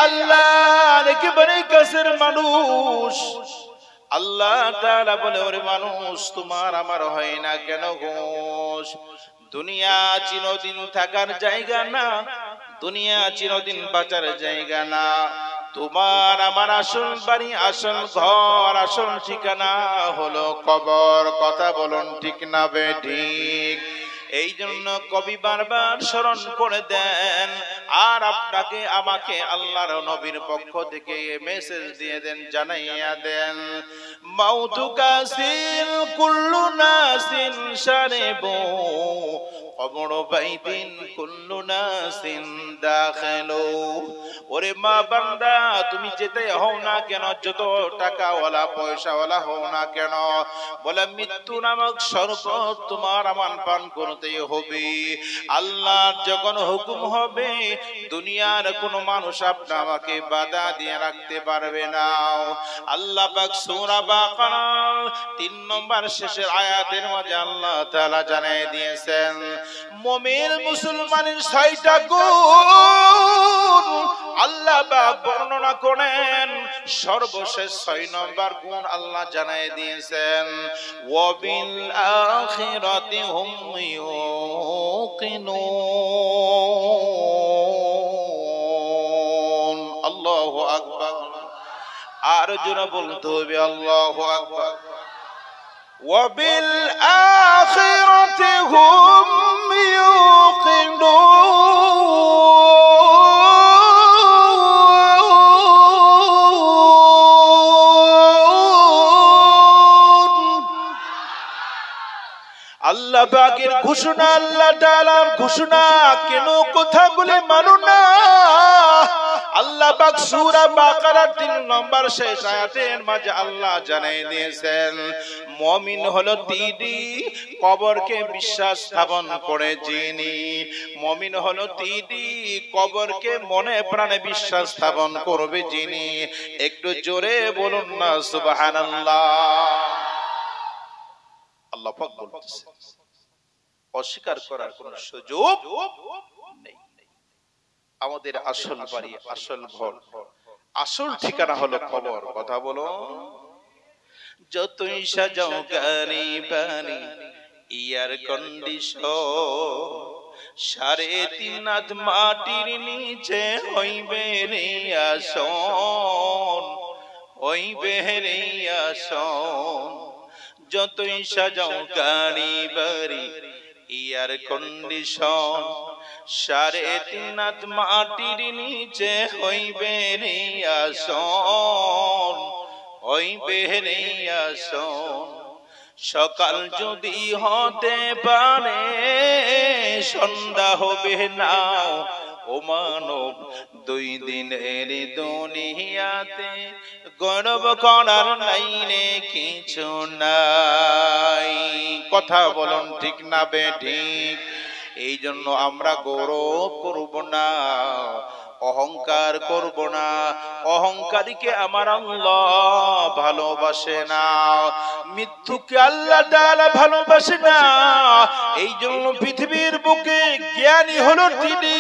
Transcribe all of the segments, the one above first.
আল্লাহর একেবারে কাছের মানুষ। আল্লাহ তাআলা বলে, ওরে মানুষ, তোমার আমার হয় না কেন ঘোষ? দুনিয়া চিরদিন থাকার জায়গা না, দুনিয়া চিরদিন বাঁচার জায়গা না। তোমার আমার আসল বাড়ি, আসল ঘর, আসল ঠিকানা হলো কবর। কথা বলুন ঠিক না বেঠিক? এই জন্য কবি বারবার স্মরণ করে দেন, আর আপনাকে আমাকে আল্লাহর নবীর পক্ষ থেকে মেসেজ দিয়ে দেন, জানাইয়া দেন, মাউতু কাসিল কুল্লু নাসিন শারিবু কবর বাইতিন কুল্লু নাসিন দাখিলু। ওরে মা বান্দা, তুমি যেতে হও না কেন, যত টাকাওয়ালা পয়সাওয়ালা হও না কেন, বলে মৃত্যু নামক শরবত তোমার আমার পান করতেই হবে। আল্লাহ যখন হুকুম হবে, দুনিয়ার কোনো মানুষ আপনি আমাকে বাধা দিয়ে রাখতে পারবে না। আল্লাহ পাক সূরা বাকারার 3 নম্বর শেষের আয়াতের মাঝে আল্লাহ তাআলা জানিয়ে দিয়েছেন, মুমিন মুসলমানের 6টা গুণ আল্লাহ পাক বর্ণনা করেন। সর্বশেষ 6 নম্বর গুণ আল্লাহ জানিয়ে দিয়েছেন, ওয়া বিল আখিরাতি হুম ইউকিনুন। আল্লাহু আকবার। আর জোরে বলতে হবে আল্লাহু আকবার। ওয়া বিল আখিরাতি হুম আল্লাহ পাকের ঘোষণা, আল্লাহ তাআলার ঘোষণা, কেন কথাগুলি মানো না? আল্লাহ পাক সূরা বাকারার 3 নম্বর শেষ আয়াতের মাঝে আল্লাহ জানিয়ে দিয়েছেন, মুমিন হলো তিনি কবরকে বিশ্বাস স্থাপন করে যিনি। মুমিন হলো তিনি কবরকে মনে প্রাণে বিশ্বাস স্থাপন করবে যিনি। একটু জোরে বলুন না সুবহানাল্লাহ। আল্লাহ পাক বলতেছেন, অস্বীকার করার কোন সুযোগ নেই। আমাদের আসল বাড়ি, আসল ঘর, আসল ঠিকানা হলো কবর। কথা বলো। যতই সাজাও গাড়ি বাড়ি এয়ার কন্ডিশন, 3.5 হাত মাটির নিচে হইবে রে আসন, হইবে রে আসন। যতই সাজাও গাড়ি বাড়ি এয়ার কন্ডিশন, 3.5 হাত মাটির নিচে হইবে রে আসন, হইবে রে আসন। সকাল যদি হতে পারে সন্ধ্যা হবে না ও মানব, 2 দিনের দুনিয়াতে গর্ব করার নাই রে কিছু নাই। কথা বলুন ঠিক না বেঠিক? এই জন্য আমরা গৌরব করব না, অহংকার করব না। অহংকারীকে আমার আল্লাহ ভালোবাসে না, মৃত্যুকে আল্লাহ তাআলা ভালোবাসে না। এই জন্য পৃথিবীর বুকে জ্ঞানী হলো তিনি।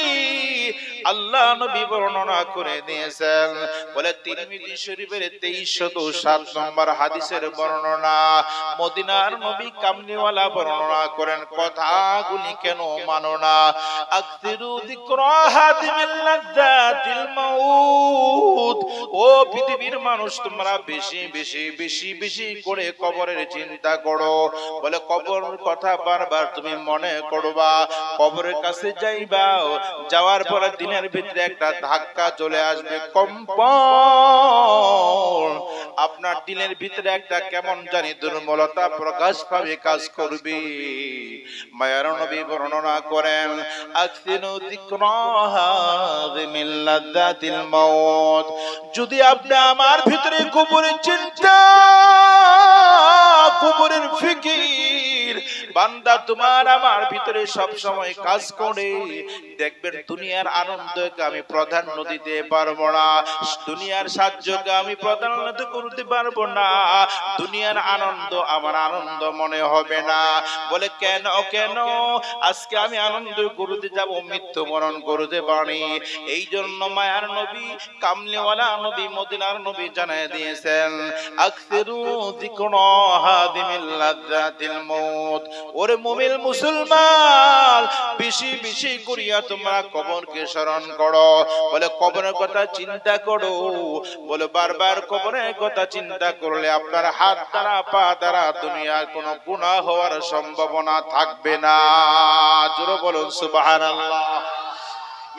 আল্লাহ নবী বর্ণনা করে দিয়েছেন, বলে তিরমিজি শরীফের 2307 নম্বর হাদিসের বর্ণনা, মদিনার নবী কামলিওয়ালা বর্ণনা করেন, কথাগুলি কেন মানো না? আকসিরু যিকরা হাদিমিল লাযাতিল মাউত। ও পৃথিবীর মানুষ, তোমরা বেশি বেশি বেশি বেশি করে কবরের চিন্তা করো। বলে কবরের কথা বারবার তুমি মনে করবা, কবরের কাছে যাইবা, যাওয়ার পরে দিনের ভিতরে একটা ধাক্কা চলে আসবে, কম্পন। আপনার দিনের ভিতরে একটা কেমন জানি দুর্বলতা প্রকাশ পাবে, কাজ করবে। মায়ার নবী বর্ণনা করেন, আকসিনু যিকরা হাদিমিল লাযাতিল মাউত। যদি আপনি আমার ভিতরে কবরের চিন্তা কবরের ফিকির বান্দা তোমার আমার ভিতরে সব সময় কাজ করে, দেখবেন দুনিয়ার আনন্দকে আমি প্রাধান্য দিতে পারবো না, দুনিয়ার সাহায্যকে আমি প্রাধান্য করতে পারবো না, দুনিয়ার আনন্দ আমার আনন্দ মনে হবে না। বলে কেন কেন? আজকে আমি আনন্দ করতে যাব, মৃত্যুবরণ করতে পারি। এই জন্য মায়ার নবী, কামলিওয়ালা নবী, মদিনার নবী জানায় দিয়েছেন, আকসিরু যিকরা হাদিমিল লাযাতিল মউত। ওরে মুমিন মুসলমান, বেশি বেশি করিয়া তোমরা কবরকে স্মরণ করো। বলে কবরের কথা চিন্তা করো। বলে বারবার কবরের কথা চিন্তা করলে আপনার হাত দ্বারা পা দ্বারা দুনিয়ার কোনো গুনাহ হওয়ার সম্ভাবনা থাকবে না। জোরে বলুন সুবহানাল্লাহ।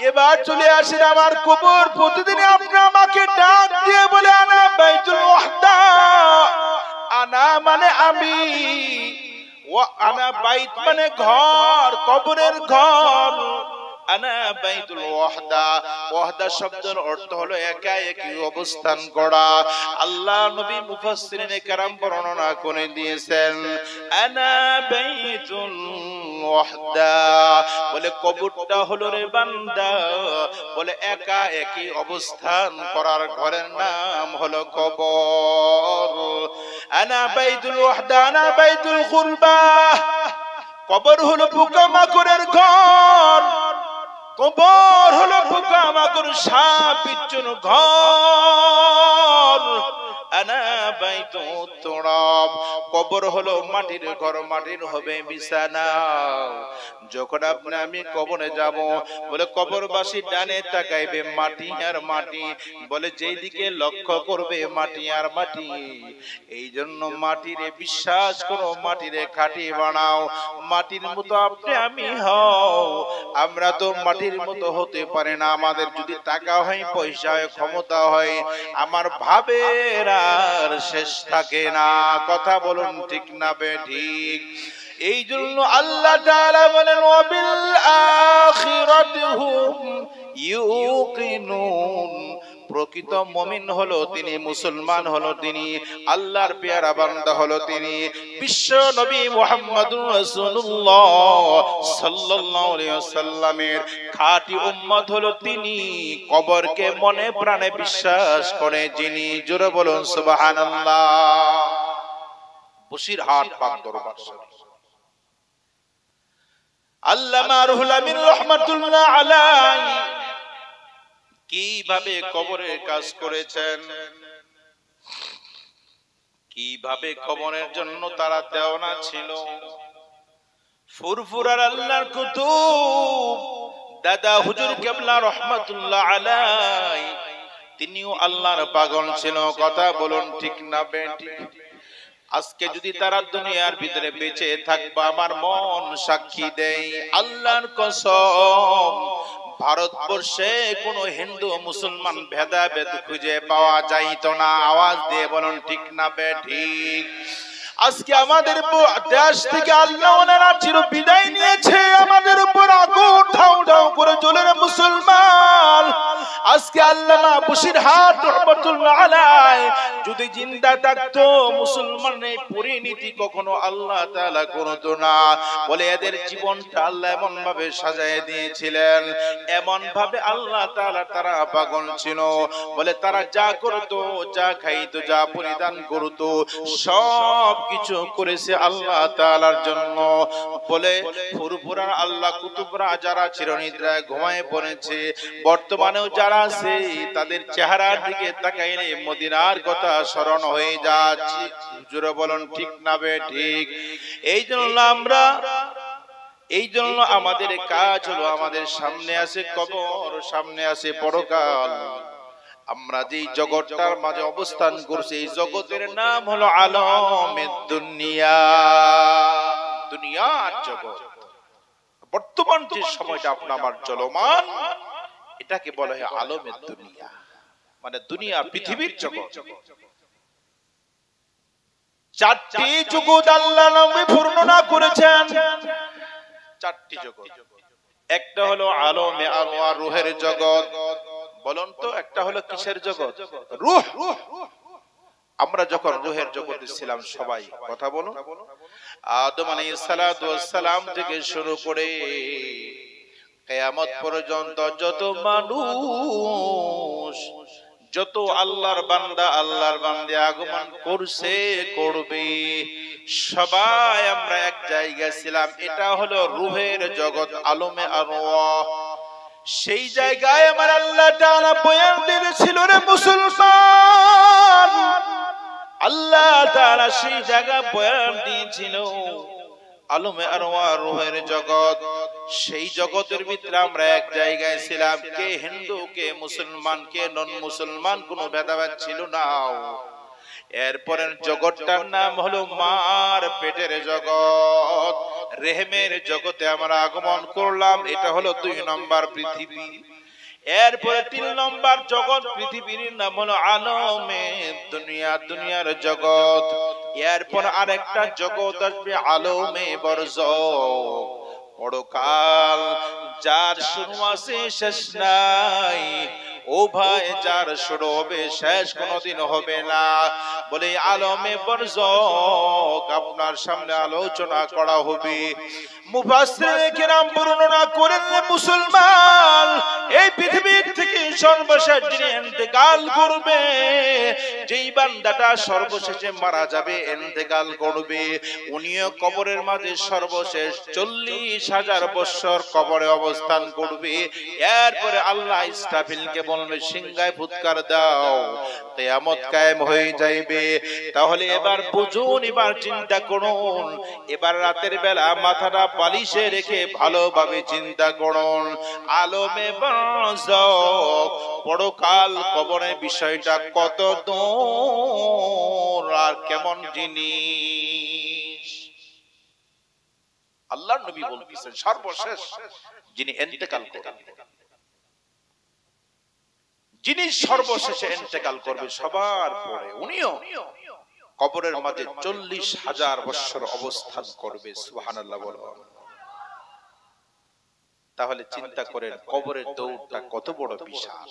এবার চলে আসেন আমার কবর। প্রতিদিন আপনি আমাকে ডাক দিয়ে বলে আনা বাইতুল ওয়াহদা, আনা মানে আমি, ওয়া আনা বাইত মানে ঘর, কবরের ঘর। আনা বাইতুল ওয়াহদা, ওয়াহদা শব্দের অর্থ হলো একা একই অবস্থান করা। আল্লাহ নবী মুফাসসিরিনে কেরাম বর্ণনা করে দিয়েছেন, আনা বাইতুল ওয়াহদা, বলে কবরটা হলো রে বান্দা, বলে একা একই অবস্থান করার ঘরের নাম হলো কবর। আনা বাইতুল ওয়াহদা, আনা বাইতুল গুরবা, কবর হলো পোকামাকড়ের ঘর, কবর হলো পোকামাকড় সাপ বিচ্ছুর ঘর। আনা বাইতুত তুরাব, কবর হলো মাটির ঘর, মাটির হবে বিছানা। যখন আপনি আমি কবরে যাব, বলে কবরবাসী ডানে তাকাইবে, মাটি আর মাটি, বলে যেই দিকে লক্ষ্য করবে মাটি আর মাটি। এই জন্য মাটিরে বিশ্বাস করো, মাটিরে খাঁটি বানাও, মাটির মতো আপনি আমি হও। আমরা তো মাটির মতো হতে পারে না। আমাদের যদি টাকা হয়, পয়সা হয়, ক্ষমতা হয়, আমার ভাবের আর শেষ থাকে না। কথা বলুন ঠিক না বেঠিক? এই জন্য আল্লাহ তাআলা বলেন, ওয়াবিল আখিরাতি হুম ইউকিনুন। প্রকৃত মুমিন হলো তিনি, মুসলমান হলো তিনি, আল্লাহর পেয়ারা বান্দা হলো তিনি, বিশ্ব নবী মুহাম্মদুর রাসূলুল্লাহ সাল্লাল্লাহু আলাইহি ওয়াসাল্লামের খাঁটি উম্মত হলো তিনি, কবরকে মনে প্রাণে বিশ্বাস করে যিনি। জোরে বলুন সুবহানাল্লাহ। বসিরহাট পাক দরবার শরীফ, আল্লামা রুহুল আমিন রাহমাতুল্লাহ আলাইহি কিভাবে কবরের কাজ করেছেন, কিভাবে কবরের জন্য তারা দেওয়ানা ছিল। ফুরফুরার আল্লাহর কুতুব দাদা হুজুর কেবলা রাহমাতুল্লাহ আলাইহি, তিনিও আল্লাহর পাগল ছিল। কথা বলুন ঠিক না বেঠিক? আজকে যদি তারা দুনিয়ার ভিতরে বেঁচে থাকবে, আমার মন সাক্ষী দেয়, আল্লাহর কসম, ভারতবর্ষে কোনো হিন্দু মুসলমান ভেদাভেদ খুঁজে পাওয়া যাইতো না। আওয়াজ দিয়ে বলুন ঠিক না বেঠিক? আজকে আমাদের দেশ থেকে আল্লাহ ওনারা চির বিদায় নিয়েছে, আমাদের উপর আগুন ঢাউ ঢাউ করে জ্বলে মুসলমান। আজকে আল্লামা বসিরহাট রাহমাতুল্লাহ আলাইহি যদি জিন্দা থাকতো, মুসলমানের পরিণতি কখনো আল্লাহ তাআলা করতো না। বলে এদের জীবনটা আল্লাহ এমন ভাবে সাজায় দিয়েছিলেন, এমন ভাবে আল্লাহ তাআলা তারা পাগল ছিল। বলে তারা যা করতো, যা খাইতো, যা পরিধান করতো, সব কিছু করেছে আল্লাহ তাআলার জন্য। বলে ফুরফুরার আল্লাহ কুতুবরা যারা চিরনিদ্রায় ঘুমায় পড়েছে, বর্তমানেও যারা আছে, তাদের চেহারার দিকে তাকাইলে মদিনার কথা স্মরণ হয়ে যাচ্ছে। জোরে বলুন ঠিক না বেঠিক? এই জন্য আমাদের কাজ হলো, আমাদের সামনে আছে কবর, সামনে আছে পরকাল। আমরা যে জগৎটার মাঝে অবস্থান করছি, এই জগতের নাম হলো আলমের দুনিয়া, দুনিয়ার জগৎ। বর্তমান যে সময়টা আপনার আমার চলমান, এটাকে বলা হয় আলমের দুনিয়া, মানে দুনিয়া পৃথিবীর জগৎ। চারটি জগৎ আল্লাহ নবী বর্ণনা করেছেন, চারটি জগৎ। একটা হলো আলমে আরওয়াহ, রূহের জগৎ। বলুন তো, একটা হলো কিসের জগৎ? রূহ। আমরা যখন রূহের জগতে ছিলাম সবাই, কথা বলো, আদম আলাইহিস সালাতু ওয়াস সালাম থেকে শুরু করে কিয়ামত পর্যন্ত যত মানুষ, যত আল্লাহর বান্দা আল্লাহর বান্দী আগমন করছে করবে, সবাই আমরা এক জায়গায় ছিলাম। এটা হলো রূহের জগৎ, আলমে আরওয়াহ। সেই জায়গায় আমার আল্লাহ তাআলা বয়ান দিয়েছিল, রে মুসলমান, আল্লাহ তাআলা সেই জায়গা বয়ান দিয়েছিল আলমে আরওয়াহ, রূহের জগৎ। সেই জগতের ভিতরে আমরা এক জায়গায় ছিলাম। কে হিন্দু, কে মুসলমান, কে নন মুসলমান, কোনো ভেদাভেদ ছিল না। এরপরের জগৎটার নাম হলো মার পেটের জগৎ, রেহমের জগতে আমরা আগমন করলাম। এটা হলো 2 নম্বর পৃথিবী। এরপরে 3 নম্বর জগৎ পৃথিবীর নাম হলো আলমে দুনিয়া, দুনিয়ার জগৎ। এরপর আরেকটা জগৎ আসবে আলমে বরজখ, পরকাল, যার শুরু আছে শেষ নাই। ও ভাই, যার শুরু হবে শেষ কোনোদিন হবে না। বলে আলমে বরজখ আপনার সামনে আলোচনা করা হবে। মুফাসসিরিনে কিরাম বর্ণনা করেন, মুসলমান, এই পৃথিবীর থেকে সর্বশেষ যিনি ইন্তেকাল করবে, যেই বান্দাটা সর্বশেষে মারা যাবে, ইন্তেকাল করবে, উনিও কবরের মাঝে সর্বশেষ 40,000 বছর কবরে অবস্থান করবে। এরপরে আল্লাহ ইসরাফিলকে বলবে, সিংহায় ফুৎকার দাও, কিয়ামত কায়েম হয়ে যাইবে। তাহলে এবার বুঝুন, এবার চিন্তা করুন, এবার রাতের বেলা মাথাটা বালিশে রেখে ভালোভাবে চিন্তা করুন। আলমে বরজখ, পরকাল, কবরের বিষয়টা কত দূর আর কেমন জিনিস। আল্লাহর নবী বলতেছেন, সর্বশেষ যিনি ইন্তেকাল করবেন, যিনি সর্বশেষে ইন্তেকাল করবে সবার পরে, উনিও কবরের মাঝে 40,000 বছর অবস্থান করবে। সুবহানাল্লাহ বলুন। তাহলে চিন্তা করেন কবরের দৌড়টা কত বড় বিশাল,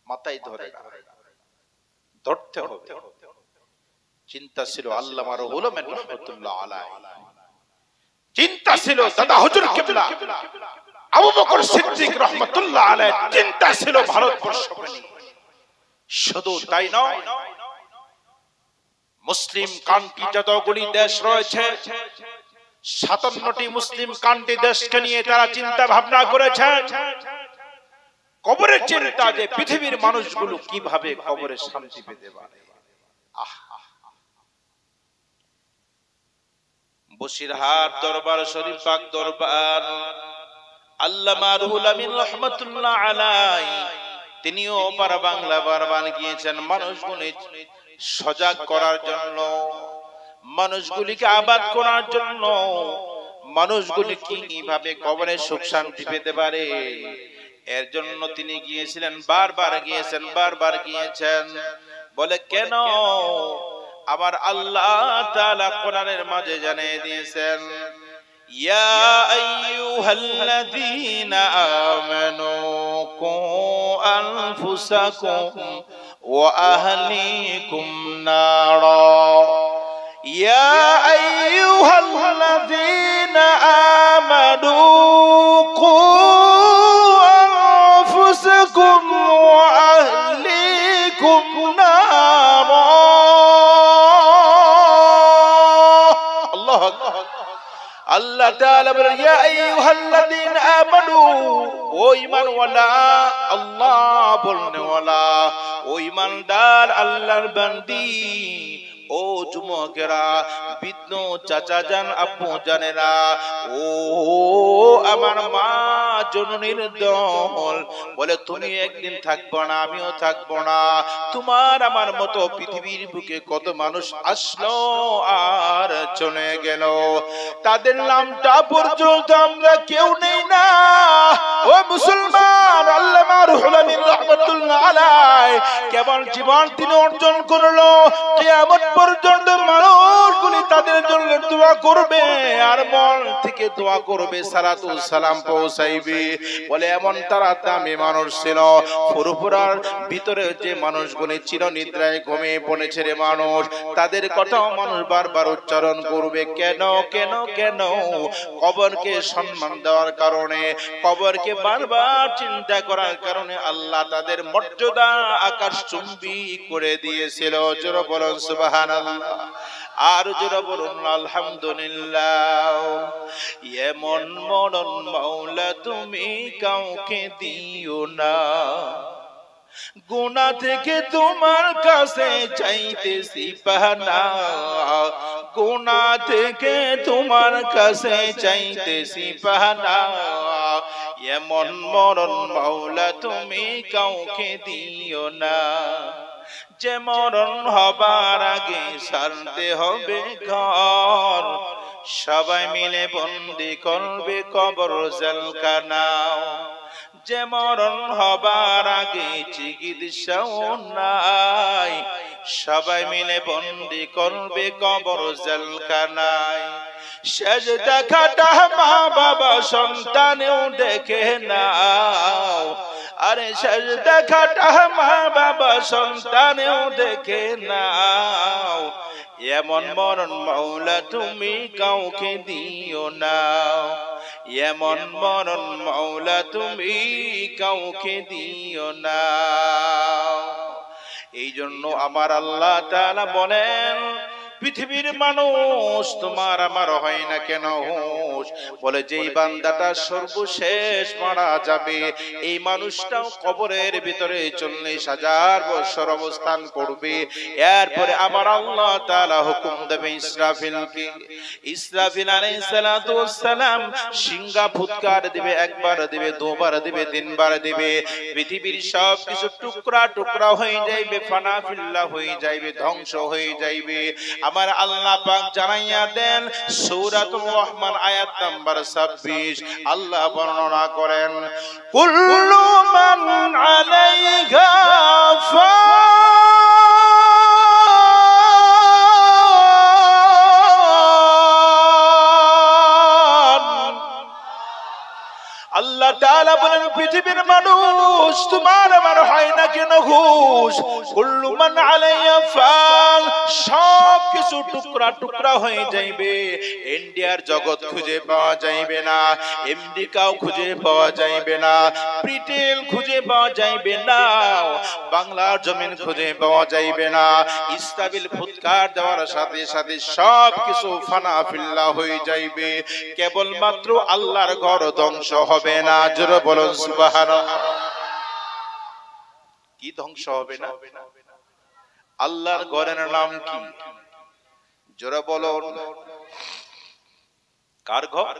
মাথায় ধরে না, ধরতে হবে। চিন্তা ছিল আল্লামা রুহুল আমিন রাহমাতুল্লাহ আলাইহি, চিন্তা ছিল দাদা হুজুর কিবলা আবু বকর সিদ্দিক রাহমাতুল্লাহ আলাইহি, চিন্তা ছিল ভারতবর্ষ। শুধু তাই নয়, মুসলিম কান্ট্রি যতগুলি দেশ রয়েছে, 57টি মুসলিম কান্ট্রি দেশকে নিয়ে তারা চিন্তা ভাবনা করেছেন। কবরের চিন্তা, যে পৃথিবীর মানুষগুলো কিভাবে কবরে শান্তি পেতে পারে। বসিরহাট দরবার শরীফ পাক দরবার, আল্লামা রুহুল আমিন রাহমাতুল্লাহ আলাইহি, তিনিও পারা বাংলা বারবার গিয়েছেন মানুষগুলি সজাগ করার জন্য, মানুষগুলিকে আবাদ করার জন্য, মানুষগুলি কিভাবে কবরে সুখ শান্তি পেতে পারে, এর জন্য তিনি গিয়েছিলেন, বারবার গিয়েছেন, বারবার গিয়েছেন। বলে কেন? আমার আল্লাহ তাআলা কোরআনের মাঝে জানিয়ে দিয়েছেন, ইয়া আইয়ুহাল্লাযীনা আমানু কু আনফুসাকুম ওয়া আহলিকুম নারা, ইয়া আইয়ুহাল্লাযীনা আমানু কু আনফুসাকুম ওয়া আহলিকুম নারা। আল্লাহু আকবার। আল্লাহ তাআলা বলেন, ইয়া আইয়ুহাল্লাযীনা আমানু, ও ঈমানওয়ালা, আল্লাহ বলনেওয়ালা, ও ঈমানদার আল্লাহর বান্দি, ও যুবকেরা, বৃদ্ধ চাচা জান, আব্বু জানেরা, ও আমার মা জননীর দল, বলে তুমি একদিন থাকবো না, আমিও থাকবো না। তোমার আমার মতো পৃথিবীর বুকে কত মানুষ আসলো আর চলে গেল, তাদের নামটা পর্যন্ত আমরা কেউ নেই না। ও মুসলমান, আল্লামা রুহুল আমিন রাহমাতুল্লাহ আলাইহি নাই, কেবল জীবন তিনি অর্জন করলো। কিয়ামত পর্যন্ত মানুষগুলি তাদের জন্য দোয়া করবে আর মন থেকে দোয়া করবে, সালাতু সালাম পৌঁছাইবে। বলে এমন তারা দামি মানুষ ছিল। ফুরফুরার ভিতরে যে মানুষগুলি চির নিদ্রায় ঘুমিয়ে পড়েছে রে মানুষ, তাদের কথাও মানুষ বারবার উচ্চারণ করবে। কেন কেন কেন? কবরকে সম্মান দেওয়ার কারণে, কবরকে বারবার চিন্তা করার কারণে আল্লাহ তাদের মর্যাদা আকাশচুম্বী করে দিয়েছিল। জোরে বলুন সুবহানাল্লাহ, আর জোরে বলুন আলহামদুলিল্লাহ। এমন মরণ মাওলা তুমি কাউকে দিও না, গুনাহ থেকে তোমার কাছে চাইতেছি পানা, গুনাহ থেকে তোমার কাছে চাইতেছি পানা। এমন মরণ মাওলা তুমি কাউকে দিও না, যে মরণ হবার আগে ছাড়তে হবে ঘর, সবাই মিলে বন্দি করবে কবর জেলখানা। যে মরণ হবার আগে চিকিৎসাও নাই, সবাই মিলে বন্দি করবে কবর জেলখানায়। শেষ দেখাটা মা বাবা সন্তানেও দেখে নাও, আরে শেষ দেখাটা মা বাবা সন্তানেও দেখে নাও। এমন মরণ মাওলা তুমি কাউকে দিও না, এমন মরণ মাওলা তুমি কাউকে দিও না। এই জন্য আমার আল্লাহ তাআলা বলেন, পৃথিবীর মানুষ তোমার আমার হয় না কেন হুঁশ, বলে যেই বান্দাটা সর্বশেষ মারা যাবে এই মানুষটাও কবরের ভিতরে 40,000 বছর অবস্থান করবে। এরপরে আমার আল্লাহ তাআলা হুকুম দেবে ইসরাফিলকে। ইসরাফিল আলাইহিস সালাতু ওয়াস সালাম সিংহা ফুৎকার দিবে, একবার দিবে, দুবার দিবে, তিনবার দিবে। পৃথিবীর সব কিছু টুকরা টুকরা হয়ে যাইবে, ফানা ফিল্লা হয়ে যাইবে, ধ্বংস হয়ে যাইবে। আমার আল্লাহ পাক জানাইয়া দেন সূরাতুর রহমান আয়াত নাম্বার 26, আল্লাহ বর্ণনা করেন, কুল্লু মান আলাইহা ফান। আল্লাহ তাআলা বলেন, পৃথিবীর মানুষ তোমার আমার হয় না কেন হুঁশ, কুল্লু মান আলাইহা ফান, সব কিছু টুকরা টুকরা হয়ে যাইবে। ইন্ডিয়ার জগৎ খুঁজে পাওয়া যাইবে না, আমেরিকাও খুঁজে পাওয়া যাইবে না, ব্রিটেন খুঁজে পাওয়া যাইবে না, বাংলার জমিন খুঁজে পাওয়া যাইবে না। ইসরাফিল ফুৎকার দেওয়ার সাথে সাথে সব কিছু ফানা ফিল্লা হয়ে যাইবে, কেবলমাত্র আল্লাহর ঘর ধ্বংস হবে না। জোরে বলুন সুবহানাল্লাহ। কি ধ্বংস হবে না? আল্লাহর ঘরের নাম কি? জোরে বলুন। কার ঘর?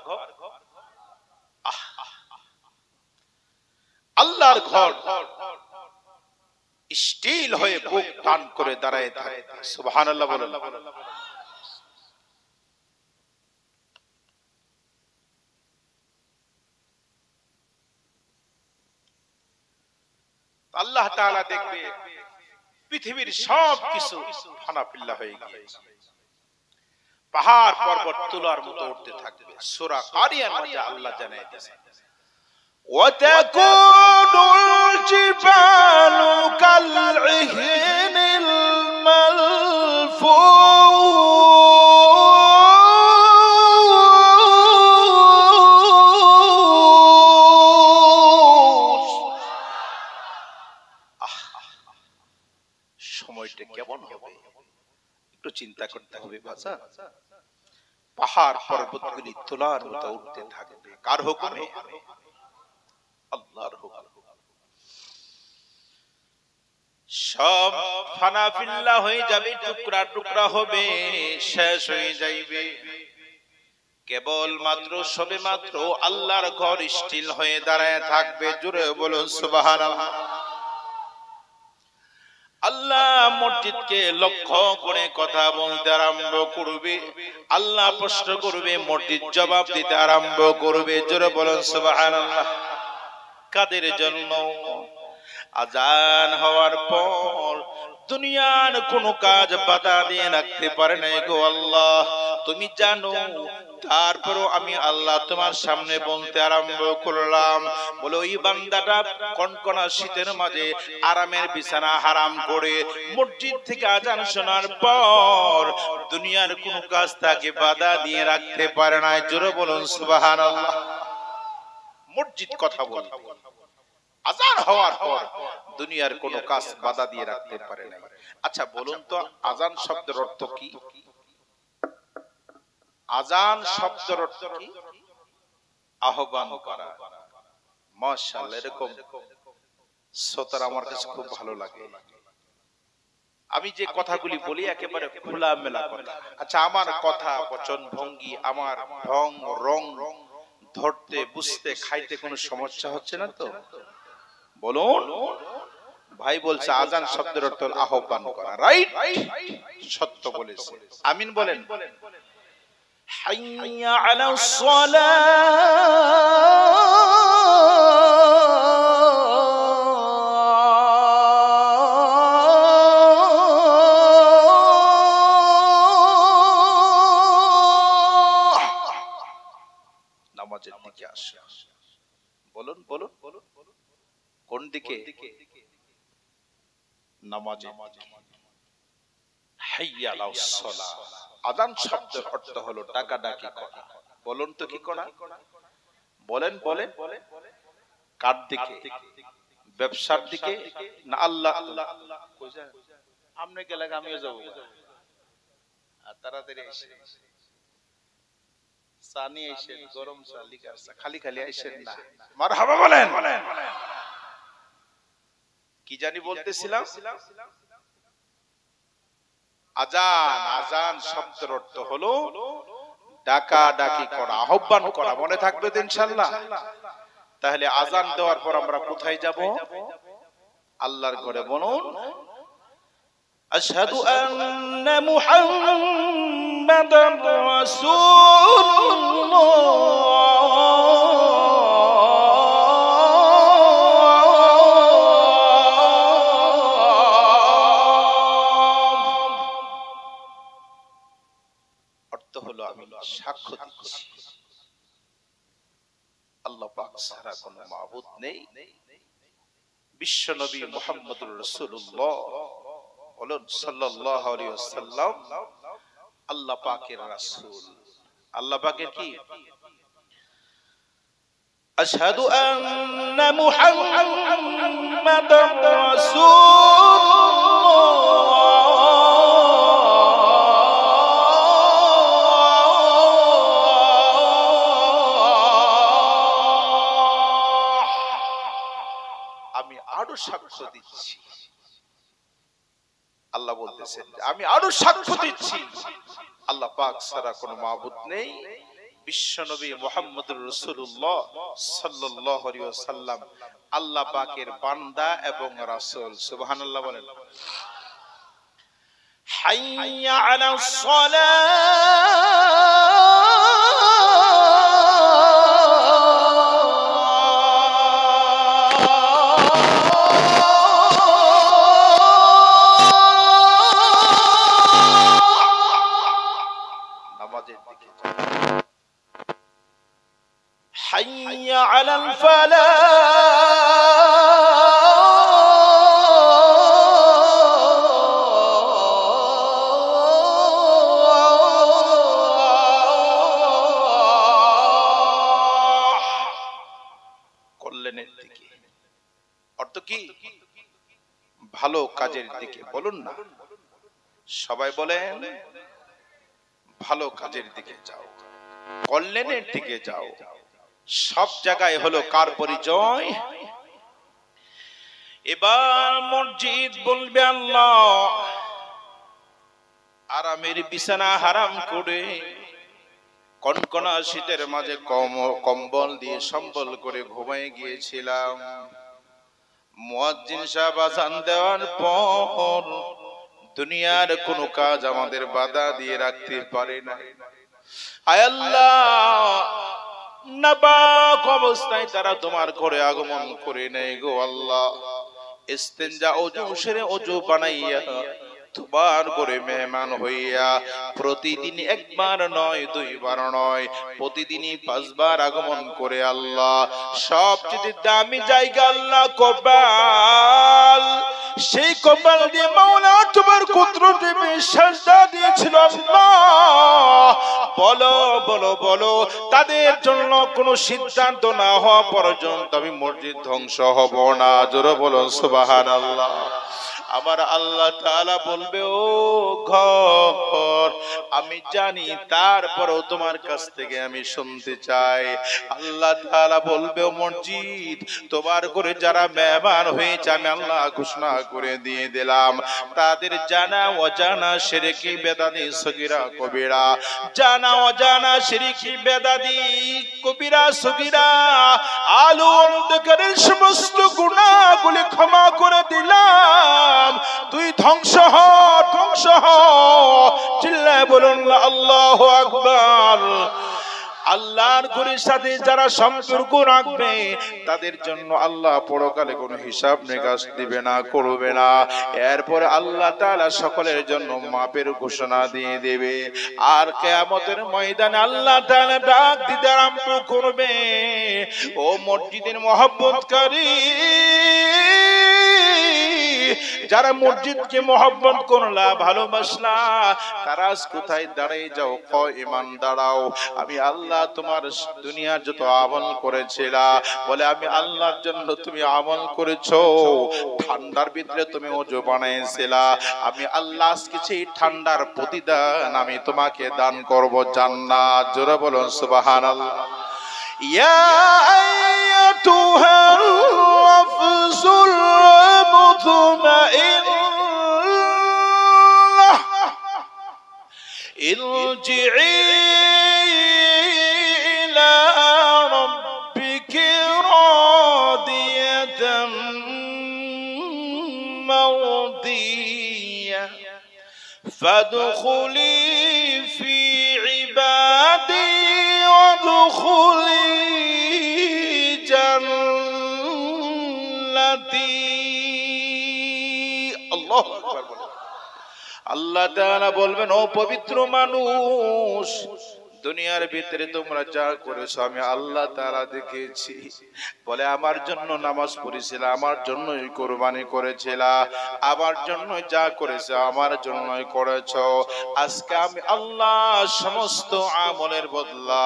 আল্লাহর ঘর স্টিল হয়ে বুক টান করে দাঁড়ায় থাকে। সুবহানাল্লাহ বলুন। আল্লাহ তাআলা দেখবে পৃথিবীর সব কিছু ফানা ফিল্লা হয়ে গিয়েছে, পাহাড় পর্বত তুলার মতো উঠতে থাকবে। সূরা কারিয়ার মধ্যে আল্লাহ জানায় দিয়েছেন, ওয়াতাকুনুল জিবালু কালইহিনিল মালফুস। সময়টা কেমন হবে একটু চিন্তা করতে হবে বাছা। পাহাড় পর্বতগুলি তোলার মতো উঠতে থাকবে, কার হুকুমে? আল্লাহর হুকুম। সব ফানা ফিল্লা হয়ে যাবে, টুকরা টুকরা হবে, শেষ হয়ে যাইবে। কেবল মাত্র সবে মাত্র আল্লাহর ঘর স্টিল হয়ে দাঁড়ায় থাকবে। জোরে বলুন সুবহানাল্লাহ। আল্লাহ মসজিদকে লক্ষ্য করে কথা বলতে আরম্ভ করবে, আল্লাহ প্রশ্ন করবে, মসজিদ জবাব দিতে আরম্ভ করবে। জোরে বলুন সুবহানাল্লাহ। কাদের জন্য? আজান হওয়ার পর দুনিয়ার কোনো কাজ বাধা দিয়ে রাখতে পারে নাই গো আল্লাহ, তুমি জানো। তারপরও আমি আল্লাহ তোমার সামনে বলতে আরম্ভ করলাম, বলে ওই বান্দাটা কনকনা শীতের মাঝে আরামের বিছানা হারাম করে মসজিদ থেকে আজান শোনার পর দুনিয়ার কোনো কাজ তাকে বাধা দিয়ে রাখতে পারে নাই। জোরে বলুন সুবহানাল্লাহ। মসজিদ কথা বল, আজান হওয়ার পর দুনিয়ার কোনো কাজ বাধা দিয়ে রাখতে পারে নাই। আচ্ছা বলুন তো, আজান শব্দের অর্থ কি? আজান শব্দের অর্থ কি? আহ্বান করা। মাশাআল্লাহ, এরকম শ্রোতার আমার কাছে খুব ভালো লাগে। আমি যে কথাগুলি বলি একেবারে খোলামেলা কথা। আচ্ছা, আমার কথা, বচন, ভঙ্গি, আমার ঢং রং ধরতে, বুঝতে, খাইতে কোনো সমস্যা হচ্ছে না তো? বলুন। ভাই বলছে আজান শব্দের অর্থ আহ্বান করা, রাইট? সত্য বলেছে, আমিন বলেন। হাইয়া আলাস সালাহ, নামাজের দিকে আসে। বলুন বলুন, কোন দিকে? নামাজে। হাইয়া আলাস সালাহ, আযান শব্দের অর্থ হলো ডাকাডাকি করা। বলুন তো কি করা? বলেন বলেন। কার দিকে? ব্যবসার দিকে না আল্লাহ? আমনে গেলে আমিও যাব, তাড়াতাড়ি এসে চা নিয়ে এসেন, গরম চা, লিকার চা, খালি খালি আইসেন না। মারহাবা বলেন। কি জানি বলতেছিলাম? আজান, আজান শব্দের অর্থ হলো ডাকাডাকি করা, আহ্বান করা। মনে থাকবে তো ইনশাআল্লাহ? তাহলে আজান দেওয়ার পর আমরা কোথায় যাব? আল্লাহর ঘরে। বলুন, আশহাদু আন্না মুহাম্মাদার রাসূলুল্লাহ। অর্থ হলো আমি সাক্ষ্য দিচ্ছি আল্লাহ পাক ছাড়া কোনো মাবুদ নেই, বিশ্ব নবী মুহাম্মদুর রাসূলুল্লাহ বলুন সাল্লাল্লাহু আলাইহি ওয়াসাল্লাম আল্লাহ পাকের রাসূল। আল্লাহ পাকের কি? আশহাদু আন্না মুহাম্মাদার রাসূলুল্লাহ। আমি আরো সাক্ষ্য দিচ্ছি, আল্লাহ বলতেছেন আমি আরো সাক্ষ্য দিচ্ছি আল্লাহ পাক ছাড়া কোনো মাবুদ নেই, বিশ্ব নবী মুহাম্মদুর রাসূলুল্লাহ সাল্লাল্লাহু আলাইহি ওয়াসাল্লাম আল্লাহ পাকের বান্দা এবং রাসূল। সুবহানাল্লাহ বলেন। হাইয়া আলাস সালাহ, حي على الفلاح। কল্যাণের দিকে অর্থ কি? ভালো কাজের দিকে। বলুন না সবাই, বলেন ভালো কাজের দিকে যাও, কল্যাণের দিকে যাও। সব জায়গায় হলো কার পরিচয়? এবার মসজিদ বলবে আল্লাহ আরামের বিছানা হারাম করে কনকনা শীতের মাঝে কম্বল দিয়ে সম্বল করে ঘুমিয়ে গিয়েছিলাম। মুয়াজ্জিন সাহেব আযান দেওয়ার পর দুনিয়ার কোনো কাজ আমাদের বাধা দিয়ে রাখতে পারে না। আয় আল্লাহ, নাপাক অবস্থায় তারা তোমার ঘরে আগমন করে নেই গো আল্লাহ। ইস্তেঞ্জা ওযু সেরে ওযু বানাইয়া দুবার করে মেহমান হইয়া প্রতিদিন একবার নয় দুইবার নয় প্রতিদিনই 5 বার আগমন করে আল্লাহ সবচেয়ে দামি জায়গা আল্লাহ কপাল সেই কপাল দিয়ে মাওলা তোমার কুদরতে সাজদা দিয়েছিল আল্লাহ বলো বলো বলো তাদের জন্য কোনো সিদ্ধান্ত না হওয়া পর্যন্ত আমি মসজিদ ধ্বংস হব না জোরে বলো সুবহানাল্লাহ আমার আল্লাহ তাআলা বলবে ও ঘর আমি জানি তারপরেও তোমার কাছ থেকে আমি শুনতে চাই আল্লাহ তাআলা বলবে ও মসজিদ তোমার করে যারা মেহমান হয়েছে আমি আল্লাহ ঘোষণা করে দিয়ে দিলাম তাদের জানা অজানা শিরকি বেদাতি সগীরা কবিরা জানা অজানা শিরকি বেদাতি কবিরা সগীরা আলো অন্ধকারের সমস্ত গুনাহগুলি ক্ষমা করে দিলাম তুই ধ্বংস হ চিল্লায় বলুন আল্লাহু আকবার আল্লাহর ঘরের সাথে যারা সম্পর্ক রাখবে তাদের জন্য আল্লাহ পরকালে কোনো হিসাব নিকাশ দিবে না করবে না এরপরে আল্লাহ তাআলা সকলের জন্য মাপের ঘোষণা দিয়ে দেবে আর কিয়ামতের ময়দানে আল্লাহ তাআলা ডাক দিতে আরম্ভ করবে ও মসজিদের মহব্বতকারী যারা মসজিদকে মহব্বত করলা ভালোবাসলা তারা কোথায় দাঁড়িয়ে যাও ঈমান দাঁড়াও আমি আল্লাহ তোমার দুনিয়ার যত আমল করেছিলা বলে আমি আল্লাহর জন্য তুমি আমল করেছো ঠান্ডার ভিতরে তুমি ওযু বানাইছিলা আমি আল্লাহ আজকে সেই ঠান্ডার প্রতিদান আমি তোমাকে দান করব জান্নাত জোরে বলুন সুবহানাল্লাহ ইয়া আইয়াতুহার রাফসুল মুতমাইন্নাহ ইরজিই ইলা রাব্বিকি রাদিয়াতাম মারদিয়া ফাদখুলি ফি ইবাদি ওয়াদখুলি জান্নাতি আল্লাহু আকবার বলেন আল্লাহ তাআলা বলবেন ও পবিত্র মানুষ দুনিয়ার ভিতরে তোমরা যা করেছো আমি আল্লাহ তাআলা দেখেছি বলে আমার জন্য নামাজ পড়েছিলা আমার জন্যই কুরবানি করেছিলা আমার জন্য যা করেছো আমার জন্যই করেছো আজকে আমি আল্লাহ সমস্ত আমলের বদলা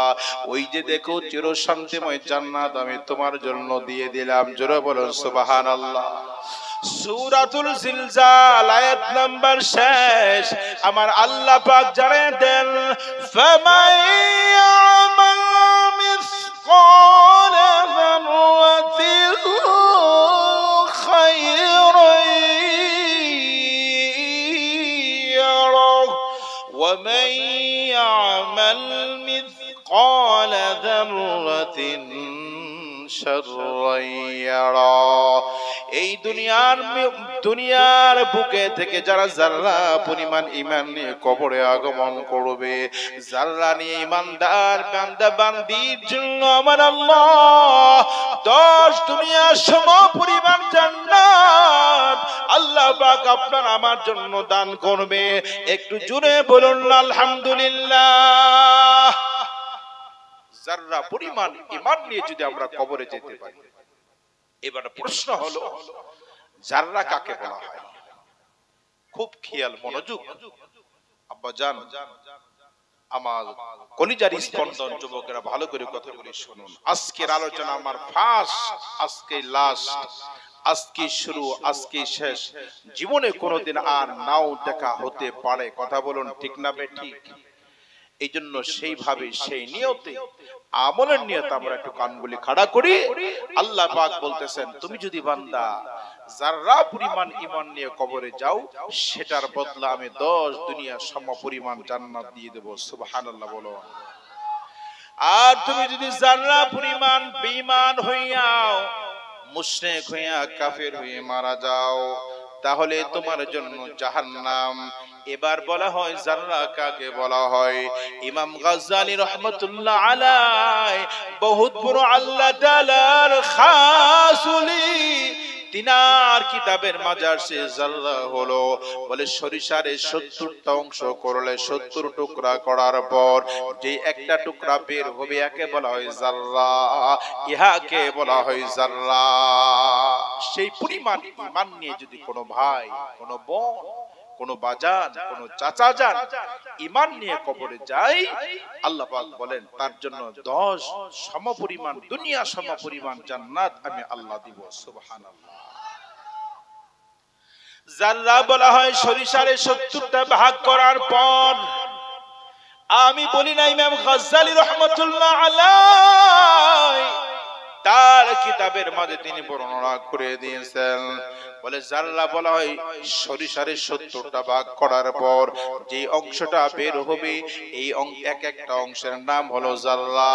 ওই যে দেখো চিরশান্তিময় জান্নাত আমি তোমার জন্য দিয়ে দিলাম জোরে বলুন সুবহানাল্লাহ সূরাতুল জিলজাল আয়াত নাম্বার 6 আমার আল্লাহ পাক জানিয়ে দেন ফামাইয়ামাল মিসকালা যাররাতিন খায়রান ইয়ারাহু ওয়া মান ইয়ামাল মিসকালা যাররাতিন শাররান ইয়ারাহু এই দুনিয়ার বুকে থেকে যারা যারা পরিমাণ ঈমান নিয়ে কবরে আগমন করবে যারা নিয়ে ঈমানদার বান্দা বান্দির জন্য আমার আল্লাহ 10 দুনিয়ার সম পরিমাণ জান্নাত আল্লাহ পাক আপনার আমার জন্য দান করবে একটু জোরে বলুন আলহামদুলিল্লাহ যারা পরিমাণ ঈমান নিয়ে যদি আমরা কবরে যেতে পারি এবার প্রশ্ন হলো জাররা কাকে বলা হয় খুব খেয়াল মনোযোগ আব্বাজান আমার কলিজার স্পন্দন যুবকেরা ভালো করে কথাগুলি শুনুন আজকের আলোচনা আমার ফার্স্ট আজকে লাস্ট আজকে শুরু আজকে শেষ জীবনে কোনোদিন আর নাও দেখা হতে পারে কথা বলুন ঠিক না ঠিক এই জন্য সেইভাবে সেই নিয়তে আমলের নিয়ত আমরা একটু কানগুলি খাড়া করি আল্লাহ পাক বলতেছেন তুমি যদি বান্দা যারা পরিমাণ ঈমান নিয়ে কবরে যাও সেটার বদলা আমি 10 দুনিয়ার সম পরিমাণ জান্নাত দিয়ে দেব সুবহানাল্লাহ বলো আর তুমি যদি যারা পরিমাণ বেঈমান হইয়াও মুশরিক হইয়া কাফের হয়ে মারা যাও তাহলে তোমার জন্য জাহান্নাম এবার বলা হয় জাররা কাকে বলা হয় ইমাম গাজ্জালী রাহমাতুল্লাহ আলাইহি বহুত বড় আল্লাহ তাআলার খাস ওলি তিনার কিতাবের মাঝে আসে যাররা হলো বলে সরিষারে 70টা অংশ করলে 70 টুকরা করার পর যে একটা টুকরা বের হবে একে বলা হয় যাররা, ইহাকে বলা হয় যাররা। সেই পরিমাণ ঈমান নিয়ে যদি কোনো ভাই, কোনো বোন, কোনো বাজান, কোনো চাচা যান ঈমান নিয়ে কবরে যায়, আল্লাহ পাক বলেন তার জন্য 10 সমপরিমাণ দুনিয়া সমপরিমাণ জান্নাত আমি আল্লাহ দিব। সুবহানাল্লাহ। যাররা বলা হয় সরিষারে 70টা ভাগ করার পর। আমি বলি না, ইমাম গাজ্জালী রাহমাতুল্লাহ আলাইহি তার কিতাবের মাঝে তিনি বর্ণনা করে দিয়েছেন, বলে যাররা বলা হয় সরিষারে 70টা ভাগ করার পর যে অংশটা বের হবে এই এক একটা অংশের নাম হলো যাররা।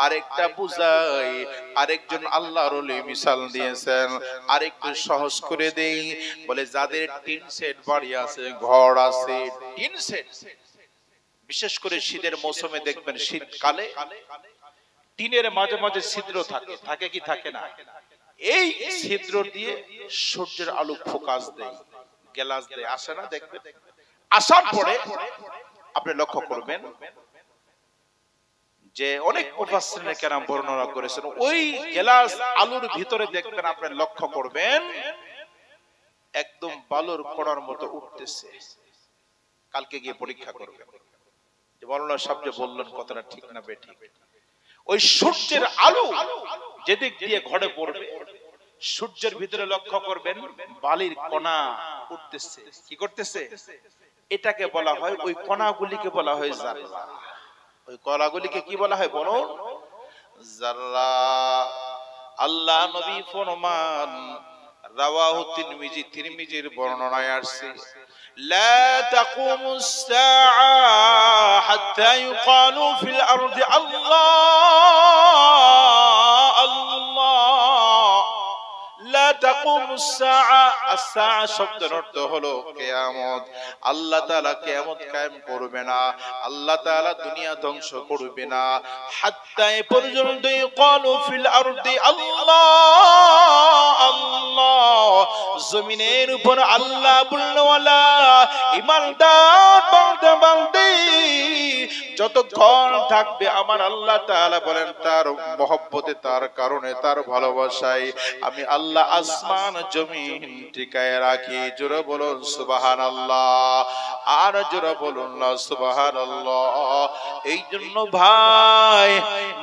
আরেকটা বুঝাই, আরেকজন আল্লাহর ওলি মিসাল দিয়েছেন, আরেকটু সহজ করে দেই, বলে যাদের টিন সেট বাড়ি আছে, ঘর আছে, টিন সেট, বিশেষ করে শীতের মৌসুমে দেখবেন শীতকালে টিনের মাঝে মাঝে ছিদ্র থাকে, থাকে কি থাকে না? এই ছিদ্র দিয়ে সূর্যের আলো ফোকাস দেয়, গ্লাস দেয়, আসে না? দেখবেন আসার পরে আপনি লক্ষ্য করবেন যে অনেক মুফাসসিরিনে কেরাম বর্ণনা করেছেন, ওই গ্লাস আলোর ভিতরে দেখবেন, আপনি লক্ষ্য করবেন একদম বালুর কণার মতো উঠতেছে। কালকে গিয়ে পরীক্ষা করবেন যে মাওলানা সাহেব যে বললেন কথাটা ঠিক না বেঠিক। ওই সূর্যের আলো যেদিক দিয়ে ঘরে পড়বে, সূর্যের ভিতরে লক্ষ্য করবেন বালির কণা উঠতেছে। কি করতেছে? এটাকে বলা হয়, ওই কণাগুলিকে বলা হয় যাররা। ওই কণাগুলিকে কি বলা হয় বলুন? যাররা। আল্লাহ নবী ফরমান, রাওয়াহু তিরমিজি, তিরমিজির বর্ণনায় আসছে, لا تقوم الساعة حتى يقال في الأرض الله الله। لا تقوم الساعة, الساعة শব্দের অর্থ হলো কিয়ামত। আল্লাহ তাআলা কিয়ামত কায়েম করবে না, আল্লাহ তাআলা দুনিয়া ধ্বংস করবে না, হাত্তা এ পর্যন্ত ইকালু ফিল আরদি আল্লাহ আল্লাহ। জমিনের উপর আল্লাহ বলনেওয়ালা ঈমানদার বান্দা বান্দি যতক্ষণ থাকবে, আমার আল্লাহ তাআলা বলেন তার মহব্বতে, তার কারণে, তার ভালোবাসায় আমি আল্লাহ আসমান জমিন টিকায় রাখি। জোরে বলুন সুবহানাল্লাহ, আর জোরে বলুন না সুবহানাল্লাহ। এই জন্য ভাই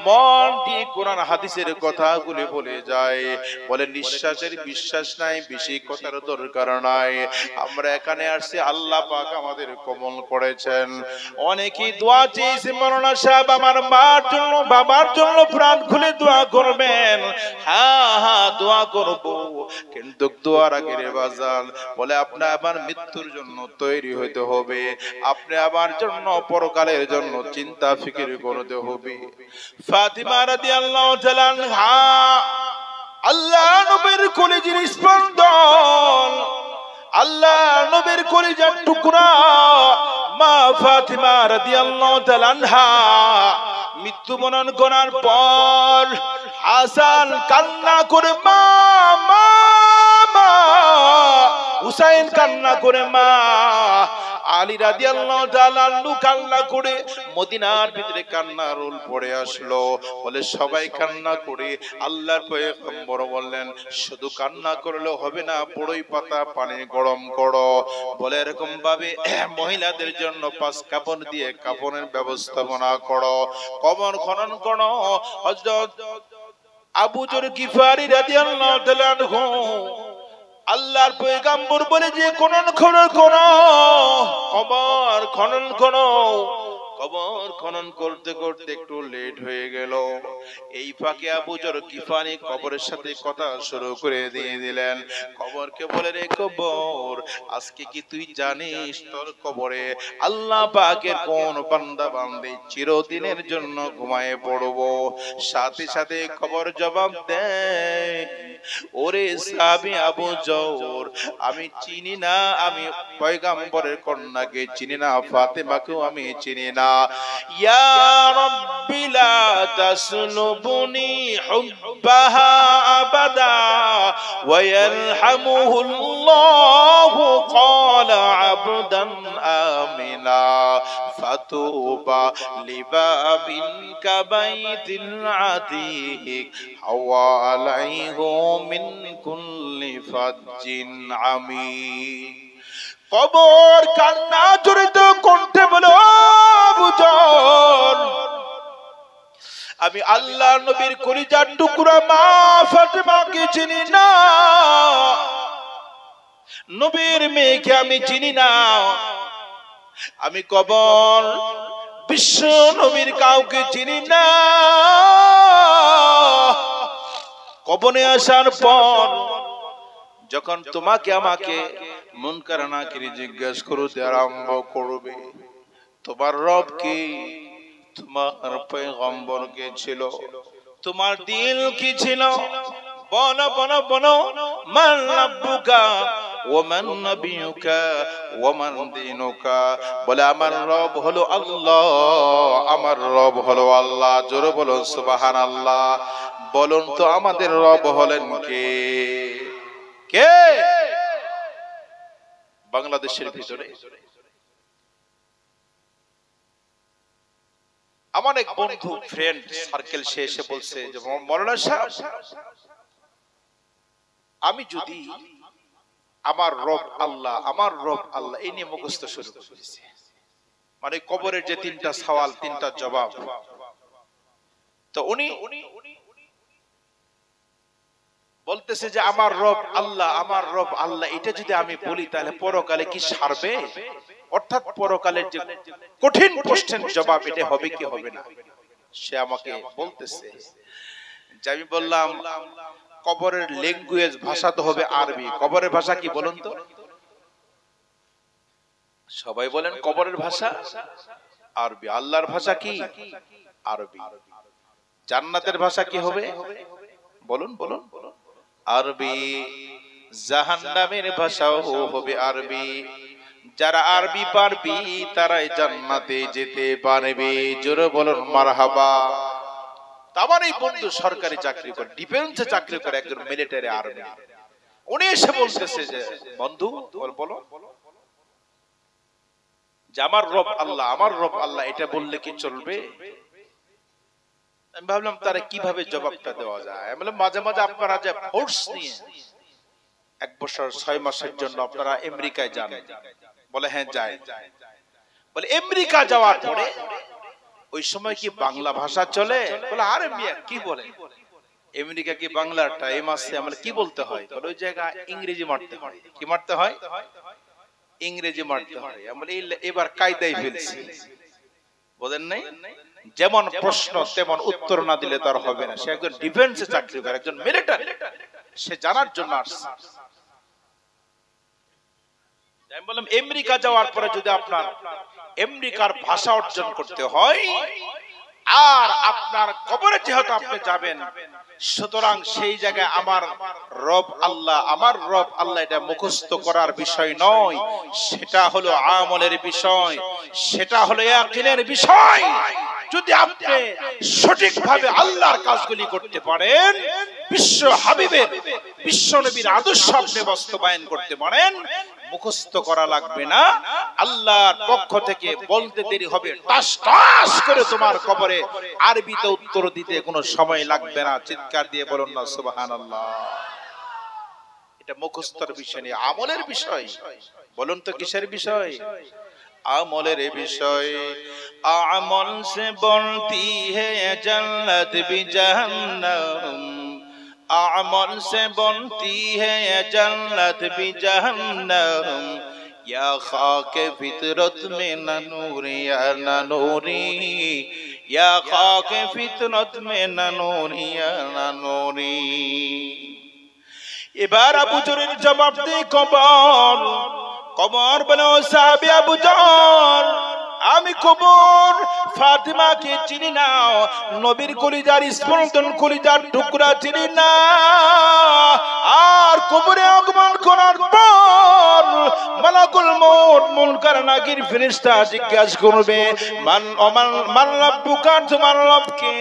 মন দিয়ে কোরআন হাদিসের কথাগুলি বলে যায়, বলে নিঃশ্বাসের বিশ্বাস নাই, বেশি কথার দরকার নাই। আমরা এখানে আসছি, আল্লাহ পাক আমাদের কবুল করেছেন। অনেকেই দোয়া চেয়েছে, মাওলানা সাহেব আমার মার জন্য, বাবার জন্য প্রাণ খুলে দোয়া করবেন। হ্যাঁ হ্যাঁ দোয়া করব, কিন্তু দোয়ার আগে রে বাজান বলে আপনি আমার মৃত্যুর জন্য তৈরি হইতে হবে, আপনি আমার জন্য পরকালের জন্য চিন্তা ফিকির করতে হবে। ফাতিমা রাদিয়াল্লাহু তাআলা আনহা, আল্লাহ নবীর কলিজার স্পন্দন, আল্লাহ নবীর কলিজার টুকরা মা ফাতিমা রাদিয়াল্লাহু তাআলা আনহা মৃত্যুবরণ করার পর হাসান কান্না করে মা মা মা, হুসাইন কান্না করে মা, আলী রাদিয়াল্লাহু তাআলা আনহু কান্না করে, মদিনার ভিতরে কান্নার রোল পড়ে আসলো। বলে সবাই কান্না করে, আল্লাহর পয়গম্বর বললেন শুধু কান্না করলে হবে না, বড়ই পাতা পানি গরম করো। বলে এরকম ভাবে মহিলাদের জন্য 5 কাপড় দিয়ে কাপড়ের ব্যবস্থাপনা করো, কবর খনন করো। হযরত আবু যর গিফারি রাদিয়াল্লাহু তাআলা আনহু আল্লাহর পয়গম্বর বলে যে খনন করো, কবর খনন করো। কবর খনন করতে করতে একটু লেট হয়ে গেল। এই ফাঁকে আবু যর গিফারি কবরের সাথে কথা শুরু করে দিয়ে দিলেন। কবরকে বলে, রে কবর, আজকে কি তুই জানিস তোর কবরে আল্লাহ পাকের কোন বান্দা বান্দি চিরদিনের জন্য ঘুমায়ে পড়বো? সাথে সাথে কবর জবাব দেয়, ওরে সাহাবী আবু যর, আমি চিনি না, আমি পয়গম্বরের কন্যাকে চিনি না, ফাতেমাকেও আমি চিনি না। না। ইয়া রাব্বি লা তাসলুবনি হুব্বাহা আবাদা ওয়া ইয়ারহামুহুল্লাহু ক্বালা আবদান আমিনা ফাতুবা লিবাবিন কাবাইতিল আতিক হাওয়া আলাইহু মিন কুল্লি ফাজ্জিন আমিন। কবর কান্না জড়িত কণ্ঠে বলো, বুঝন আমি আল্লাহর নবীর কলিজার টুকরা মা ফাতেমাকে চিনি না, নবীর মেয়েকে আমি চিনি না। আমি কবর বিশ্ব নবীর কাউকে চিনি না। কবরে আসার পর যখন তোমাকে আমাকে মুনকার নাকির জিজ্ঞাসা করতে আরম্ভ করবে, তোমার রব কি, তোমার পয়গম্বর কে ছিল, তোমার দিল কি ছিল, বলো বলো বলো, মান রাব্বুকা ওয়া মান নাবিয়ুকা ওয়া মান দীনুকা। বলে আমার রব হলো আল্লাহ, আমার রব হলো আল্লাহ। জোরে বলুন সুবহানাল্লাহ। বলুন তো আমাদের রব হলেন কে? কে? বাংলাদেশের ভিতরে আমার এক বন্ধু ফ্রেন্ড সার্কেল সে এসে বলছে যে মৌলানা সাহেব, আমি যদি আমার রব আল্লাহ, আমার রব আল্লাহ এই নিয়ে মুখস্থ শুরু করেছি, মানে কবরের যে তিনটা সওয়াল, তিনটা জবাব, তো উনি বলতেছে যে আমার রব আল্লাহ, আমার রব আল্লাহ, এটা যদি আমি বলি তাহলে পরকালে কি সারবে? অর্থাৎ পরকালের যে কঠিন প্রশ্নের জবাব এটা হবে কি হবে না, সে আমাকে বলতেছে যে আমি বললাম কবরের ল্যাঙ্গুয়েজ ভাষা তো হবে আরবি। কবরের ভাষা কি বলুন তো? সবাই বলেন কবরের ভাষা আরবি। আল্লাহর ভাষা কি? আরবি। জান্নাতের ভাষা কি হবে? বলুন বলুন। আরবি। জাহান্নামের ভাষাও হবে আরবি। যারা আরবি পারবি তারাই জান্নাতে যেতে পারবে। জোরে বলুন মারহাবা। আমার এই বন্ধু সরকারি চাকরি করে, ডিফেন্সে চাকরি করে, একজন মিলিটারি আর্মি। উনি এসে বলতেছে যে বন্ধু বলো যে আমার রব আল্লাহ, আমার রব আল্লাহ, এটা বললে কি চলবে? আমি ভাবলাম তারা কিভাবে জবাবটা দেওয়া যায়। আমি বললাম মাঝে মাঝে আপনারা যে ফোর্স নিয়ে 1 বছর 6 মাসের জন্য আপনারা আমেরিকায় যান, বলে হ্যাঁ যাই। বলে আমেরিকা যাওয়ার পরে ওই সময় কি বাংলা ভাষা চলে? বলে আরে মিয়া কি বলে, আমেরিকা কি বাংলার টাইম আছে? আমরা কি বলতে হয়? বলে ওই জায়গায় ইংরেজি মারতে হয়। কি মারতে হয়? ইংরেজি মারতে হয়। আমরা এবার কায়দায় ফেলছি, বলেন নাই? যেমন প্রশ্ন তেমন উত্তর না দিলে তার হবে না। সে একজন ডিফেন্সে চাকরি করে, একজন মিলিটারি, সে জানার জন্য আসছে। আমি বললাম আমেরিকা যাওয়ার পরে যদি আপনার আমেরিকার ভাষা অর্জন করতে হয় আর আপনার কবরে যেহেতু আপনি যাবেন, সুতরাং সেই জায়গায় আমার রব আল্লাহ, আমার রব আল্লাহ এটা মুখস্থ করার বিষয় নয়, সেটা হলো আমলের বিষয়, সেটা হলো ইয়াকিনের বিষয়। যদি আপনি সঠিকভাবে আল্লাহর কাজগুলি করতে পারেন, বিশ্ব হাবিবের, বিশ্ব নবীর আদর্শ আপনি বাস্তবায়ন করতে পারেন, মুখস্থ করা লাগবে না। আল্লাহর পক্ষ থেকে বলতে দেরি হবে, টাস টাস করে তোমার কবরে আরবিতে উত্তর দিতে কোনো সময় লাগবে না। চিৎকার দিয়ে বলুন না সুবহানাল্লাহ। এটা মুখস্থর বিষয় নেই, আমলের বিষয়। বলুন তো কিসের বিষয়? আমলের বিষয়। আমল সে বলতি হে জান্নাত বি জাহান্নাম, আমল সে বনতি है जन्नत भी जहन्नम, या खाक फितरत में न नूरी या न नूरी, या खाक फितरत में न नूरी या न नूरी। এবার আবু জরের জবাব দিয়ে কবর, কবর বলো সাহাবী আবু জর, আমি কবর ফাতিমাকে চিনি না, নবীর কলিজার স্পন্দন, কলিজার টুকরা চিনি না। আর কবরে আগমন করার পর মালাকুল মউত মুনকার নাকির ফেরেশতা জিজ্ঞাসা করবে মান রাব্বুকা, তোমার রব কে?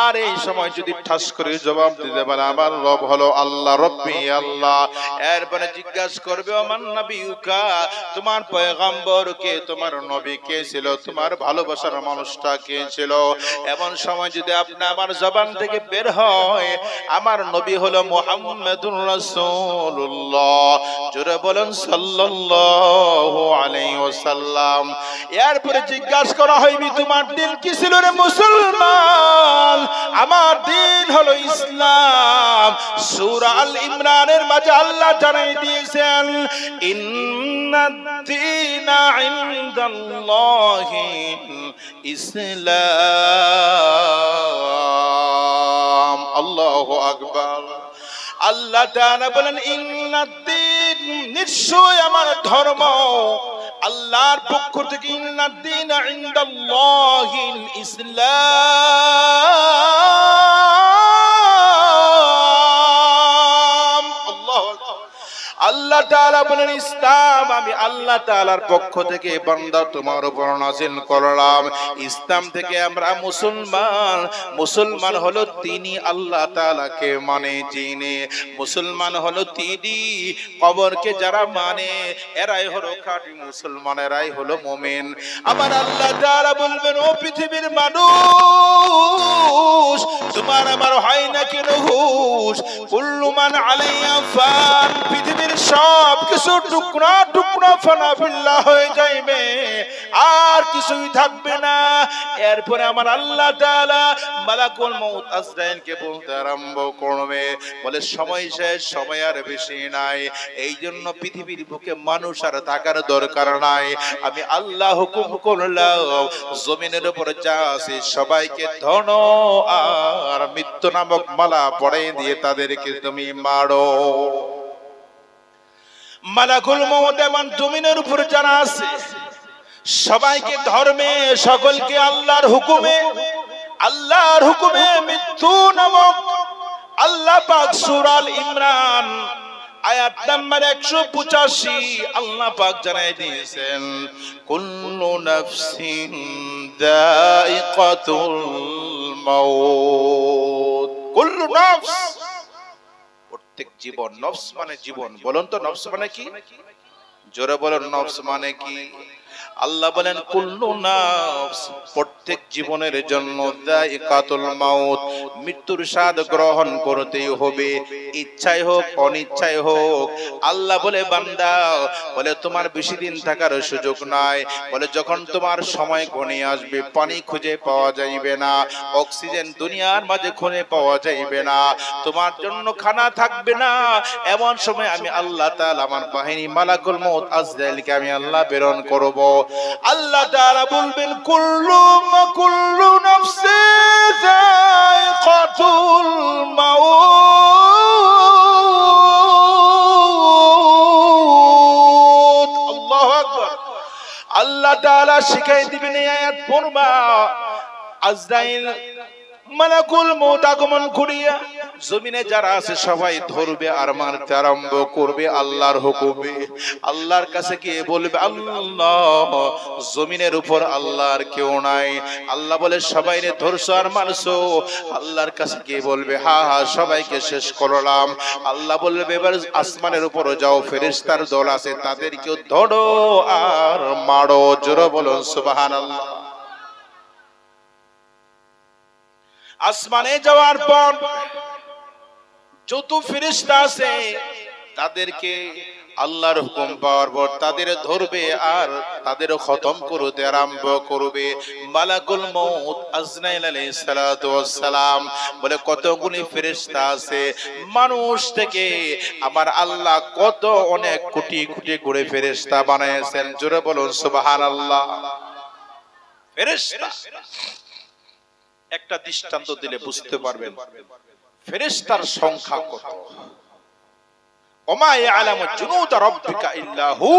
আর এই সময় যদি ঠাস করে জবাব দিতে পারে আমার রব হলো আল্লাহ, রব্বি আল্লাহ। এরপরে জিজ্ঞাসা করবে মান নবিয়ুকা, তোমার পয়গম্বর কে, তোমার নবী কে ছিল, তোমার ভালোবাসার মানুষটা কে ছিল? এমন সময় যদি আপনি আমার জবান থেকে বের হয় আমার নবী হলো মুহাম্মাদুর রাসূলুল্লাহ, জোরে বলেন সাল্লাল্লাহু আলাইহি ওয়াসাল্লাম। এরপরে জিজ্ঞাসা করা হইবে তোমার দিন কি ছিল রে মুসলমান? আমার দিন হলো ইসলাম। সূরা আল ইমরানের মাঝে আল্লাহ জানাই দিয়েছেন ইন্নাদ-দীনা ইনদাল্লাহিল ইসলাম। আল্লাহু আকবার। আল্লাহ তাআলা বলেন ইন্নাদ-দীন, নিশ্চয় আমার ধর্ম আল্লাহর পক্ষ থেকে, ইন্নাদ-দীনা ইনদাল্লাহিল ইসলাম। আল্লাহু আকবার। আল্লাহ তাআলা বলেন ইসলাম আমি আল্লাহ তাআলার পক্ষ থেকে বান্দা তোমার উপর নাযিল করলাম। ইসলাম থেকে আমরা মুসলমান। মুসলমান হলো তিনি আল্লাহ তাআলাকে মানে যিনি, মুসলমান হলো তিনি কবরকে যারা মানে এরাই হলো খাঁটি মুসলমান, এরাই হলো মুমিন। আবার আল্লাহ তাআলা বলবেন ও পৃথিবীর মানুষ, তোমার আমার হয় না কেন হুশ? কুল্লু মান আলাইহা ফান, পৃথিবীর সব কিছু টুকরা টুকরা ফানা ফিল্লাহ হয়ে যাইবে, আর কিছুই থাকবে না। এরপরে আমার আল্লাহ তাআলা মালাকুল মউত আজরাইলকে বলতে আরম্ভ করবে, বলে সময় শেষ, সময় আর বেশি নাই। এই জন্য পৃথিবীর বুকে মানুষ আর থাকার দরকার নাই। আমি আল্লাহ হুকুম করলাম জমিনের উপর যা আছে সবাইকে ধন আর মৃত্যু নামক মালা পড়ে দিয়ে তাদেরকে তুমি মারো। মালাকুল মউত এমন জমিনের উপর যারা আছে সবাইকে ধর্মে, সকলকে আল্লাহর হুকুমে মৃত্যু নামক আল্লাহ পাক সূরা আল ইমরান আয়াত নাম্বার 185 আল্লাহ পাক জানাই দিয়েছেন কুল্লু নাফসিন যায়িকাতুল মাউত। কুল্লু নাফস, প্রত্যেক জীবন। নফস মানে জীবন। বলুন তো নফস মানে কি? জোরে বলুন নফস মানে কি? আল্লাহ বলেন কুল্লু নাফস, প্রত্যেক জীবনের জন্য যায়িকাতুল মাউত, মৃত্যুর স্বাদ গ্রহণ করতেই হবে, ইচ্ছায় হোক অনিচ্ছায় হোক। আল্লাহ বলে বান্দা, বলে তোমার বেশি দিন থাকার সুযোগ নাই। বলে যখন তোমার সময় ঘনিয়ে আসবে পানি খুঁজে পাওয়া যাইবে না, অক্সিজেন দুনিয়ার মাঝে খুঁজে পাওয়া যাইবে না, তোমার জন্য খানা থাকবে না। এমন সময় আমি আল্লাহ তাআলা আমার বাহিনী মালাকুল মউত আজরাইলকে আমি আল্লাহ প্রেরণ করব। আল্লাহ তাআলা বলবেন কুল্লু নাফসিন যায়িকাতুল মাউত। আল্লাহু আকবার। আল্লাহ তাআলা শিখাই দিবেন এই আয়াত পড়বা। আজরাইল মালাকুল মউত আগমন করিয়া জমিনে যারা আছে সবাই ধরবে আর মারতে আরম্ভ করবে আল্লাহর হুকুমে। আল্লাহর কাছে গিয়ে বলবে আল্লাহ, জমিনের উপর আল্লাহর কেউ নাই। আল্লাহ বলে সবাইরে ধরছো আর মারছো? আল্লাহর কাছে গিয়ে বলবে হ্যাঁ হ্যাঁ সবাইকে শেষ করলাম। আল্লাহ বলবে এবার আসমানের উপর যাও, ফেরেশতার দল আছে তাদেরকেও ধরো আর মারো। জোরে বলুন সুবহানাল্লাহ। আসমানে যাওয়ার পর যত ফেরেশতা আছে তাদেরকে আল্লাহর হুকুম পাওয়ার পর তাদের ধরবে আর তাদের খতম করতে আরম্ভ করবে মালাকুল মউত আজরাইল আলাইহিস সালাতু ওয়াস সালাম। বলে কতগুলি ফেরেশতা আছে মানুষ থেকে আমার আল্লাহ কত অনেক কোটি কোটি করে ফেরেশতা বানাইছেন। জোরে বলুন সুবহানাল্লাহ। ফেরেশতা একটা দৃষ্টান্ত দিলে বুঝতে পারবেন ফেরেশতার সংখ্যা কত। ওমা ইয়ালামু জুনুদ রাব্বিকা ইল্লা হু,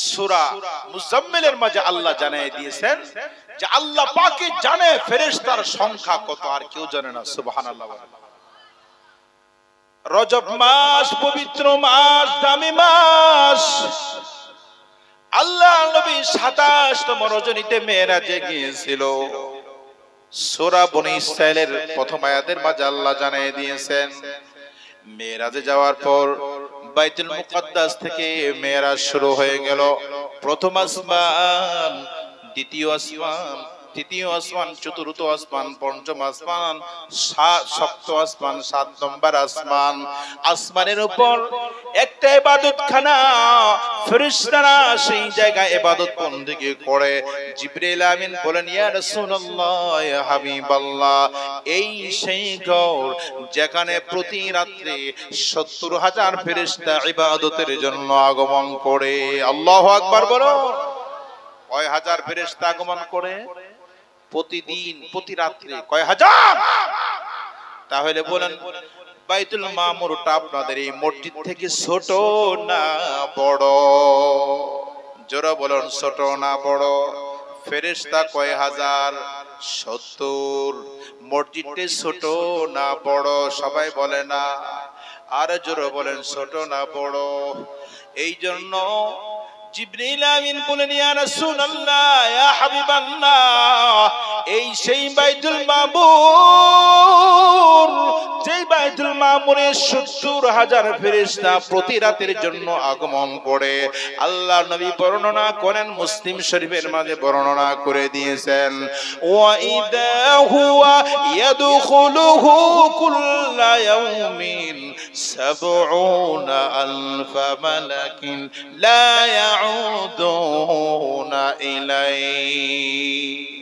সূরা মুজাম্মিলের মাঝে আল্লাহ জানিয়ে দিয়েছেন যে আল্লাহ পাকই জানে ফেরেশতার সংখ্যা কত, আর কেউ জানে না। সুবহানাল্লাহ। রজব মাস পবিত্র মাস, দামি মাস, মাস আল্লাহ নবী 27তম রজনীতে মেরাজে গিয়েছিল। সূরা বনী ইসরাইলের প্রথম আয়াতের মাঝে আল্লাহ জানিয়ে দিয়েছেন, মেরাজে যাওয়ার পর বাইতুল মুকাদ্দাস থেকে মেরাজ শুরু হয়ে গেল। প্রথম আসমান, দ্বিতীয় আসমান, তৃতীয় আসমান, চতুর্থ আসমান, পঞ্চম আসমান, সপ্তম আসমান, 7 নম্বর আসমান। আসমানের উপর একটা ইবাদতখানা, ফেরেশতারা সেই জায়গায় ইবাদত বندگی করে। জিবরাইল আমিন বলেন, ইয়া রাসূলুল্লাহ, ইয়া হাবিবাল্লাহ, এই সেই ঘর যেখানে প্রতি রাত্রে 70,000 ফেরেশতা ইবাদতের জন্য আগমন করে। আল্লাহু আকবার বলো। কয় হাজার ফেরেশতা আগমন করে প্রতিদিন, প্রতি রাত্রে? কয় হাজার? তাহলে বলেন, বাইতুল মামুরটা আপনাদের এই মসজিদ থেকে ছোট না বড়? জোরে বলুন, ছোট না বড়? ফেরেশতা কয় হাজার? 70। মসজিদটি ছোট না বড়? সবাই বলে না। আর জোরে বলেন, ছোট না বড়? এই জন্য জিবরাইল আমিন বলেন, ইয়া রাসূলুল্লাহ, ইয়া হাবিবাল্লাহ, এই সেই বাইতুল মামুর, যেই বাইতুল মামুরে 70,000 ফেরেশতা প্রতি রাতের জন্য আগমন করে। আল্লাহ নবী বর্ণনা করেন, মুসলিম শরীফের মাঝে বর্ণনা করে দিয়েছেন, ওয়া ইদা হুয়া ইয়াদখুলুহু কুল্লা ইয়াউমিন 70,000 মালাকিন লা ইয়াউদুনা ইলাইহি।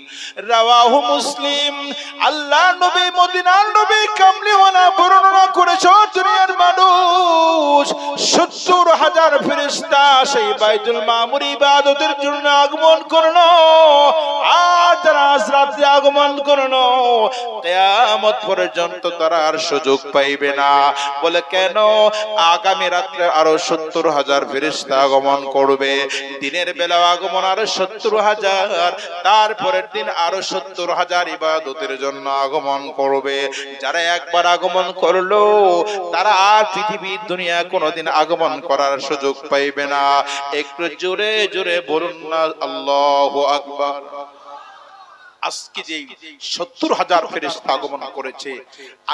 রাওয়াহু মুসলিম। আল্লাহ নবী, মদিনার নবী কামলিওয়ালা বর্ণনা করেছেন, দুনিয়ার মানুষ 70,000 ফেরেশতা সেই বাইতুল মামুর ইবাদতের জন্য আগমন করলো। আর যারা আজ রাতে আগমন করলো, কিয়ামত পর্যন্ত তারা আর সুযোগ পাইবে না। বলে কেন? আগামী রাত্রে আরো 70,000 ফেরেশতা আগমন করবে। দিনের বেলা আগমন আরো 70,000, তারপরের দিন আরো 70,000 ইবাদতের জন্য আগমন করবে। যারা একবার আগমন করলো, তারা আর পৃথিবীর দুনিয়া কোনোদিন আগমন করার সুযোগ পাইবে না। একটু জোরে জোরে বলুন না আল্লাহু আকবার। আজকে যে 70,000 ফেরেশতা আগমন করেছে,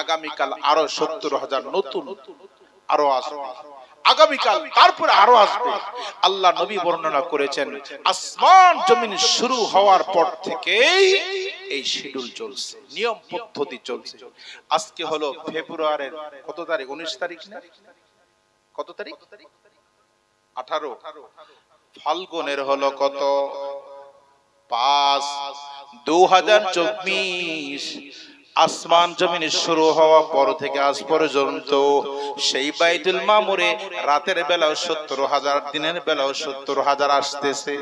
আগামীকাল আরো 70,000 নতুন আরো আসবে। আগামীকাল তারপরে আরো আসবে। আল্লাহ নবী বর্ণনা করেছেন, আসমান জমিন শুরু হওয়ার পর থেকেই এই শিডিউল চলছে, নিয়ম পদ্ধতি চলছে। আজকে হলো ফেব্রুয়ারির কত তারিখ? 19 তারিখ না? কত তারিখ? 18। ফাল্গুনের হলো কত? 5। 2024 আসমান জমিন শুরু হওয়া পর থেকে আজ পর্যন্ত সেই বাইতুল মামুরে রাতের বেলাও 70,000, দিনের বেলাও 70,000 আসতেছে।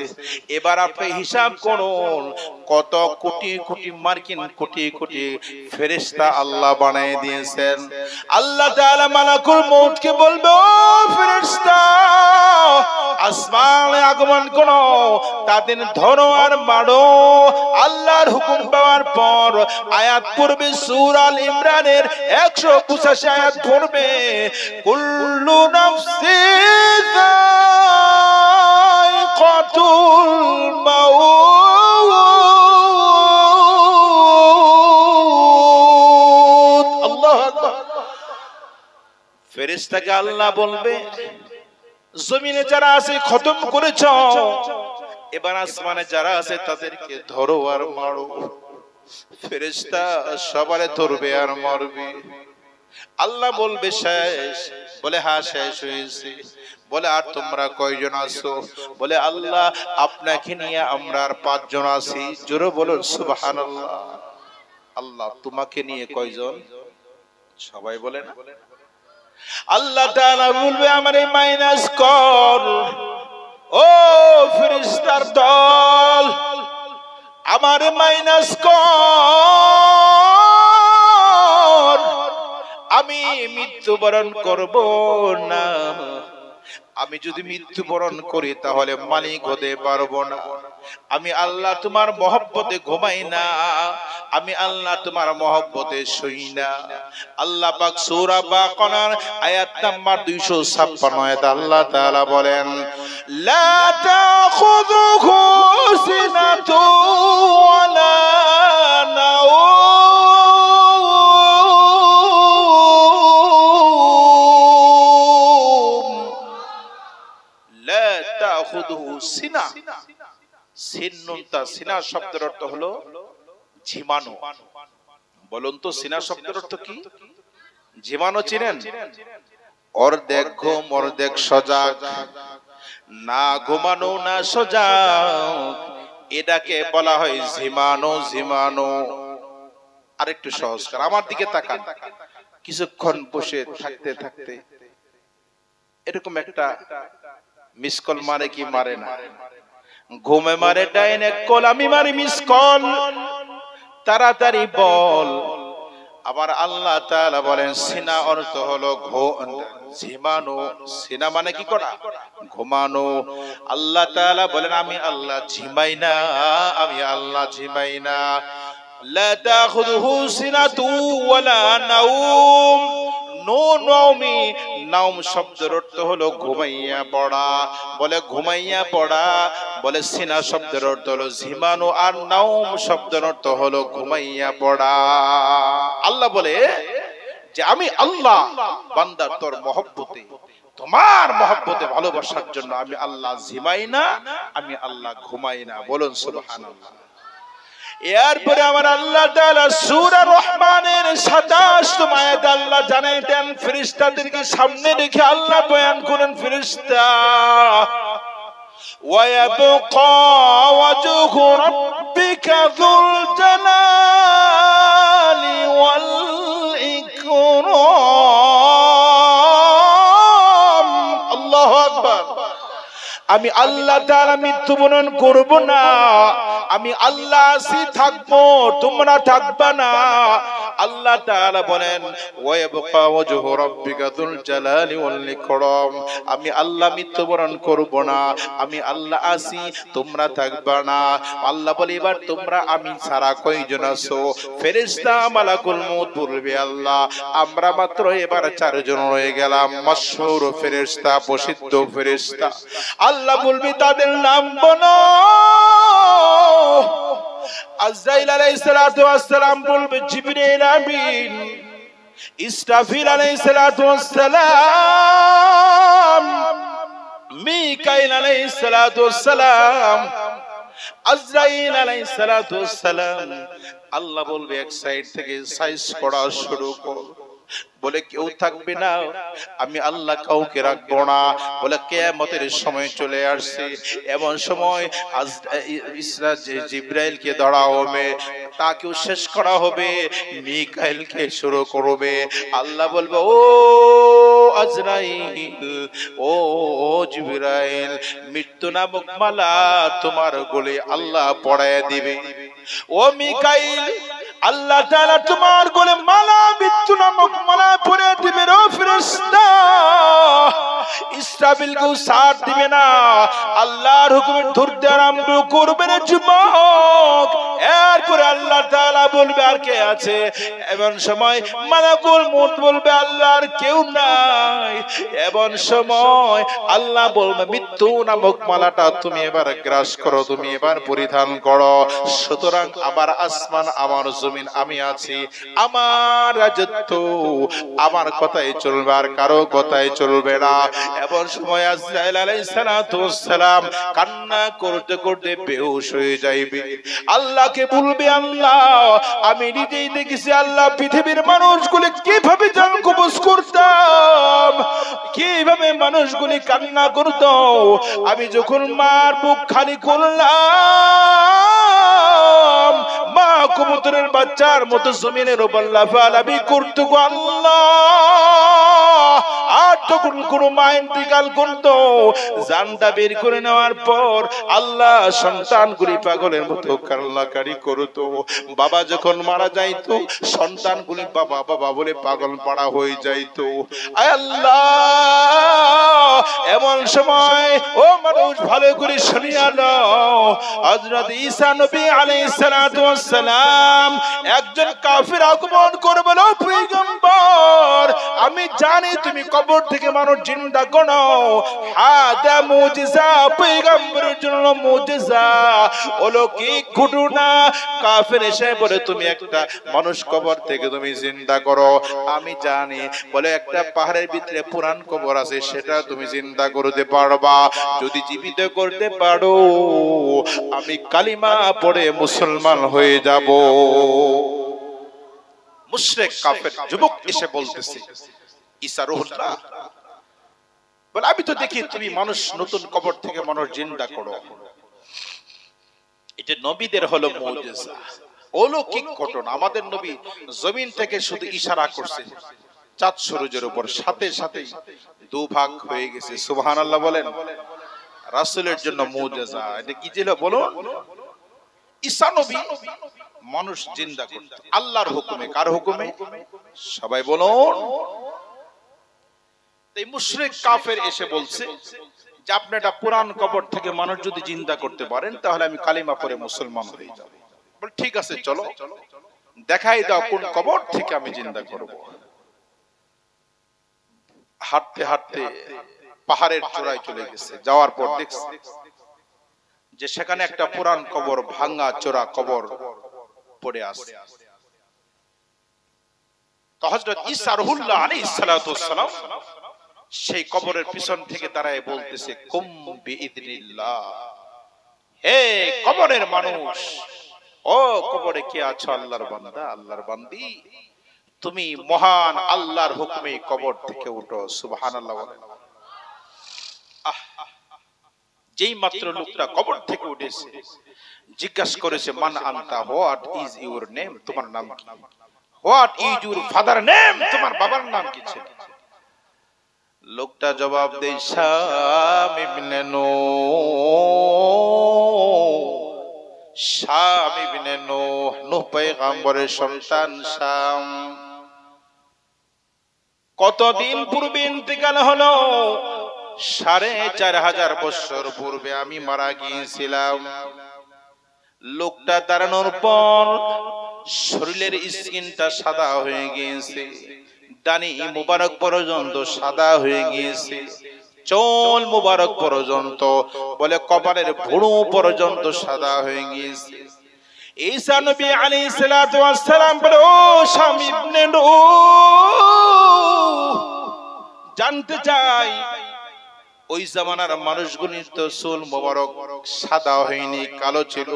এবার আপনি হিসাব করুন, কত কোটি কোটি মার্কিন কোটি কোটি ফেরেশতা আল্লাহ বানিয়ে দিয়েছেন। আল্লাহ তাআলা মালাকুল মউতকে বলবে, ও ফেরেশতা, আসমানে আগমন করো, তাদের ধরো আর মারো। আল্লাহর হুকুম পাওয়ার পর আয়াত পড়বে, সূরা আল ইমরানের 185 আয়াত পড়বে, কুল্লু নাফসিন যায়িকাতুল মাউত। আল্লাহু আকবার। ফেরেশতাকে আল্লাহ বলবে, জমিনে যারা আছে খতম করেছ, এবার আসমানে যারা আছে তাদেরকে ধরো আর মারো। ফেরেশতা সবারে ধরবে আর মারবে। আল্লাহ বলবে শেষ। বলে হ্যাঁ শেষ হয়েছে। বলে আর তোমরা কয়জন আছো? বলে আল্লাহ আপনাকে নিয়ে আমরা আর 5 জন আছি। জোরে বলুন সুবহানাল্লাহ। আল্লাহ তোমাকে নিয়ে কয়জন? সবাই বলে না। আল্লাহ তাআলা বলবে, আমারে মাইনাস কর। ও ফেরেশতার দল, আমারে মাইনাস কর, আমি মৃত্যুবরণ করব না। আমি যদি মৃত্যুবরণ করি তাহলে মালিক হতে পারবো না। আমি আল্লাহ তোমার মহব্বতে ঘুমাই না, আমি আল্লাহ তোমার মহব্বতে শুই না। আল্লাহ পাক সূরা বাকারার আয়াত নাম্বার 256 আয়াত আল্লাহ তাআলা বলেন, লা তাখুযুহু সিনাতু ওয়ালা নাওম। লা তাখুযুহু সিনা, সিন্নুনতা সিনা শব্দের অর্থ হলো ঝিমানো। বলুন তো সিনা শব্দের অর্থ কি? ঝিমানো চিনেন? অর্ধেক ঘুম অর্ধেক সজাগ, না ঘুমানো না সজাগ, এটাকে বলা হয় ঝিমানো। ঝিমানো আরেকটু সহজ কর, আমার দিকে তাকান। কিছুক্ষণ বসে থাকতে থাকতে এরকম একটা মিস কল মারে কি মারে না? ঘুমে মারে ডাইরেক্ট কল, আমি মারি মিস কল, তাড়াতাড়ি বল। আবার আল্লাহ তাআলা বলেন সিনা অর্থ হলো ঝিমানো। সিনা মানে কি করা? ঘুমানো। আল্লাহ তাআলা বলেন আমি আল্লাহ ঝিমাই না, আমি আল্লাহ ঝিমাই না। লা তাখুযুহু সিনাতু ওয়ালা নাওম। নাওম শব্দের অর্থ হলো ঘুমাইয়া পড়া। বলে ঘুমাইয়া পড়া, বলে সিনা শব্দের অর্থ হলো ঝিমানো, আর নাওম শব্দের অর্থ হলো ঘুমাইয়া পড়া। আল্লাহ বলে যে আমি আল্লাহ বান্দা তোর মহব্বতে, তোমার মহব্বতে ভালোবাসার জন্য আমি আল্লাহ ঝিমাই না, আমি আল্লাহ ঘুমাই না। বলুন সুবহানাল্লাহ। এরপরে আমার আল্লাহ তাআলা সূরা রহমানের 27 আয়াতে আল্লাহ জানাই দেন ফেরেশতাদেরকে সামনে রেখে আল্লাহ বয়ান করেন ফেরেশতা ওয়ায়াবকা ওয়াজহু রাব্বিকা যুল জালালি ওয়াল ইকরাম। আল্লাহু আকবার। আমি আল্লাহ তাআলা মৃত্যুবরণ করব না, আমি আল্লাহ আছি থাকবো, তোমরা থাকবা না। আল্লাহ তাআলা বলেন ওয়ায়াবকা ওয়াজহু রাব্বিকা যুল জালালি ওয়াল ইকরাম। আমি আল্লাহ মৃত্যুবরণ করব না, আমি আল্লাহ আছি, তোমরা থাকবা না। আল্লাহ বলে এবার তোমরা আমি ছাড়া কয়জন আছো? ফেরেশতা মালাকুল মউত বলবে আল্লাহ আমরা মাত্র এবার 4 জন রয়ে গেলাম। মাশহুর ফেরেশতা, প্রসিদ্ধ ফেরেশতা। আল্লাহ বলবে তাদের নাম বলো। আজরাইল আলাইহিস সালাতু ওয়াস সালাম বলবে জিবরাইল আমিন, ইসরাফিল আলাইহিস সালাতু ওয়াস সালাম, মিকাইল আলাইহিস সালাতু ওয়াস সালাম, আজরাইল আলাইহিস সালাতু ওয়াস সালাম। আল্লাহ বলবে এক সাইড থেকে সাইজ করা শুরু কর। বলে কেউ থাকবে না, আমি আল্লাহ কাউকে রাখবো না। বলে কিয়ামতের সময় চলে আসছে, এমন সময় জিবরাইলকে ধরা হবে, তাকেও শেষ করা হবে, মিকাইলকে শুরু করবে। আল্লাহ বলবে ও আজরাইল, ও জিবরাইল, মৃত্যু নামক মালা তোমার গলে আল্লাহ পড়ায় দিবে। ও মিকাইল, আল্লাহ তাআলা তোমার গলে মালা, মৃত্যু নামক মালা পরে দিবে। ও ফেরেশতা, ইসরাফিলকে সাথ দিবে না, আল্লাহর হুকুমে ধরতে আরম্ভ করবে না যুবক। এরপরে আল্লাহ তাআলা বলবে আর কে আছে? এমন সময় মালাকুল মউত বলবে আল্লাহর কেউ নাই। এমন সময় আল্লাহ বলবে মৃত্যু নামক মালাটা তুমি এবার গ্রাস করো, তুমি এবার পরিধান করো। সুতরাং আবার আসমান আমার জমিন আমি আছি, আমার রাজত্ব, আমার কথাই চলবে, আর কারো কথাই চলবে না। এমন সময় আজরাইল আলাইহিস সালাতু ওয়াস সালাম কান্না করতে করতে বেহুশ হয়ে যাইবে। আল্লাহকে বলবে আল্লাহ আমি নিজেই দেখেছি আল্লাহ পৃথিবীর মানুষগুলি কিভাবে জান কবজ করতাম, কিভাবে মানুষগুলি কান্না করত। আমি যখন মার বুক খালি করলাম, মা কবুতরের বাচ্চার মতো জমিনের উপর লাফালাফি করতো গো আল্লাহ। আর তখন কোন মা ইন্তিকাল করতো, জানটা বের করে নেওয়ার পর আল্লাহ সন্তানগুলি পাগলের মতো কান্নাকারি করতো। বাবা যখন মারা যাইতো, সন্তানগুলি বাবা বাবা বলে পাগল পাড়া হয়ে যাইতো। আয় আল্লাহ, এমন সময় ও মানুষ ভালো করে শুনিয়া নাও, হযরত ঈসা নবী আলাইহিস সালাতু ওয়াস সালাম একজন কাফির আগমন করবে, ও পয়গম্বর আমি জানি তুমি কবর থেকে মানুষ জিন্দা করো, হাদা মুজিজা, পয়গম্বরের জন্য মুজিজা, অলৌকিক ঘটনা। কাফির এসে বলে তুমি একটা মানুষ কবর থেকে তুমি জিন্দা করো, আমি জানি। বলে একটা পাহাড়ের ভিতরে পুরান কবর আছে, সেটা তুমি জিন্দা করতে পারবা, যদি জীবিত করতে পারো আমি কালিমা পড়ে মুসলমান হয়ে যাব। মুশরিক কাফের যুবক এসে বলতেছে, ঈসা রূহুল্লাহ, বলে আমি তো দেখি তুমি মানুষ নতুন কবর থেকে মানুষ জিন্দা করো, এটা নবীদের হলো মুজিজা, অলৌকিক ঘটনা। আমাদের নবী জমিন থেকে শুধু ইশারা করছে, চাঁদ সূরজের উপর সাথে সাথেই দুভাগ হয়ে গেছে। সুবহানাল্লাহ বলেন। রাসূলের জন্য মুজিজা, এটা কি ছিল বলো? ঈসা নবী মানুষ জিন্দা করতেন আল্লাহর হুকুমে। কার হুকুমে? সবাই বলুন। এই মুশরিক কাফের এসে বলছে যে আপনি একটা পুরান কবর থেকে মানুষ যদি জিন্দা করতে পারেন তাহলে আমি কালিমা পড়ে মুসলমান হয়ে যাব। বল ঠিক আছে, চলো দেখাই দাও কোন কবর থেকে আমি জিন্দা করব। হাঁটতে হাঁটতে পাহাড়ের চূড়ায় চলে গেছে, যাওয়ার পর দেখছে যে সেখানে একটা পুরান কবর, ভাঙা চোরা কবর পড়ে আছে। তো হযরত ঈসা রূহুল্লাহ আলাইহিস সালাতু ওয়াস সালাম সেই কবরের পিছন থেকে দাঁড়ায় বলতেছে, কুম বিইذনিল্লাহ, হে কবরের মানুষ, ও কবরে কে আছো আল্লাহর বান্দা, আল্লাহর বান্দি, তুমি মহান আল্লাহর হুকুমে কবর থেকে উঠো। সুবহানাল্লাহ বলেন। যেই মাত্র লোকটা কবর থেকে উঠেছে, জিজ্ঞাসা করেছে, মান আনতা, হোয়াট ইজ ইউর নেম, তোমার নাম কি? What is your father name, তোমার বাবার নাম কি ছিল? লোকটা জবাব দেয়, শাম ইবনে নূহ, শাম ইবনে নূহ, নূহ পয়গম্বরের সন্তান শাম। কতদিন পূর্বে ইন্তেকাল হলো? 4500 বছর পূর্বে আমি মারা গিয়েছিলাম। লোকটা দাঁড়ানোর পর শরীরের স্কিনটা সাদা হয়ে গিয়েছে, দানি মুবারক পর্যন্ত সাদা হয়ে গিয়েছে, চুল মুবারক পর্যন্ত, বলে কপালের ভুরু পর্যন্ত সাদা হয়ে গিয়েছে। ঈসা নবী আলাইহিস সালাতু ওয়াস সালাম বলে, ও শাম ইবনে নূহ, জানতে চাই ওই জামানার মানুষগুলির তো চুল মুবারক সাদা হয়নি, কালো ছিল,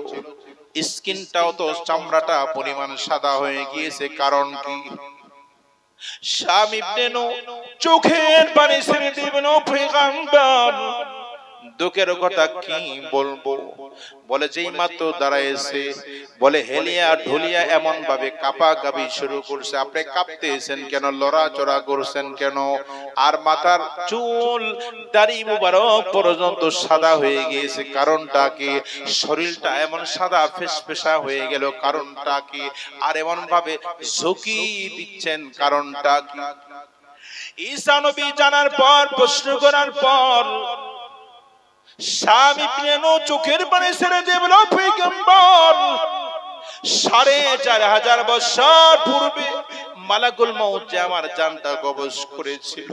স্কিনটাও তো চামড়াটা পরিমাণ সাদা হয়ে গিয়েছে, কারণ কি? শাম ইবনে নূহ চোখের পানি ছেড়ে দিবেন, ও পয়গম্বর দুঃখের কথা কি বলবো? বলে যেই মাত্র দাঁড়াইছে, বলে হেলিয়া ঢুলিয়া এমন ভাবে কাঁপাকাঁপি শুরু করছে। আপনি কাঁপতেছেন কেন? লড়াচড়া করছেন কেন? আর মাথার চুল দাড়ি মুবারক পর্যন্ত সাদা হয়ে গিয়েছে, কারণটা কি? শরীরটা এমন সাদা ফেসফেসা হয়ে গেল, কারণটা কি? আর এমন ভাবে ঝুঁকি দিচ্ছেন, কারণটা কি? ঈসা নবী জানার পর, প্রশ্ন করার পর, শাম ইবনে নূহ চোখের পানি ছেড়ে দিয়ে বলল, পয়গম্বর 4500 বছর পূর্বে মালাকুল মউত যে আমার জানটা কবজ করেছিল,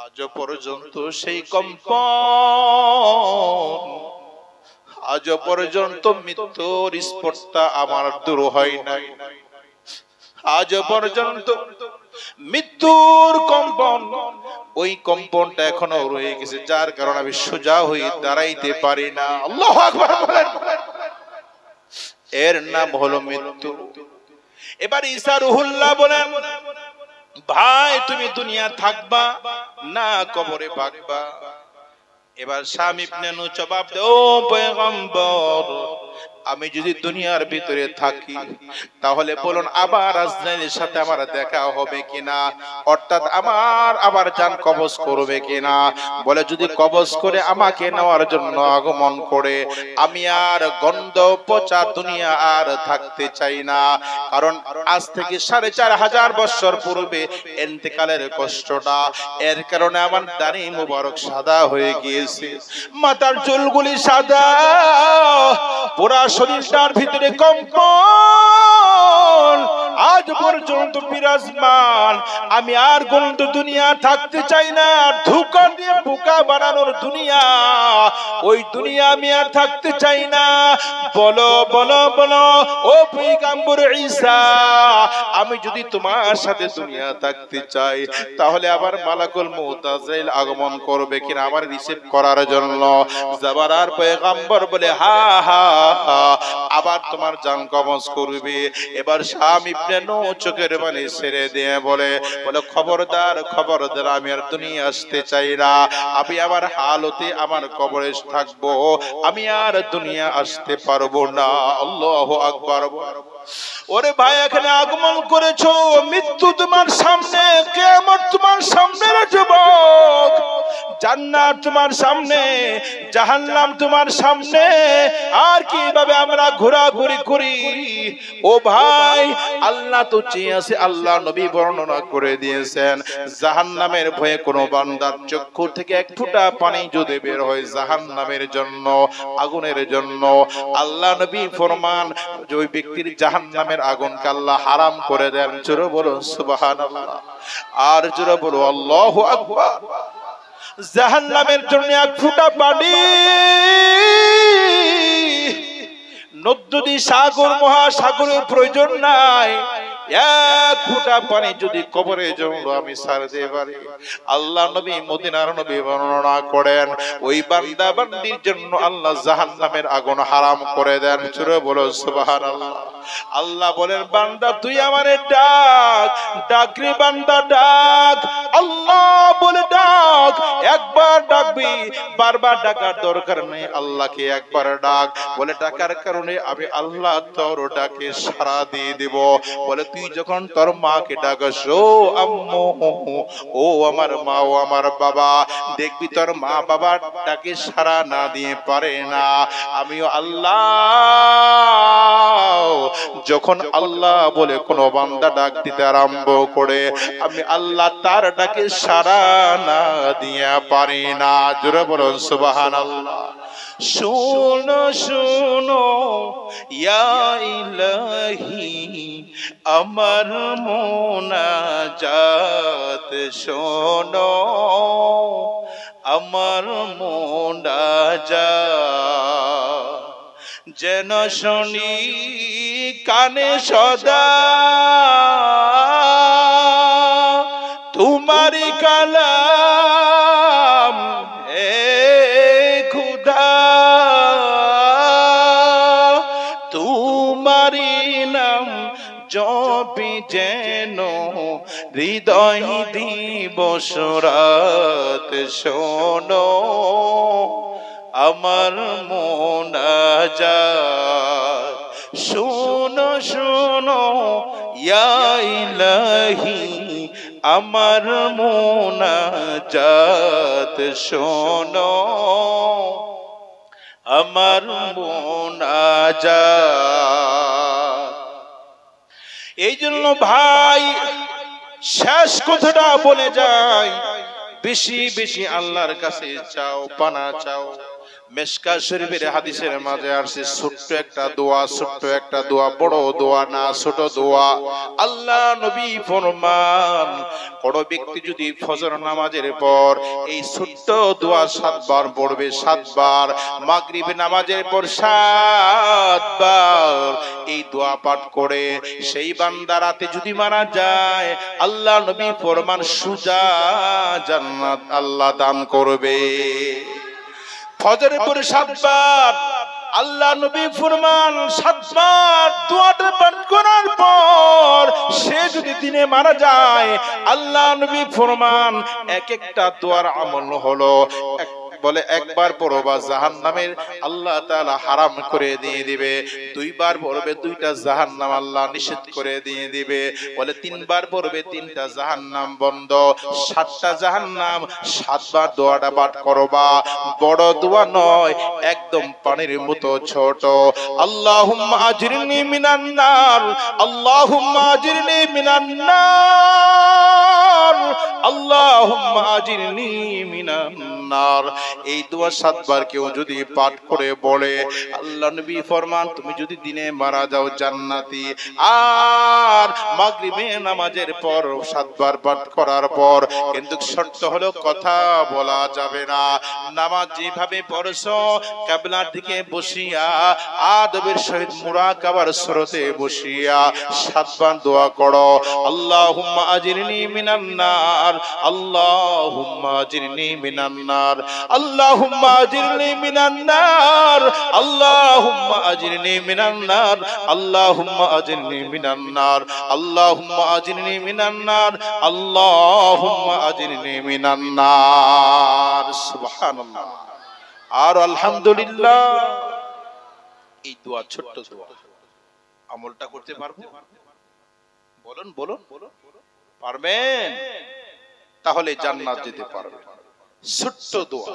আজ পর্যন্ত সেই কম্পন, আজ পর্যন্ত মৃত্যুর স্পর্শটা আমার দূর হয় নাই, আজ পর্যন্ত মৃত্যুর কম্পন, ওই কম্পনটা এখনো রয়ে গেছে, যার কারণে আমি সোজা হয়ে দাঁড়াইতে পারি না। আল্লাহু আকবার বলেন। এর নাম হলো মৃত্যু। এবার ঈসা রূহুল্লাহ বলেন, ভাই তুমি দুনিয়া থাকবা না কবরে ভাগবা? এবার শাম ইবনে নূহ জবাব দেয়, ও পয়গম্বর আমি যদি দুনিয়ার ভিতরে থাকি তাহলে বলুন আবার আজরাইলের সাথে আমার দেখা হবে কিনা, অর্থাৎ আমার আবার জান কবজ করবে কিনা। বলে যদি কবজ করে আমাকে নেওয়ার জন্য আগমন করে, আমি আর গন্ধ পচা দুনিয়া আর থাকতে চাই না। কারণ আজ থেকে 4500 বছর পূর্বে ইন্তেকালের কষ্টটা, এর কারণে আমার দাড়ি মুবারক সাদা হয়ে গিয়েছে, মাথার চুলগুলি সাদা, পুরা শরীরটার ভিতরে কম্পন আজ পর্যন্ত বিরাজমান। আমি আর গন্ধ দুনিয়া থাকতে চাই না, ধোঁকা দিয়ে বোকা বানানোর দুনিয়া, ওই দুনিয়া আমি আর থাকতে চাই না। বলো বলো বলো ও পয়গম্বর ঈসা, আমি যদি তোমার সাথে দুনিয়া থাকতে চাই তাহলে আবার মালাকুল মউত আজরাইল আগমন করবে কিনা আমার রিসিভ করার জন্য। জাবারার পয়গম্বর বলে হা হা, আবার তোমার জান কবজ করবে। এবার শাম ইবনে নূহ চোখের পানি ছেড়ে দিয়ে বলে খবরদার খবরদার, আমি আর দুনিয়া আসতে চাই না, আমি আমার হালতে আমার কবরে থাকবো, আমি আর দুনিয়া আসতে পারবো না। আল্লাহু আকবার। ওরে ভাই, এখানে আগমন করেছো, মৃত্যু তোমার সামনে, কিয়ামত তোমার সামনে রে যুবক, জান্নাত তোমার সামনে, জাহান্নাম তোমার সামনে, আর কিভাবে আমরা ঘোরাঘুরি করি। ও ভাই, আল্লাহ তো চেয়ে আছে, আল্লাহ নবী বর্ণনা করে দিয়েছেন, জাহান্নামের ভয়ে কোনো বান্দার চক্ষু থেকে এক ফোঁটা পানি যদি বের হয় জাহান্নামের জন্য, আগুনের জন্য, আল্লাহ নবী ফরমান যে ওই ব্যক্তির জাহান্নামের আগুনকে আল্লাহ হারাম করে দেন। জোরে বলো সুবহানাল্লাহ, আর জোরে বলো আল্লাহু আকবার। জাহান্নামের জন্য এক ফোঁটা পানি, নদী সাগর মহাসাগরের প্রয়োজন নাই, এক ফোঁটা পানি যদি কবরের জন্য আমি ছাড়তে পারি, আল্লাহ নবী মদিনার নবী বর্ণনা করেন ওই বান্দা বান্দির জন্য আল্লাহ জাহান্নামের আগুন হারাম করে দেন। জোরে বলো সুবহানাল্লাহ। আল্লাহ বলেন বান্দা তুই আমারে ডাক, ডাক রে বান্দা ডাক, আল্লাহ বলে ডাক, একবার ডাকবি, বারবার ডাকার দরকার নেই, আল্লাহকে একবার ডাক। বলে ডাকার কারণে আমি আল্লাহ তোর ডাকে সাড়া দিয়ে দেব। বলে তুই যখন তোর মাকে ডাকস, ও আম্মু, ও আমার মা, ও আমার বাবা, দেখবি তোর মা বাবা ডাকে সাড়া না দিয়ে পারে না, আমিও আল্লাহ যখন আল্লাহ বলে কোন বান্দা ডাক দিতে আরম্ভ করে, আমি আল্লাহ তার ডাকে সাড়া না দিয়ে পারি না। জোরে বলুন সুবহানাল্লাহ। শোনো শোনো ইয়া ইলাহি আমার মুনাজাত, শোনো আমার মুনাজাত, যেন শুনি কানে সদা তোমারি কালাম, হে খুদা তোমারি নাম জপি যেন হৃদয় দিবস রাত, শোনো আমার মুনাজাত, শোনো শোনো ইয়া ইলাহি আমার মুনাজাত, শোনো আমার মুনাজাত। এই জন্য ভাই শেষ কথাটা বলে যায়, বেশি বেশি আল্লাহর কাছে চাও, পানা চাও। মিশকাত শরীফের হাদিসের মাঝে আসছে ছোট্ট একটা দোয়া, ছোট্ট একটা দোয়া, বড় দোয়া না, ছোট দোয়া। আল্লাহ নবী ফরমান কোন ব্যক্তি যদি ফজর নামাজের পর এই ছোট্ট দোয়া 7 বার পড়বে, 7 বার, মাগরিব নামাজের পর 7 বার এই দোয়া পাঠ করে সেই বান্দা রাতে যদি মারা যায়, আল্লাহ নবী ফরমান সুজা জান্নাত আল্লাহ দান করবে। ফজরের পরে 7 বার আল্লাহ নবী ফরমান 7 বার দোয়াটা পাঠ করার পর সে যদি দিনে মারা যায়, আল্লাহ নবী ফরমান এক একটা দোয়ার আমল হলো বলে একবার পড়বা জাহান্নামের আল্লাহ তাআলা হারাম করে দিয়ে দিবে, দুইবার পড়বে দুইটা জাহান্নাম আল্লাহ নিষেধ করে দিয়ে দিবে, বলে তিনবার পড়বে তিনটা জাহান্নাম বন্ধ, 7টা জাহান্নাম 7বার দোয়াটা পাঠ করবা। বড় দোয়া নয়, একদম পানির মতো ছোট। আল্লাহুম্মা আজরিনি মিনান নার, আল্লাহুম্মা আজরিনি মিনান নার, আল্লাহুম্মা আজরিনি মিনান নার। এই দোয়া 7 বার কেউ যদি পাঠ করে বলে, আল্লাহ নবী ফরমান তুমি যদি দিনে মারা যাও জান্নাতি। আর মাগরিবের নামাজের পর 7 বার পাঠ করার পর কিন্তু শর্ত হলো কথা বলা যাবে না। নামাজ যেভাবে পড়ছো কিবলার দিকে বসিয়া আদবের সহিত মুরাকাবার সুরতে বসিয়া 7 বার দোয়া করো। আল্লাহুম্মা আজরিনি মিনান নার, আল্লাহুম্মা আজরিনি মিনান নার, আল্লাহুম্মা আজরিনি মিনান নার, আল্লাহুম্মা আজরিনি মিনান নার, আল্লাহুম্মা আজরিনি মিনান নার, আল্লাহুম্মা আজরিনি মিনান নার, আল্লাহুম্মা আজরিনি মিনান নার। সুবহানাল্লাহ। আর আলহামদুলিল্লাহ। এই দোয়া ছোট্ট দোয়া, আমলটা করতে পারবো? বলুন বলুন, পারবেন? তাহলে জান্নাত যেতে পারবেন। ছোট্ট দোয়া।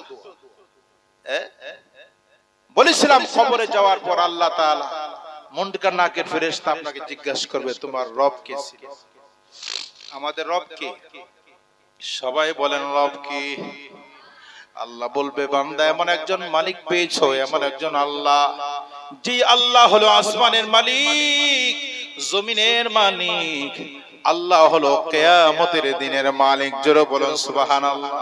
বলেছিলাম কবরে যাওয়ার পর আল্লাহ তাআলা মুনকার নাকির ফেরেশতা আপনাকে জিজ্ঞাসা করবে তোমার রব কে ছিল? আমাদের রব কে? সবাই বলেন রব কে? আল্লাহ বলবে বান্দা এমন একজন মালিক পেয়েছো, এমন একজন আল্লাহ, যে আল্লাহ হলো আসমানের মালিক, জমিনের মালিক, আল্লাহ হলো কিয়ামতের দিনের মালিক। জোরে বলুন সুবহানাল্লাহ।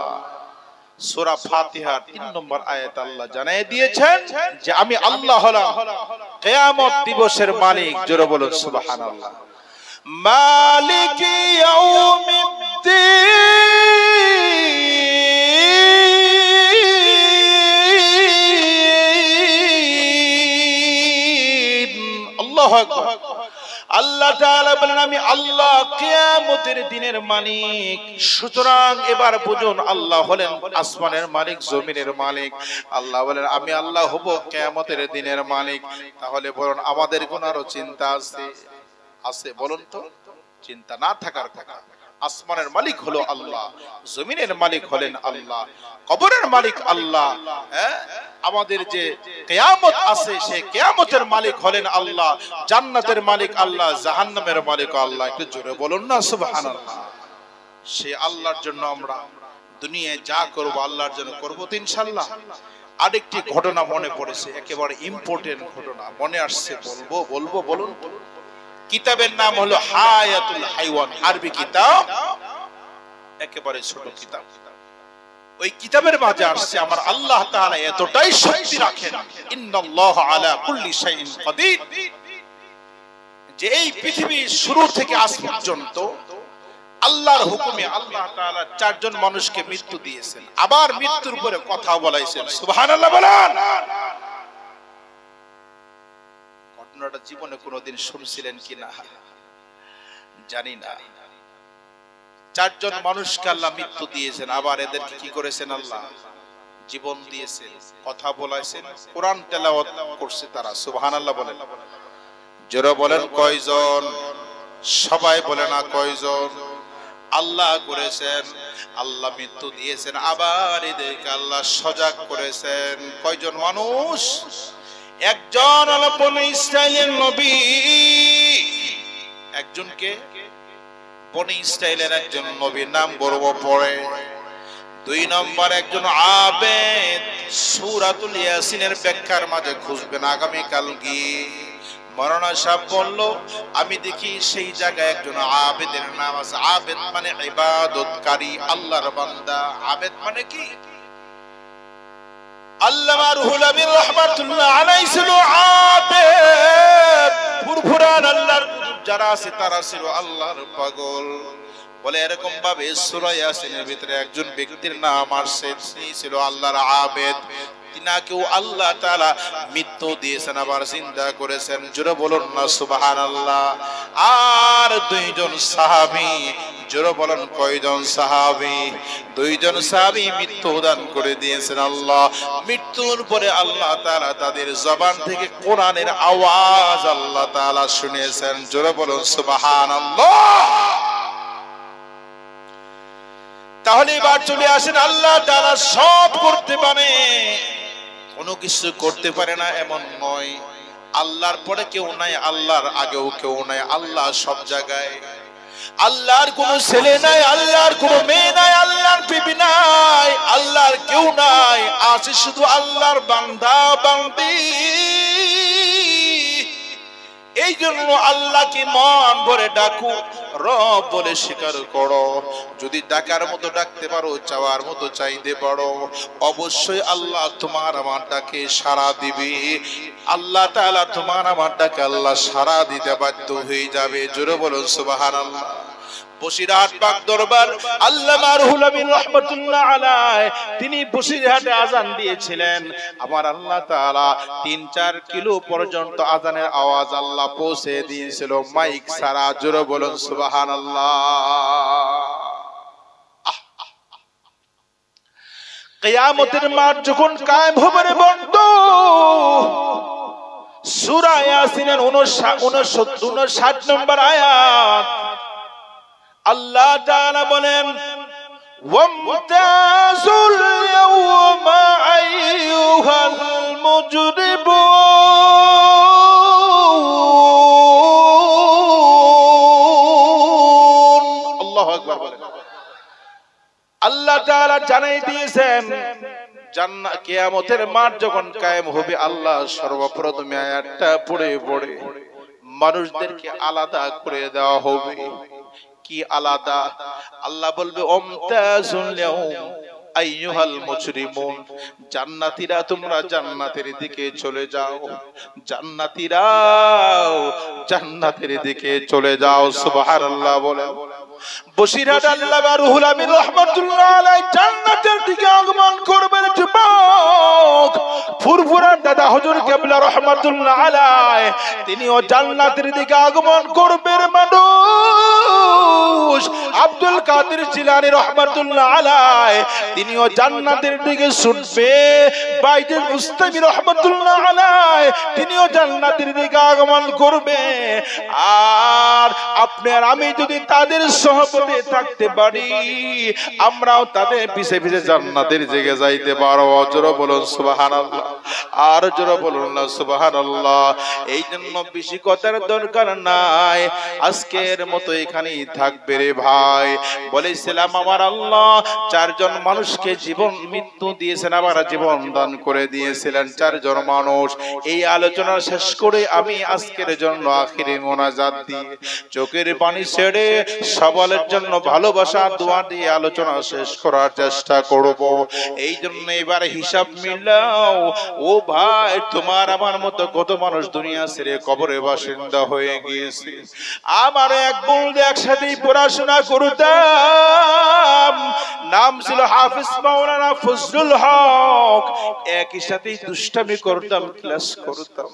সূরা ফাতিহার 3 নম্বর আয়াত আল্লাহ জানিয়ে দিয়েছেন যে আমি আল্লাহ হলাম কিয়ামত দিবসের মালিক। জোরে বলুন সুবহানাল্লাহ। মালিকি ইয়াউমিদ্দিন। আল্লাহু আকবার। আল্লাহ তাআলা বলেন আমি আল্লাহ কিয়ামতের দিনের মালিক। সুতরাং এবার বুঝুন আল্লাহ হলেন আসমানের মালিক, জমিনের মালিক। আল্লাহ বলেন আমি আল্লাহ হব কিয়ামতের দিনের মালিক। তাহলে বলুন আমাদের কোন আরো চিন্তা আছে? আছে বলুন তো? চিন্তা না থাকার কথা। আসমানের মালিক হলো আল্লাহ, জমিনের মালিক হলেন আল্লাহ, কবরের মালিক আল্লাহ, আমাদের যে কিয়ামত আছে সেই কিয়ামতের মালিক হলেন আল্লাহ, জান্নাতের মালিক আল্লাহ, জাহান্নামের মালিক আল্লাহ। একটু জোরে বলুন না সুবহানাল্লাহ। সেই আল্লাহর জন্য আমরা দুনিয়ায় যা করব আল্লাহর জন্য করব তো ইনশাআল্লাহ। আরেকটি ঘটনা মনে পড়েছে, একেবারে ইম্পর্টেন্ট ঘটনা মনে আসছে, বলবো বলুন। কিতাবের নাম হলো হায়াতুল হাইওয়ান, আরবি কিতাব, একেবারে ছোট কিতাব। ওই কিতাবের মাঝে আসছে আমার আল্লাহ তাআলা এতটাই শক্তি রাখেন, ইন্নাল্লাহা আলা কুল্লি শাইইন কাদির, যে এই পৃথিবীর শুরু থেকে আজ পর্যন্ত আল্লাহর হুকুমে আল্লাহ তাআলা 4 জন মানুষকে মৃত্যু দিয়েছেন, আবার মৃত্যুর পরে কথা বলাইছেন। সুবহানাল্লাহ বলেন। ঘটনাটা জীবনে কোনোদিন শুনছিলেন কিনা জানি না। 4 জন মানুষকে আল্লাহ মৃত্যু দিয়েছেন, আবার এদেরকে কি করেছেন? আল্লাহ জীবন দিয়েছেন, কথা বলাইছেন, কোরআন তেলাওয়াত করছে তারা। সুবহানাল্লাহ বলেন। জোরে বলেন কয়জন? সবাই বলে না কয়জন? আল্লাহ করেছেন, আল্লাহ মৃত্যু দিয়েছেন, আবার এদেরকে আল্লাহ সজাগ করেছেন। কয়জন মানুষ? একজন হলো বনি ইসরাইলের নবী, একজনকে বনি ইসরাইলের একজন নবীর নাম বলবো পরে। 2 নম্বর একজন আবেদ, সূরাতুল ইয়াসিনের ব্যাখ্যার মাঝে খুঁজবেন আগামী কাল গিয়ে। মাওলানা সাহেব বলল আমি দেখি সেই জায়গায় একজন আবেদের নাম আছে। আবেদ মানে ইবাদতকারী, আল্লাহর বান্দা। আবেদ মানে কি? আল্লামা রুহুল আমিন রাহমাতুল্লাহ আলাইহি ছিল আবেদ। ফুরফুরান আল্লাহর যারা আছে তারা ছিল আল্লাহর পাগল। বলে এরকম ভাবে সূরা ইয়াসিনের ভিতরে একজন ব্যক্তির নাম আসছে, তিনি ছিল আল্লাহর আবেদ। 3 তিনাকেও আল্লাহ তাআলা মৃত্যু দিয়েছেন, আবার জিন্দা করেছেন। জোরে বলুন না সুবহানাল্লাহ। আর দুইজন সাহাবী, জোরে বলেন কয়জন সাহাবী? দুইজন সাহাবী মৃত্যু দান করে দিয়েছেন আল্লাহ। মৃত্যুর পরে আল্লাহ তাআলা তাদের জবান থেকে কোরআনের আওয়াজ আল্লাহ তাআলা শুনিয়েছেন। জোরে বলুন সুবহানাল্লাহ। তাহলে এবার চলে আসেন, আল্লাহ তাআলা সব করতে পারে, কোনো কিছু করতে পারে না এমন নয়। আল্লাহর পরে কেউ নাই, আল্লাহর আগেও কেউ নাই, আল্লাহ সব জায়গায়। আল্লাহর কোনো ছেলে নাই, আল্লাহর কোনো মেয়ে নাই, আল্লাহর বিবি নাই, আল্লাহর কেউ নাই, আছে শুধু আল্লাহর বান্দা বান্দি। এই জন্য আল্লাহকে মন ভরে ডাকো, রব বলে স্বীকার করো। যদি ডাকার মতো ডাকতে পারো, চাওয়ার মতো চাইতে পারো, অবশ্যই আল্লাহ তোমার আমার ডাকে সাড়া দিবে। আল্লাহ তাআলা তোমার আমার ডাকে আল্লাহ সাড়া দিতে বাধ্য হয়ে যাবে। জোরে বলুন সুবহানাল্লাহ। বসিরহাট পাক দরবার আল্লামা রুহুল আমিন রাহমাতুল্লাহ আলাইহি তিনি বসিরহাটে আযান দিয়েছিলেন। আমার আল্লাহ তাআলা ৩-৪ কিলো পর্যন্ত আযানের আওয়াজ আল্লাহ পৌঁছে দিয়েছিল মাইক ছাড়া। জোরে বলুন সুবহানাল্লাহ। কিয়ামতের মাঠ যখন কায়েম হবে রে বন্ধু, সূরা ইয়াসিনের 59 নম্বর আয়াত আল্লাহ তাআলা বলেন, ওয়ামতাজুল ইয়াওমা আইয়ুহাল মুজরিমুন। আল্লাহু আকবার বলেন। আল্লাহ তাআলা জানাই দিয়েছেন জান্নাত কিয়ামতের মাঠ যখন কায়েম হবে, আল্লাহ সর্বপ্রথমে আয়াতটা পড়ে পড়ে মানুষদেরকে আলাদা করে দেওয়া হবে। কি আলাদা? আল্লাহ বলবে ওমতাজুল ইয়াউম আইয়ুহাল মুজরিমুন, জান্নাতীরা তোমরা জান্নাতের দিকে চলে যাও, জান্নাতীরাও জান্নাতের দিকে চলে যাও। সুবহানাল্লাহ বলেন। বসিরহাট আল্লামা রুহুল আমিন রাহমাতুল্লাহ আলাইহি জান্নাতের দিকে আগমন করবেন যুবক। ফুরফুরার দাদা হুজুর কিবলা রাহমাতুল্লাহ আলাইহি তিনিও জান্নাতের দিকে আগমন করবেন মানুষ। আব্দুল কাদের জিলানী রাহমাতুল্লাহ আলাইহি তিনিও জান্নাতের দিকে ছুটবে। বাইতুল মুস্তামি রাহমাতুল্লাহ আলাইহি তিনিও জান্নাতের দিকে আগমন করবে। আর আপনি আর আমি যদি তাদের সহবতে থাকতে পারি, আমরাও তাদের পিছে পিছে জান্নাতের দিকে যাইতে পারবো। জোরে বলুন সুবহানাল্লাহ। আর জোরে বলুন না সুবহানাল্লাহ। এই জন্য বেশি কথার দরকার নাই, আজকের মতো এখানেই থাকবে রে ভাই। বলেছিলাম আমার আল্লাহ 4 জন মানুষকে জীবন মৃত্যু দিয়েছেন, আবার জীবন দান করে দিয়েছিলেন 4 জন মানুষ। এই আলোচনা শেষ করে আমি আজকের জন্য আখিরি মোনাজাত দিয়ে চোখের পানি ছেড়ে সবালের জন্য ভালোবাসা দোয়া দিয়ে আলোচনা শেষ করার চেষ্টা করব। এই জন্য এবার হিসাব মিলাও। ও ভাই, তোমার আমার মতো কত মানুষ দুনিয়া ছেড়ে কবরে বাসিন্দা হয়ে গিয়েছে। আমার এক বন্ধু একসাথেই পড়াশোনা করতাম, নাম ছিল হাফিজ মাওলানা ফজলুল হক। একই সাথেই দুষ্টামি করতাম, ক্লাস করতাম।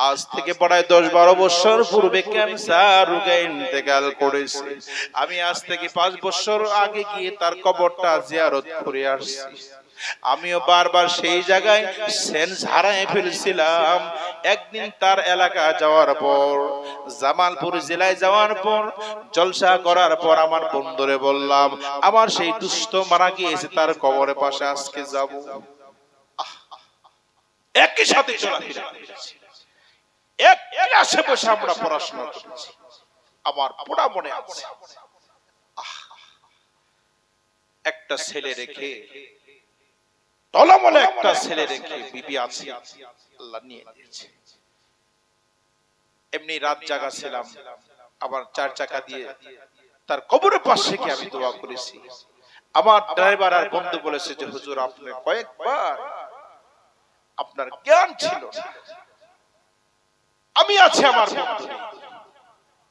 আজ থেকে প্রায় 10-12 বছর পূর্বে ক্যান্সার রোগে ইন্তেকাল করেছে। আমি আজ থেকে 5 বছর আগে গিয়ে তার কবরটা জিয়ারত করে আসছি। আমিও বারবার সেই জায়গায় সেন্স হারায় ফেলছিলাম। একদিন তার এলাকা যাওয়ার পর, জামালপুর জেলায় যাওয়ার পর, জলসা করার পর আমার বন্ধুরে বললাম, আমার সেই দুষ্ট মারা গিয়েছে, তার কবরের পাশে আজকে যাব। একই সাথে চলাফেরা করেছি, এক ক্লাসে বসে আমরা পড়াশোনা করেছি। আমার পুরা মনে আছে, একটা ছেলে রেখে, টলমলে একটা ছেলে রেখে বিবি আছে, আল্লাহ নিয়ে নিয়েছে। এমনি রাত জাগা ছিলাম, আবার 4 চাকা দিয়ে তার কবরের পাশে গিয়ে আমি দোয়া করেছি। আমার ড্রাইভার আর বন্ধু বলেছে যে হুজুর, আপনি কয়েকবার আপনার জ্ঞান ছিল না। আমি আছি, আমার বন্ধু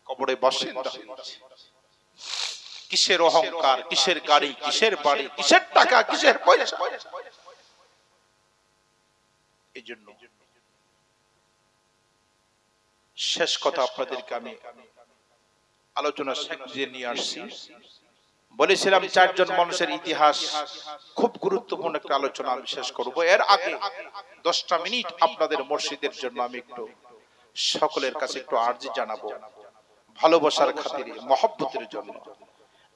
কবরে বাসিন্দা হয়েছে। কিসের অহংকার, কিসের গাড়ি, কিসের বাড়ি, কিসের টাকা, কিসের পয়সা, এই জন্য শেষ কথা আপনাদেরকে আমি আলোচনা সাজিয়ে নিয়ে আসছি। বলেছিলাম চারজন মানুষের ইতিহাস, খুব গুরুত্বপূর্ণ একটা আলোচনা আমি শেষ করব। এর আগে 10টা মিনিট আপনাদের মসজিদের জন্য আমি একটু সকলের কাছে একটু আরজি জানাবো, ভালোবাসার খাতিরে, মহব্বতের জন্য।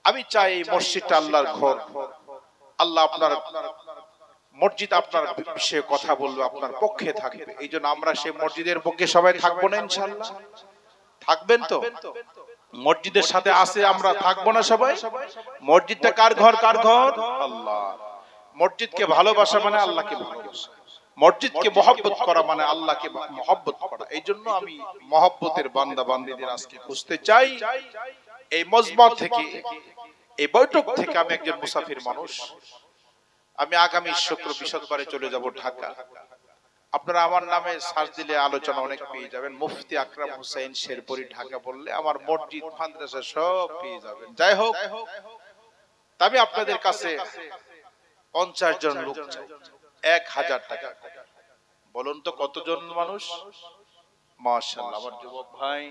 আমি চাই এই মসজিদটা আল্লাহর ঘর। আল্লাহ আপনার মসজিদ আপনার বিষয়ে কথা বলবে, আপনার পক্ষে থাকবে। এই জন্য আমরা সেই মসজিদের পক্ষে সবাই থাকবো না ইনশাআল্লাহ? থাকবেন তো? মসজিদের সাথে আসে আমরা থাকবো না সবাই? মসজিদটা কার ঘর? কার ঘর? আল্লাহ। মসজিদকে ভালোবাসা মানে আল্লাহকে ভালোবাসা, মসজিদকে মহব্বত করা মানে আল্লাহকে মহব্বত করা। এই জন্য আমি মহব্বতের বান্দা বান্দীদের আজকে খুঁজতে চাই। এই মজমা থেকে, এই বৈঠক থেকে আমি একজন মুসাফির মানুষ। আমি আগামী শুক্র বৃহস্পতিবারে চলে যাব ঢাকা। আপনারা আমার নামে সার্চ দিলে আলোচনা অনেক পেয়ে যাবেন। মুফতি আকরাম হোসেন শেরপুরি ঢাকা বললে আমার মসজিদ মাদ্রাসা সব পেয়ে যাবেন। যাই হোক, আমি আপনাদের কাছে 50 জন লোক চাই, 1000 টাকা। বলুন তো কতজন মানুষ? মাশাআল্লাহ। আমার যুবক ভাই,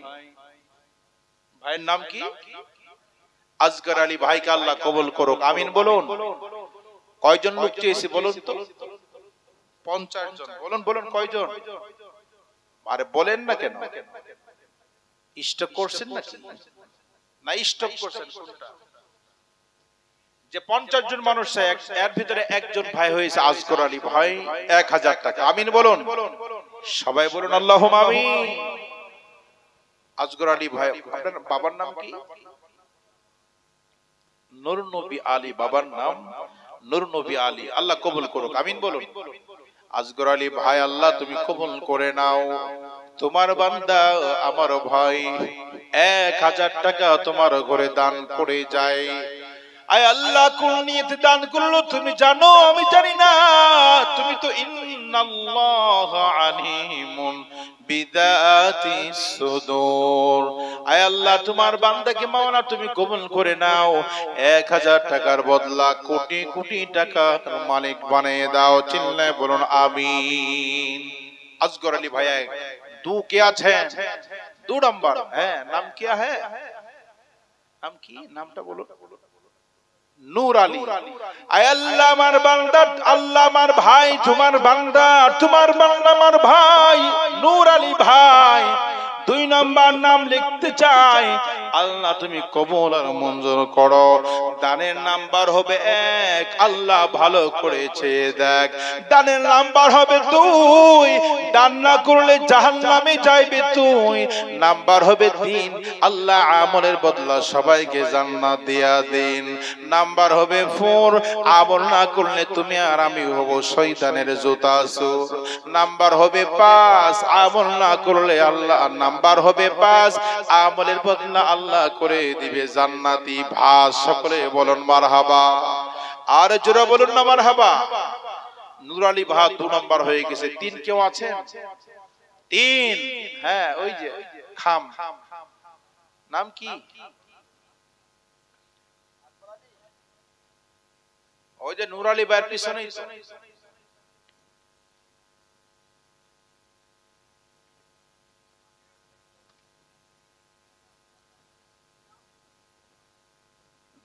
ভাইয়ের নাম কি? আজগর আলী ভাইকে আল্লাহ কবুল করুক, আমিন বলুন। কয়জন লোক চেয়েছি বলুন তো? 50 জন। বলুন বলুন কয়জন? আরে বলেন না কেন? স্টক করছেন নাকি? না স্টক করছেন কোনটা? যে 50 জন মানুষ চাই, এর ভিতরে একজন ভাই হয়েছে আজগর আলী ভাই, 1000 টাকা। আমিন বলুন। সবাই বলুন আল্লাহুম্মা আমিন। আজগর আলী ভাই, আপনার বাবার নাম কি? নূর নবী আলী। বাবার নাম নূর নবী আলী। আল্লাহ কবুল করুক, আমিন বলুন। আজগর আলী ভাই, আল্লাহ তুমি কবুল করে নাও। তোমার বান্দা আমার ভাই 1000 টাকা তোমার ঘরে দান করে যায়। আয় আল্লাহ, কোন নিয়তে দান করলো তুমি জানো, আমি জানি না। তুমি তো ইন্নাল্লাহা আলিমুন বিদাতিস সুদূর। আয় আল্লাহ, তোমার বান্দাকে মাওলা তুমি কবুল করে নাও। 1000 টাকার বদলা কোটি কোটি টাকার মালিক বানিয়ে দাও। চিল্লায় বলুন আমিন। আজগর আলী ভাই 2 কে আছেন? 2 নাম্বার। হ্যাঁ, নাম কি? হ্যাঁ, নাম কি? নামটা বলো। নূর আলী। আয় আল্লাহ, আমার বান্দা, আল্লাহ আমার ভাই তোমার বান্দা, তোমার বান্দা আমার ভাই নূর আলী ভাই 2 নাম্বার নাম লিখতে চাই। আল্লাহ তুমি কবুল আর মঞ্জুর করো। দানের নাম্বার হবে 1। আল্লাহ ভালো করেছে দেখ, দানের নাম্বার হবে 2। দান না করলে জাহান্নামে যাইবে তুই। নাম্বার হবে 3। আল্লাহ আমলের বদলা সবাইকে জান্নাত দিয়া দিন। নাম্বার হবে 4। আমল না করলে তুমি আর আমি হব শয়তানের জুতা চোর। নাম্বার হবে 5। আমল না করলে আল্লাহ। নাম্বার হবে 5। আমলের বদলা আল্লাহ করে দিবে জান্নাতি ভাস। সকলে বলুন মারহাবা। আর জোরে বলুন না মারহাবা। নূর আলী ভাই 2 নাম্বার হয়ে গেছে। 3 কেউ আছেন? 3। হ্যাঁ, ওই যে খাম। নাম কি? ওই যে নূর আলী ভাইয়ের পিছনেই তো।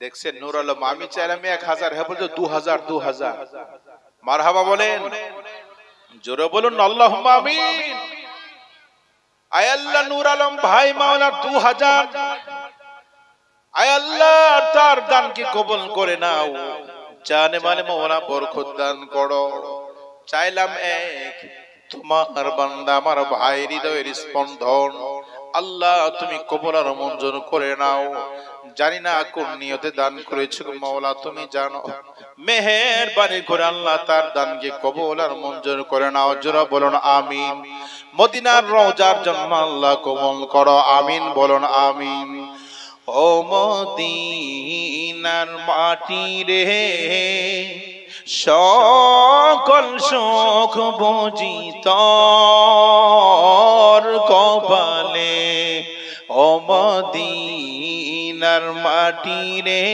দেখছেন নূর আলম। আমি চাইলাম 1000, হ্যাঁ বলতো 2000। 2000 মারহাবা বলেন, জোরে বলুন আল্লাহুম্মা আমিন। আয় আল্লাহ, নূর আলম ভাই মাওলানা 2000। আয় আল্লাহ, তার দানকে কবুল করে নাও। জানে মানে মাওলানা বরকত দান করো। চাইলাম 1। তোমার বান্দা আমার ভাই হৃদয়ের স্পন্দন আল্লাহ তুমি কবুল আর মঞ্জুর করে নাও। জানি না কোন নিয়তে দান করেছো মাওলা, তুমি জানো। মেহেরবানি করে আল্লাহ তার দানকে কবুল আর মঞ্জুর করে নাও। জোরে বলুন আমিন। মদিনার রওজার জন্য আল্লাহ কবুল করো, আমিন বলুন আমিন। ও মদিনার মাটি রে, সকল সুখ বুঝি তোর কপালে। ও মদিনার মাটি রে,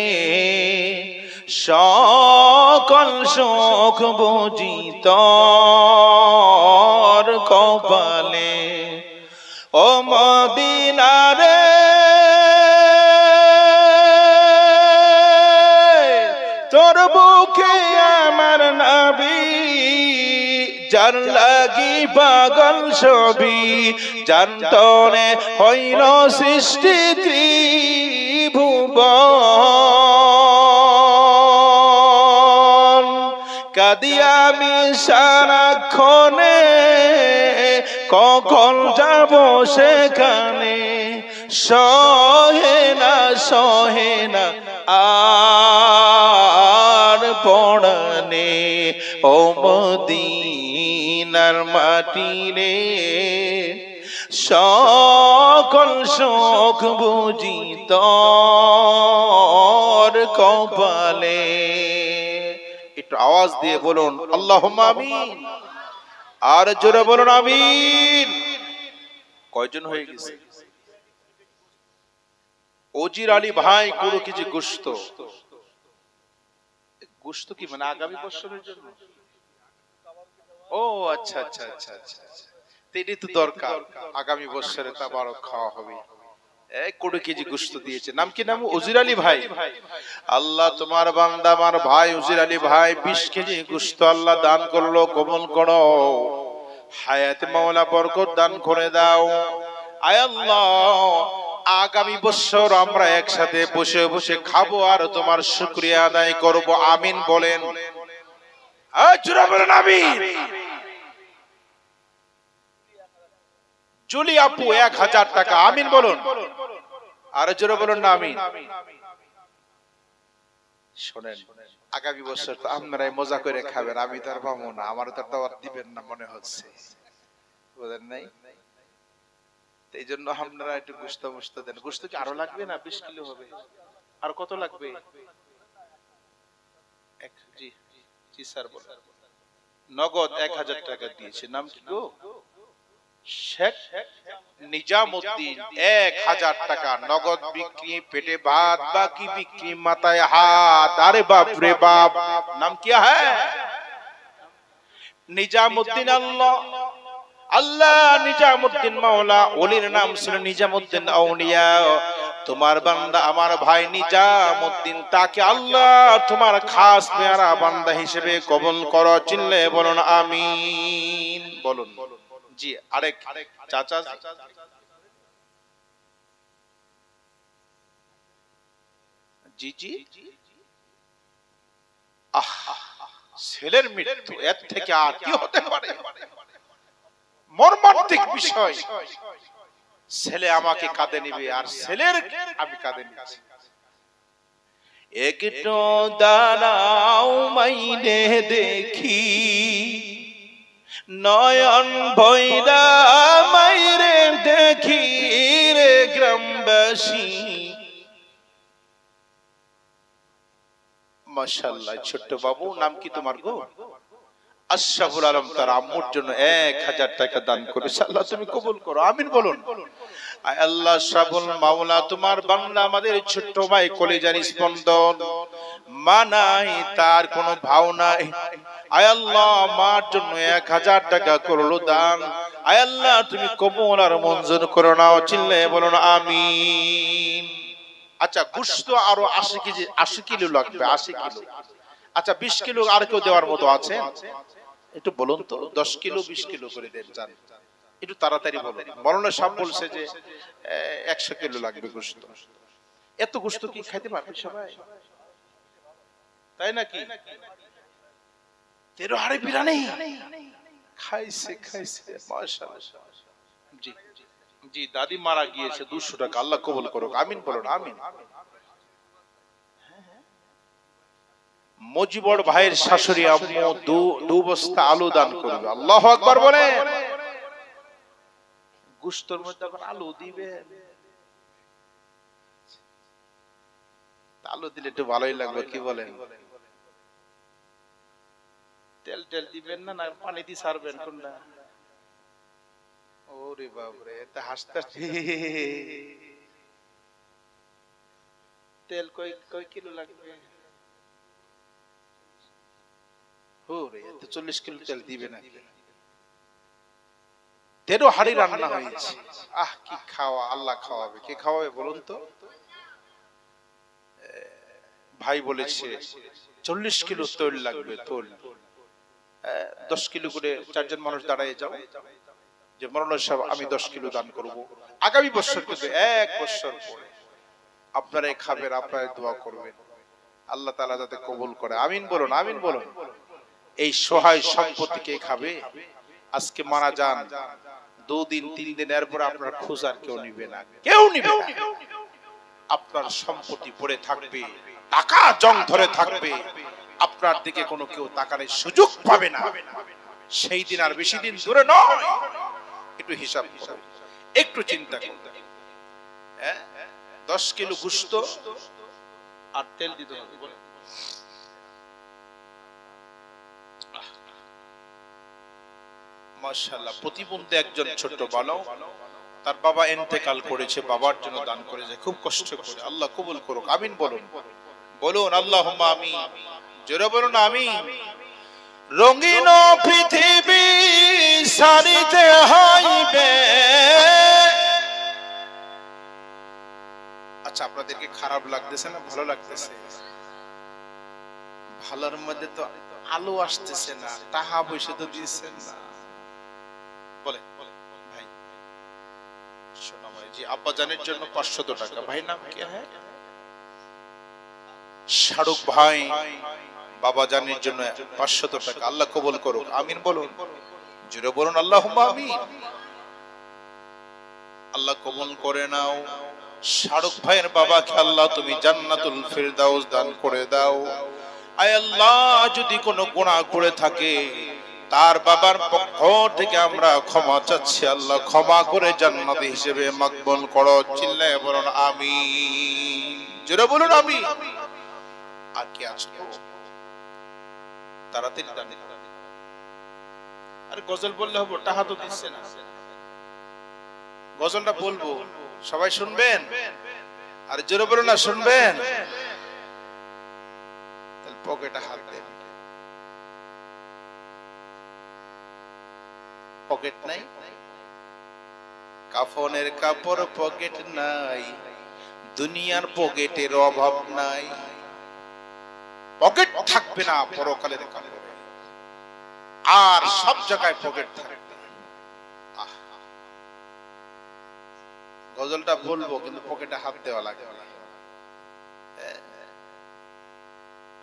সকল সুখ বুঝি তোর যার লাগি পাগল সবই জানতনে হইল সৃষ্টি ত্রিভুবন কাঁদি আমি সারাক্ষণে কখন যাব সেখানে সহে না আর পড়ানে ও মদিনার মাটি রে সকল শোক বুঝি তোর কপালে। একটু আওয়াজ দিয়ে বলুন আল্লাহুম্মা আমিন, আর জোরে বলুন আমিন। কয়জন হয়ে গেছে? ওজির আলী ভাই কোনো কিছু গোশত কি মানে আগামী বছরের জন্য? ও আচ্ছা আচ্ছা আচ্ছা আচ্ছা, এটাই তো দরকার, আগামী বছরে তাবারক খাওয়া হবে। 1 কেজি গোশত দিয়েছে। নাম কি? নাম ওজির আলী ভাই। আল্লাহ তোমার বান্দা আমার ভাই ওজির আলী ভাই 20 কেজি গোশত আল্লাহ দান করলো, কবুল করো। হায়াতে মাওলা বরকত দান করে দাও। আয় আল্লাহ আগামী বছর আমরা একসাথে বসে বসে খাবো আর তোমার শুকরিয়া আদায় করব। আমিন বলেন। জোরে বলেন আমিন। জুলি আপু 1000 টাকা, আমিন বলুন। আর জোরে বলুন না আমিন। শোনেন, আগামী বছর তো আপনারাই মজা করে খাবেন, আমি তো আর পাবো না, আমার তো দাওয়াত দিবেন না মনে হচ্ছে, বুঝেন নাই? এই জন্য আপনারা একটু গোশত দেন। গোশত কি আরো লাগবে? না 20 কিলো হবে। আর কত লাগবে? জি জি স্যার বলেন। নগদ 1000 টাকা দিয়েছে। নাম কি গো? শেখ নিজামউদ্দিন। 1000 টাকা নগদ বিক্রি, পেটে ভাত, বাকি বিক্রি, মাথায় হাত। আরে বাপ রে বাপ, নাম কি? হ্যাঁ নিজামউদ্দিন। আল্লাহ নিজামউদ্দিন মাওলা, ওলির নাম ছিল নিজামউদ্দিন আউলিয়া। তোমার বান্দা আমার ভাই নিজামউদ্দিন, তাকে আল্লাহ তোমার খাস পেয়ারা বান্দা হিসেবে কবুল করো। চিল্লে বলুন আমিন বলুন। জি আরেক চাচা, জি জি। ছেলের মৃত্যু, এর থেকে আর কি হতে পারে? মর্মান্তিক বিষয়। ছেলে আমাকে কাঁদে নিবে আর ছেলের আমি কাঁদে নিচ্ছি। একটু দাঁড়াও মাইনে দেখি, নয়ন ভৈরা মাইরে দেখি রে গ্রামবাসী। মাশাআল্লাহ। ছোট্ট বাবু, নাম কি তোমার গো? আশরাফুল আলম তার আম্মুর জন্য 1000 টাকা দান করেছে। আল্লাহ তুমি কবুল করো, আমিন বলুন। আয় আল্লাহ আশরাফুল মাওলা তোমার বান্দা আমাদের ছোট্ট ভাই কলিজার স্পন্দন, মা নাই, তার কোনো ভাও নাই। আয় আল্লাহ মার জন্য 1000 টাকা করলো দান। আয় আল্লাহ তুমি কবুল আর মঞ্জুর করো নাও। চিল্লে বলুন আমিন। আচ্ছা গোশত আরো 80 কেজি, 80 কিলো লাগবে। 80 কিলো। আচ্ছা 20 কিলো আর কেউ দেওয়ার মতো আছে? একটু বলুন তো। 10 কিলো 20 কিলো করে দেন, জান একটু তাড়াতাড়ি বলুন। মরনা সাহেব বলছে যে 100 কিলো লাগবে গোশত। এত গোশত কি খাইতে পারবে সবাই? তাই নাকি? 13 হাড়ি বিরিয়ানি খাইছে মাশাআল্লাহ। জি জি, দাদি মারা গিয়েছে 200 টাকা। আল্লাহ কবুল করুক, আমিন বলুন আমিন। মজিবর ভাইয়ের শাশুড়ি আম্মু 2 বস্তা আলু দান করবে। আল্লাহু আকবার বলেন। গোশতের মধ্যে আবার আলু দিবেন? আলু দিলে একটু ভালোই লাগবে, কি বলেন? তেল দিবেন না, না পানি দিয়ে ছাড়বেন কোনটা? ওরে বাপ রে, এটা হাসতে তেল কয় কিলো লাগবে? ওরে, এতে 40 কিলো তেল দিবে না? 13 হাড়ি রান্না হয়েছে। আহ কি খাওয়া! আল্লাহ খাওয়াবে। কে খাওয়াবে বলুন তো? ভাই বলেছে 40 কিলো তেল লাগবে। তেল 10 কিলো করে 4 জন মানুষ দাঁড়ায় যাও যে মৌলানা সাহেব আমি 10 কিলো দান করব। আগামী বছর কিন্তু 1 বছর পরে আপনারাই খাবেন, আপনারাই দোয়া করবেন, আল্লাহ তাআলা যাতে কবুল করে। আমিন বলুন, আমিন বলুন। এই সহায় সম্পত্তি কে খাবে? আজকে মারা যান, 2 দিন 3 দিন এরপর আপনার খোঁজ আর কেউ নিবে না, কেউ নিবে না। আপনার সম্পত্তি পড়ে থাকবে, টাকা জং ধরে থাকবে, আপনার দিকে কোনো কেউ তাকানোর সুযোগ পাবে না। সেই দিন আর বেশি দিন দূরে নয়। একটু হিসাব করুন, একটু চিন্তা করুন। 10 কিলো গোশত আর তেল দিতে হবে। মাশাআল্লাহ, প্রতিবন্ধী একজন ছোট বালক, তার বাবা ইন্তেকাল করেছে, বাবার জন্য দান করেছে খুব কষ্ট করে। আল্লাহ কবুল করুক। আমিন বলুন, বলুন আল্লাহুম্মা আমিন, জোরে বলুন আমিন। রঙিন পৃথিবী সারিতে হইবে। আচ্ছা, আপনাদেরকে খারাপ লাগতেছে না ভালো লাগতেছে? ভালোর মধ্যে তো আলো আসতেছে না, টাকা পয়সা তো দিচ্ছেন না। বলে ভাই শোনো ভাই, জি আব্বা জানের জন্য 500 টাকা। ভাই নাম কি? হ্যাঁ শাহরুখ ভাই, বাবা জানের জন্য 500 টাকা। আল্লাহ কবুল করুক। আমিন বলুন, জোরে বলুন আল্লাহুম্মা আমিন। আল্লাহ কবুল করে নাও। শাহরুখ ভাইয়ের বাবাকে আল্লাহ তুমি জান্নাতুল ফিরদাউস দান করে দাও। আয় আল্লাহ, যদি কোনো গুনাহ করে থাকে তার বাবার পক্ষ থেকে আমরা ক্ষমা চাচ্ছি, আল্লাহ ক্ষমা করে জান্নাতি হিসেবে মকবুল করো। চিল্লায়ে বলুন আমিন, জোরে বলুন আমিন। আর কি আছে? তাড়াতাড়ি দান। আরে গজল বললে হবে? টাকা তো দিচ্ছে না। গজলটা বলবো, সবাই শুনবেন? আর জোরে বলুন না, শুনবেন? তাহলে পকেটে হাত দেন। পকেট নাই, কাফনের কাপড় পকেট নাই, দুনিয়ার পকেটের অভাব নাই। পকেট থাকবে না পরকালের কাপড়ে, আর সব জায়গায় পকেট থাকবে। গজলটা বলবো কিন্তু পকেটে হাত দেওয়া লাগবে।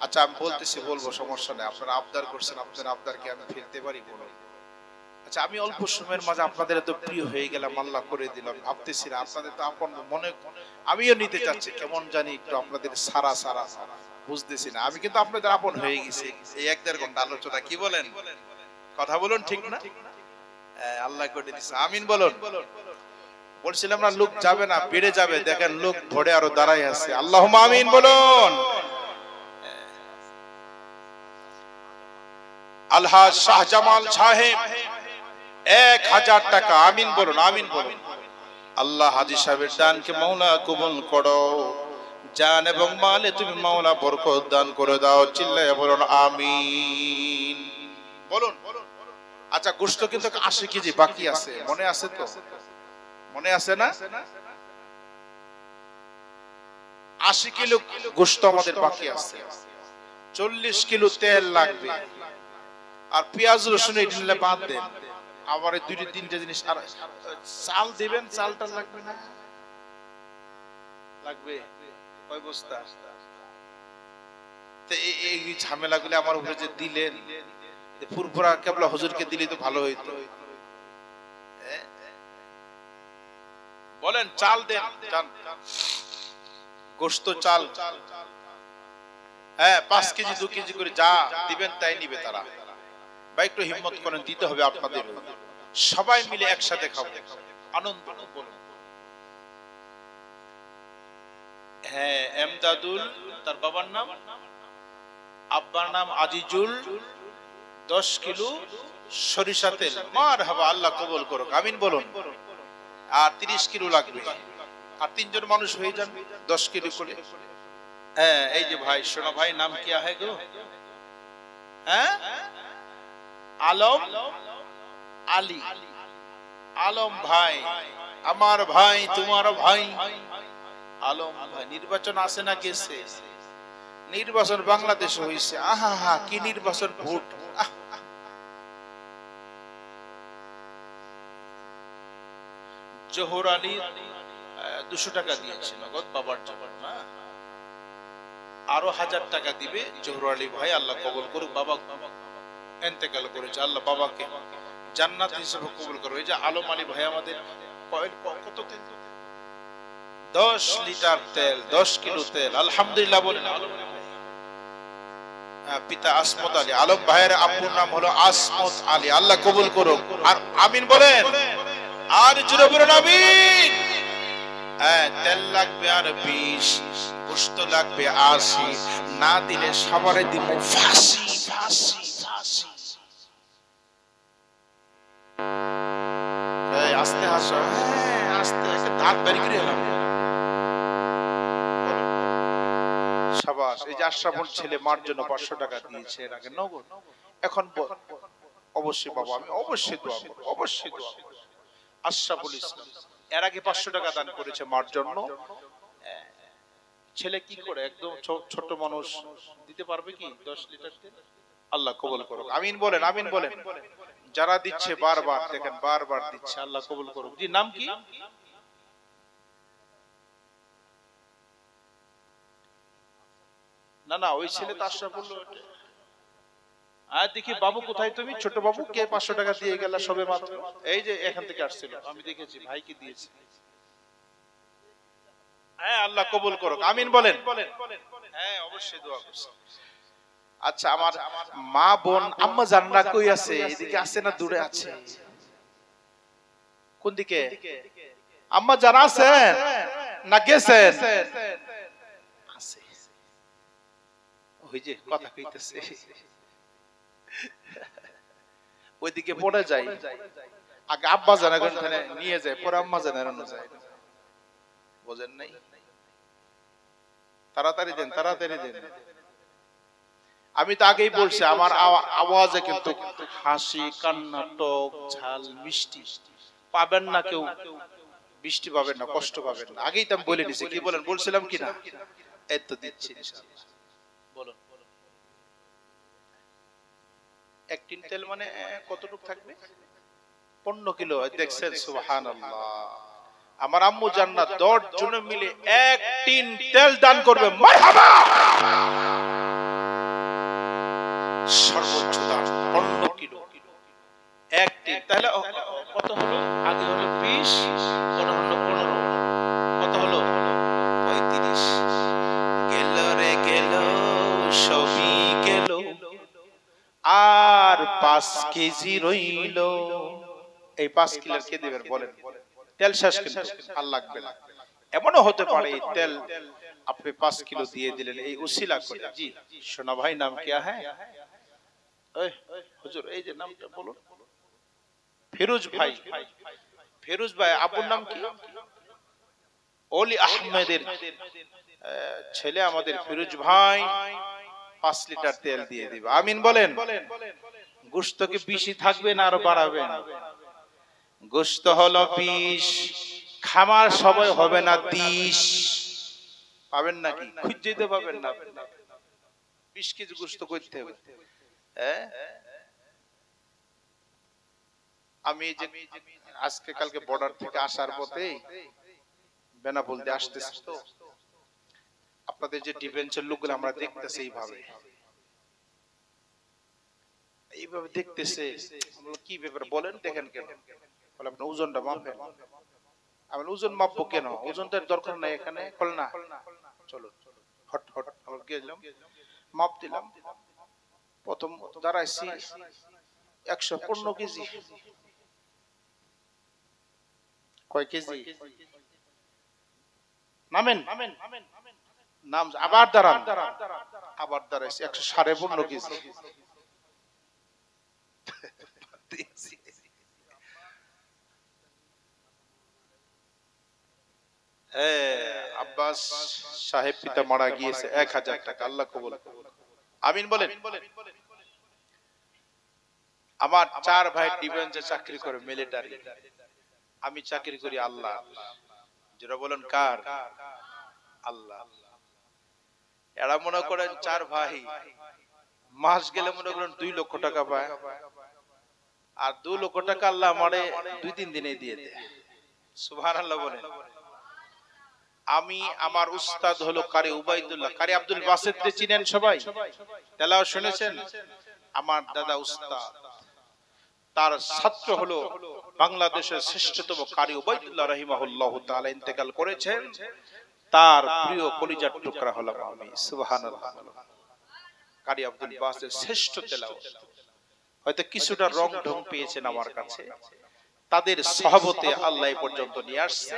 আচ্ছা আমি বলতেছি, বলবো, সমস্যা নেই। আপনারা আবদার করছেন, আপনার আবদারকে আমি ফিরতে পারি বলুন। আচ্ছা, আমি অল্প সময়ের মাঝে আপনাদের এত প্রিয় হয়ে গেলাম, আল্লাহ করে দিলাম। ভাবতেছি না আপনাদের তো আপন মনে, আমিও নিতে চাচ্ছি, কেমন জানি একটু আপনাদের সারা সারা বুঝতেছি না। আমি কিন্তু আপনাদের আপন হয়ে গেছি এই 1-1.5 ঘন্টা আলোচনা। কি বলেন? কথা বলুন, ঠিক না? আল্লাহ করে দিচ্ছে। আমিন বলুন। বলছিলাম না লোক যাবে না, বেড়ে যাবে। দেখেন লোক ভরে আরো দাঁড়াই আছে। আল্লাহুম্মা আমিন বলুন। আলহাজ শাহজামাল সাহেব 1000 টাকা। আমিন বলুন, আমিন বলুন। আল্লাহ হাজী সাহেবের দানকে মাওলা কবুল করো। জান এবং মালে তুমি মাওলা বরকত দান করে দাও। চিল্লায়ে বলুন আমিন বলুন। আচ্ছা, গোশত কিন্তু 80 কেজি বাকি আছে, মনে আছে তো? মনে আছে না? 80 কিলো গোশত আমাদের বাকি আছে। 40 কিলো তেল লাগবে, আর পেঁয়াজ রসুন এই দিলে বাদ দেন। আবার 2-3টে জিনিস আর চাল দিবেন। চালটা লাগবে না? লাগবে। কয় বস্তা? তো এই ঝামেলাগুলো আমার উপরে যে দিলেন, ফুরফুরা কেবলা হুজুরকে দিলে তো ভালো হইতো। বলেন চাল দেন, চাল গোশত চাল। হ্যাঁ 5 কেজি 2 কেজি করে যা দিবেন তাই নিবে তারা। ভাই একটু হিম্মত করেন, দিতে হবে আপনাদের। সবাই মিলে একসাথে খাবো, আনন্দ বলুন। হ্যাঁ এমদাদুল, তার বাবার নাম, আব্বার নাম আজিজুল। 10 কিলো সরিষা তেল। মারহাবা, আল্লাহ কবুল করুক। আমিন বলুন। আর 30 কিলো লাগবে। আর 3 জন মানুষ হয়ে যান 10 কিলো করে। হ্যাঁ এই যে ভাই, শোনো ভাই, নাম কি আহে গো? হ্যাঁ আলম আলী। আলম ভাই আমার ভাই, তোমার ভাই আলম ভাই। নির্বাচন আসে না গেছে? নির্বাচন বাংলাদেশে হইছে। আহা হা, কি নির্বাচন! ভোট জোহর আলী 200 টাকা দিয়েছে নগদ বাবার জন্য না, আরো 1000 টাকা দিবে জোহর আলী ভাই, আল্লাহ কবুল করুক। বাবা ইন্তেকাল করেছে, আল্লাহ বাবাকে জান্নাত হিসেবে কবুল করুক। এই যে আলম আলী ভাই আমাদের কত তেল, 10 লিটার তেল, 10 কিলো তেল, আলহামদুলিল্লাহ বলেন। পিতা আসমত আলী, আলম ভাইয়ের আব্বুর নাম হলো আসমত আলী, আল্লাহ কবুল করুক। আর আমিন বলেন, আর জোরে বলেন আমিন। তেল লাগবে আর 20, গোশত লাগবে 80, না দিলে সবারে দিব ফাঁসি ফাঁসি ফাঁসি। আস্তে হাসো, আস্তে আস্তে দাঁত বের করে এলাম। শাবাশ। এই যে আশরাফুল ছেলে মার জন্য 500 টাকা দিয়েছে এর আগে নগদ, এখন অবশ্যই বাবা আমি অবশ্যই দোয়া করব, অবশ্যই দোয়া করব। আশরাফুল ইসলাম এর আগে 500 টাকা দান করেছে মার জন্য। ছেলে কি করে, একদম ছোট মানুষ দিতে পারবে কি 10 লিটার তেল? আল্লাহ কবুল করুক, আমিন বলেন, আমিন বলেন। যারা দিচ্ছে বারবার দেখেন, বারবার দিচ্ছে, আল্লাহ কবুল করুক। জি, নাম কি? না না, ওই ছেলে তো আশরাফুল। আর দেখি বাবু কোথায় তুমি, ছোট বাবু কে 500 টাকা দিয়ে গেল সবে মাত্র? এই যে এখান থেকে আসছিল, আমি দেখেছি ভাই কি দিয়েছে। হ্যাঁ, আল্লাহ কবুল করুক, আমিন বলেন। হ্যাঁ, অবশ্যই দোয়া করছি। আচ্ছা, আমার মা বোন আম্মা জান্নাত কই আছে? এদিকে আছে না দূরে আছে? কোন দিকে? আম্মা জানা আছেন না গেছেন? আছে, ওই যে কথা কইতেছে ওইদিকে পড়ে যায়। আগে আব্বা জানা ওখানে নিয়ে যায়, পরে আম্মা জানানো যায়। বোঝেন নাই? তাড়াতাড়ি দেন, তাড়াতাড়ি দেন। আমি তো আগেই বলছি, আমার আওয়াজে কিন্তু হাসি, কান্না, টক, ঝাল, মিষ্টি পাবেন না, কেউ বৃষ্টি পাবেন না, কষ্ট পাবেন না। আগেই তো আমি বলে দিছি। কি বলেন, বলছিলাম কিনা? এই তো দিচ্ছি ইনশাআল্লাহ। বলুন, এক টিন তেল মানে কতটুকু থাকবে? 15 কিলো। দেখছেন? সুবহানাল্লাহ। আমার আম্মু জান্নাত 10 জন মিলে এক টিন তেল দান করবে। মারহাবা। সর্বোচ্চ দাম 15 কিলো এক টিন। তাহলে কত হলো? আগে হলো 20, পরে হলো 15, কত হলো? 35। গেল রে গেল, সবই গেল, আর 5 কেজি রইল। এই 5 কিলো কে দিবেন বলেন? তেল শেষ কিন্তু আর লাগবে না। এমনও হতে পারে তেল আপনি 5 কিলো দিয়ে দিলেন এই উসিলা করে। জি সোনা ভাই, নাম কি হ্যাঁ? হুজুর এই যে নামটা বলুন। ফিরোজ ভাই। ফিরোজ ভাই, আপুর নাম কি? ওলি আহমেদের ছেলে আমাদের ফিরোজ ভাই 5 লিটার তেল দিয়ে দিবে। আমিন বলেন। গোশত কি বেশি থাকবে না আরো বাড়াবেন? গোশত হলো 20, খামার সবাই হবে না 30। পাবেন নাকি? খুঁজতে পাবেন না। 20 কেজি গোশত করতে হবে। আমি যে আজকে কালকে বর্ডার থেকে আসার পথে বেনাপোল দিয়ে আসতেছি, তো আপনাদের যে ডিফেন্সের লোকগুলো আমরা দেখতেছি এইভাবে দেখতেছে। কি ব্যাপার বলেন, দেখেন কেন? বলে আপনার ওজনটা মাপেন। আমি ওজন মাপবো কেন? ওজনটার দরকার নাই এখানে। না, চলো হট হট আমরা গেলাম, মাপ দিলাম। প্রথম দাঁড়াইছি 115 কেজি। কয় কেজি? নামেন নাম, আবার দাঁড়ান, আবার দাঁড়াইছি 115.5 কেজি। আব্বাস সাহেব পিতা মারা গিয়েছে, 1000 টাকা। আল্লাহ কবুল করুন, আমিন বলেন। আমার 4 ভাই ডিফেন্সে চাকরি করে, মিলিটারি। আমি চাকরি করি আল্লাহ। যারা বলেন কার? আল্লাহ। এরা মনে করেন 4 ভাই মাস গেলে মনে করেন 2 লক্ষ টাকা পায়, আর 2 লক্ষ টাকা আল্লাহ আমারে 2-3 দিনে দিয়ে দেয়। সুবহানাল্লাহ বলেন। আমি আমার উস্তাদ হলো কারি উবাইদুল্লাহ, কারি আব্দুল বাসিত কে চিনেন সবাই, তেলাওয়াত শুনেছেন? আমার দাদা উস্তাদ, তার ছাত্র হলো বাংলাদেশের শ্রেষ্ঠতম কারি উবাইদুল্লাহ রাহিমাহুল্লাহ তাআলা ইন্তেকাল করেছেন। তার প্রিয় কলিজার টুকরা হলাম আমি। সুবহানাল্লাহ। কারি আব্দুল বাসিত শ্রেষ্ঠ তেলাওয়াত, হয়তো কিছুটা রং ঢং পেয়েছেন আমার কাছে। তাদের সহবতে আল্লাহ এই পর্যন্ত নিয়ে আসছে,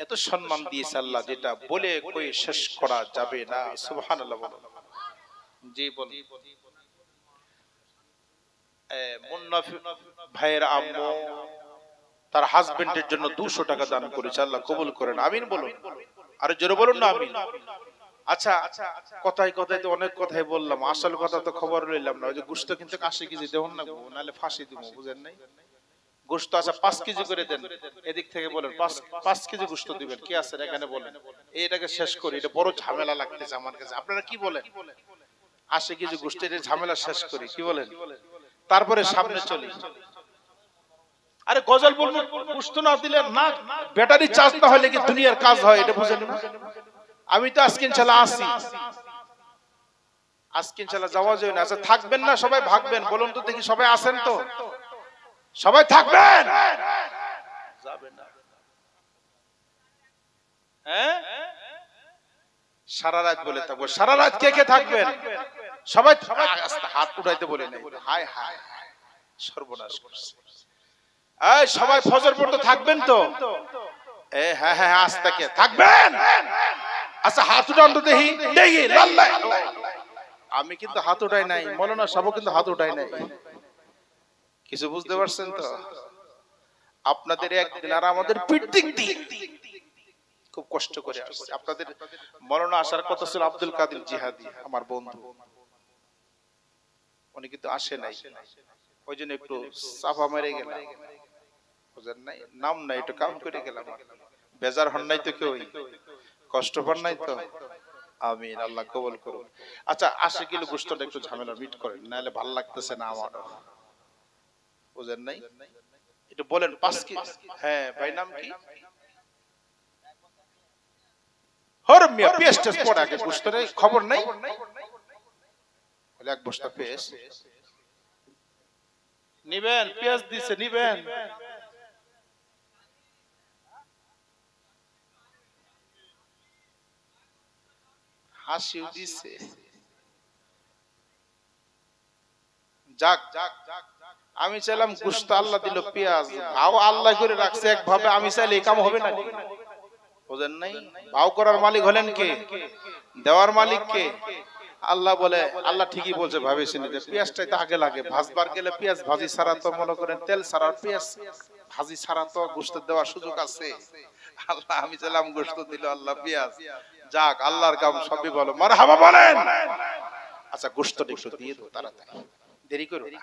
এত সম্মান দিয়েছে আল্লাহ যেটা বলে কই শেষ করা যাবে না। সুবহানাল্লাহ বলুন। জি বলুন। মুন্না ভাইয়ের আম্মু তার হাজবেন্ডের জন্য 200 টাকা দান করেছে, আল্লাহ কবুল করেন, আমিন বলুন। আরে জোরে বলুন না আমিন। আচ্ছা, কথায় কথায় তো অনেক কথাই বললাম, আসল কথা তো খবর লইলাম না। ওই যে গোশত কিন্তু 80 কেজি দেন না, নাহলে ফাঁসি দিব, বুঝেন নাই? গোশত আচ্ছা 5 কেজি করে দেন, এদিক থেকে বলেন 5 কেজি গোশত দিবেন, কি আছে এখানে বলেন। এটাকে শেষ করি, এটা বড় ঝামেলা লাগতেছে আমার কাছে, আপনারা কি বলেন? 80 কেজি গোশত, এটা ঝামেলা শেষ করি, কি বলেন? তারপরে সামনে চলি। আরে গজল বলবো, গোশত না দিলে না, ব্যাটারি চার্জ না হলে কি দুনিয়ার কাজ হয়, এটা বুঝেন না? আমি তো আজকে ইনশাআল্লাহ আসি, আজকে ইনশাআল্লাহ যাওয়া যায় না। আচ্ছা থাকবেন না সবাই, ভাগবেন, বলুন তো দেখি সবাই আছেন তো? সবাই থাকবেন? যাবেন না? হ্যাঁ, সারা রাত বলে থাকবো। সারা রাত কে কে থাকবেন? সবাই হাত উঠাইতে বলে নাই। হায় হায়, সর্বনাশ করছে। এই সবাই ফজর পর্যন্ত থাকবেন তো? হ্যাঁ হ্যাঁ, আজ থেকে থাকবেন। আচ্ছা হাত উঠান তো দেখি, দেখি লাল্লা। আমি কিন্তু হাত উঠাই নাই, মৌলানা সাহেব কিন্তু হাত উঠাই নাই। কিছু বুঝতে পারছেন তো? আপনাদের একদিন আর আমাদের পিঠ দিক দিক খুব কষ্ট করে আসছে। আপনাদের মৌলানা আসার কথা ছিল আব্দুল কাদের জিহাদি, আমার বন্ধু, উনি কিন্তু আসে নাই। ওই জন্য একটু চাপা মেরে গেলাম, বুঝেন নাই? নাম নাই, একটু কাম করে গেলাম। বেজার হন নাই তো কেউ? কষ্ট পান নাই তো? আমিন, আল্লাহ কবুল করুন। আচ্ছা 80 কিলো গোশতটা একটু ঝামেলা মিট করেন, নাহলে ভালো লাগতেছে না আমার, বুঝেন নাই? একটু বলেন 5 কেজি। হ্যাঁ ভাই, নাম কি? হর মিয়া পেস্ট টেস্ট পড়া আগে গোশতরে খবর নাই, বলে এক বস্তা পেস্ট নিবেন, পেঁয়াজ দিছে নিবেন। হাসিও দিছে। যাক, আমি চাইলাম গোশত, আল্লাহ দিল পেঁয়াজ, ভাও আল্লাহ করে রাখছে একভাবে, আমি চাইলে এই কাম হবে না, বুঝেন নাই? ভাও করার মালিক হলেন কে? দেওয়ার মালিক কে? আল্লাহ বলে, আল্লাহ ঠিকই বলছে, ভাবেছেন যে পেঁয়াজটাই তো আগে লাগে, ভাজবার গেলে পেঁয়াজ ভাজি ছাড়া তো, মনে করেন তেল ছাড়া, পেঁয়াজ ভাজি ছাড়া তো গোশত দেওয়ার সুযোগ আছে। আল্লাহ, আমি চাইলাম গোশত দিল, আল্লাহ পেঁয়াজ। যাক, আল্লাহর কাম সবই ভালো, মারহাবা বলেন। আচ্ছা গোশতটা একটু দিয়ে দাও তাড়াতাড়ি, দেরি করো না,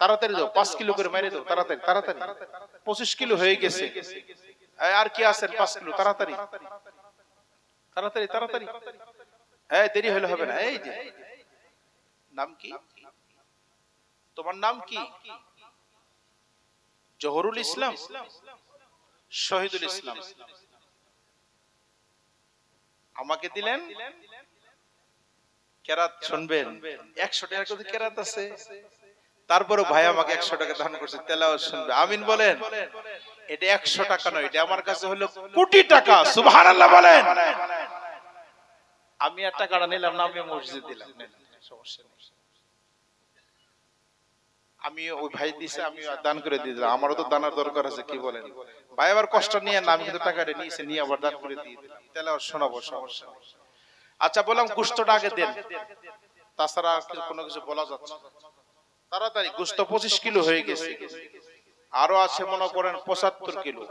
তাড়াতাড়ি দাও, 5 কিলো করে মেরে দাও, তাড়াতাড়ি তাড়াতাড়ি। 25 কিলো হয়ে গেছে, আর কি আছেন 5 কিলো, তাড়াতাড়ি তাড়াতাড়ি তাড়াতাড়ি। হ্যাঁ, দেরি হলে হবে না। এই যে নাম কি তোমার? নাম কি? জহরুল ইসলাম, শহীদুল ইসলাম। আমাকে দিলেন কেরাত, শুনবেন 100 টাকা করে কেরাত আছে। তারপরে ভাই আমাকে 100 টাকা দান করছে, তেলাওয়াত শুনবে, আমিন বলেন। এটা 100 টাকা নয়, এটা আমার কাছে হলো কোটি টাকা। সুবহানাল্লাহ বলেন। আমি আর টাকাটা নিলাম না, আমি মসজিদে দিলাম, সমস্যা নেই। আমি ওই ভাই দিছে, আমি দান করে দিয়ে দিলাম, আমারও তো দানার দরকার আছে, কি বলেন? ভাই আবার কষ্ট নিয়ে না, আমি কিন্তু টাকাটা নিয়েছি, নিয়ে আবার দান করে দিয়ে দিলাম, তেলাওয়াত শোনাবো, সমস্যা নেই। আচ্ছা বললাম গোশতটা আগে দেন, তাছাড়া কোনো কিছু বলা যাচ্ছে না। তাড়াতাড়ি, গোশত 25 কিলো হয়ে গেছে, আরো আছে মনে করেন 75 কিলো।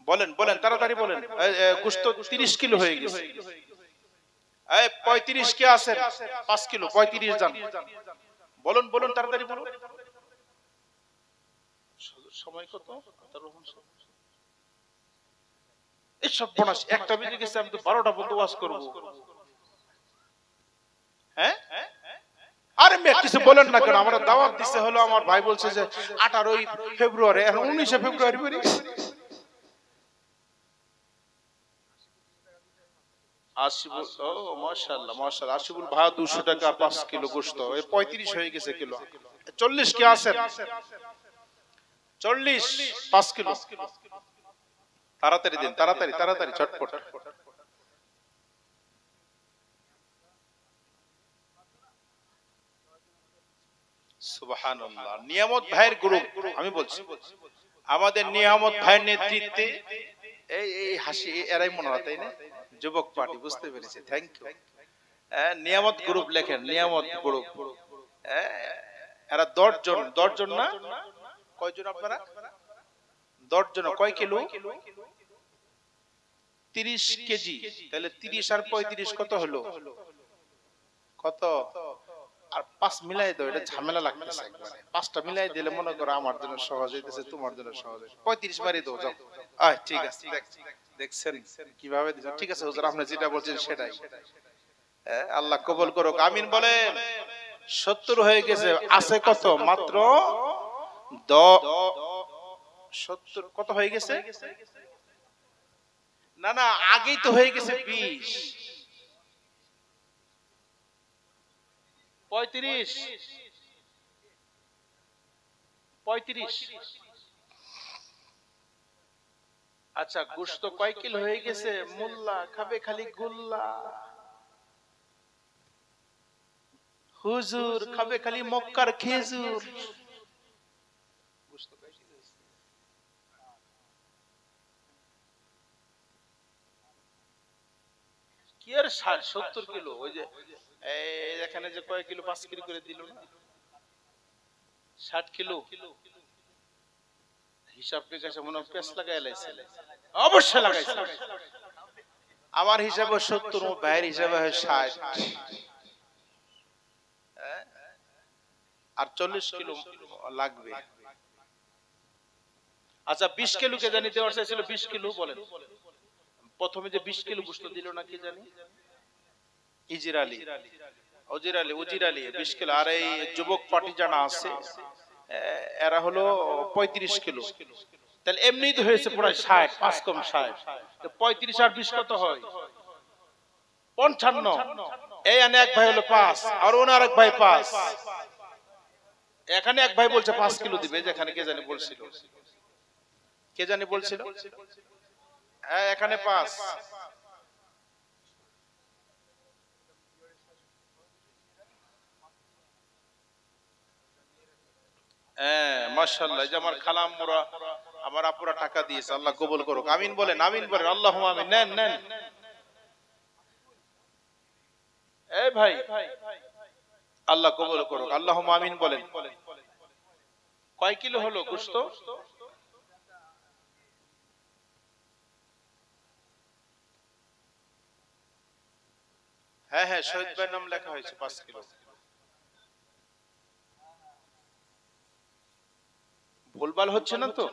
বলেন বলেন তাড়াতাড়ি বলেন। গোশত 30 কিলো হয়ে গেছে। এই 35 কে আছেন? 5 কিলো 35 জান, বলুন বলুন তাড়াতাড়ি বলুন। সময় কত? এই সব বোনাস, একটা বেজে গেছে, আমি তো 12টা পর্যন্ত ওয়াজ করব। হ্যাঁ, আরে মেয়ে কিছু বলেন না কেন? আমরা দাওয়াত দিতে হলো, আমার ভাই বলছে যে 18 ফেব্রুয়ারি, এখন 19 ফেব্রুয়ারি বেরিয়ে গেছে। আশিবুল, ও মাশাআল্লাহ মাশাআল্লাহ, আশিবুল ভাই 200 টাকা 5 কিলো গোশত, এই 35 হয়ে গেছে কিলো। 40 কি আছে? 40 5 কিলো। তাড়াতাড়ি দিন, তাড়াতাড়ি তাড়াতাড়ি, ঝটপট। সুবহানাল্লাহ। নিয়ামত ভাইয়ের গ্রুপ আমি বলছি, আমাদের নিয়ামত ভাইয়ের নেতৃত্বে এই এই হাসি এরাই মনে হয়, তাই না? যুবক পার্টি, বুঝতে পেরেছি, থ্যাংক ইউ। নিয়ামত গ্রুপ লেখেন, নিয়ামত গ্রুপ। এরা 10 জন, 10 জন না? কয়জন আপনারা? 10 জন। কয় কিলো? 30 কেজি। তাহলে 30 আর 35 কত হলো? কত? আর 5 মিলাই দাও, এটা ঝামেলা লাগতেছে একবারে। 5টা মিলাই দিলে মনে করো আমার জন্য সহজ হইতেছে, তোমার জন্য সহজ হইছে। 35 মারি দাও, যাও। ঠিক আছে, দেখছেন কিভাবে দিছেন? ঠিক আছে হুজুর, আপনি যেটা বলছেন সেটাই। আল্লাহ কবুল করুক, আমিন বলেন। 70 হয়ে গেছে, আছে কত? মাত্র 70। কত হয়ে গেছে? না না, আগেই তো হয়ে গেছে 20। 35। আচ্ছা, গোশত কয় কিলো হয়ে গেছে? মোল্লা খাবে খালি গোল্লা, হুজুর খাবে খালি মক্কার খেজুর। কি আর 70 কিলো? ওই যে এখানে যে কয় কিলো 5 কিলো করে দিল না, 60 কিলো। হিসাব কে কাছে মনে পেস লাগাই লাইছে, অবশ্যই লাগাইছে। আমার হিসাবে 70, ভাইয়ের হিসাবে হয় 60। আর 40 কিলো লাগবে। আচ্ছা, 20 কিলো কে জানি দেওয়ার চাইছিল, 20 কিলো বলেন। প্রথমে যে 20 কিলো গোশত দিল না, কি জানি? ইজির আলী, উজির আলী, 20 কিলো। আর এই যুবক পার্টি জানা আছে, এরা হলো 35 কিলো। তাহলে এমনি তো হয়েছে প্রায় 60, 5 কম 60। 35 আর 20 কত হয়? 55। এই আনে এক ভাই হলো 5, আর ওনার এক ভাই 5। এখানে এক ভাই বলছে 5 কিলো দিবে, যেখানে কে জানি বলছিল, কে জানি বলছিল। এখানে 5। মাশাআল্লাহ, এই যে আমার খালাম মোরা, আমার আপুরা টাকা দিয়েছে, আল্লাহ কবুল করুক, আমিন বলেন, আমিন বলেন, আল্লাহুম্মা আমিন। নেন নেন। এই ভাই, আল্লাহ কবুল করুক, আল্লাহুম্মা আমিন বলেন। কয় কিলো হলো গোশত? হ্যাঁ হ্যাঁ, শহীদ ভাইয়ের নাম লেখা হয়েছে 5 কিলো। ভুলভাল হচ্ছে না তো?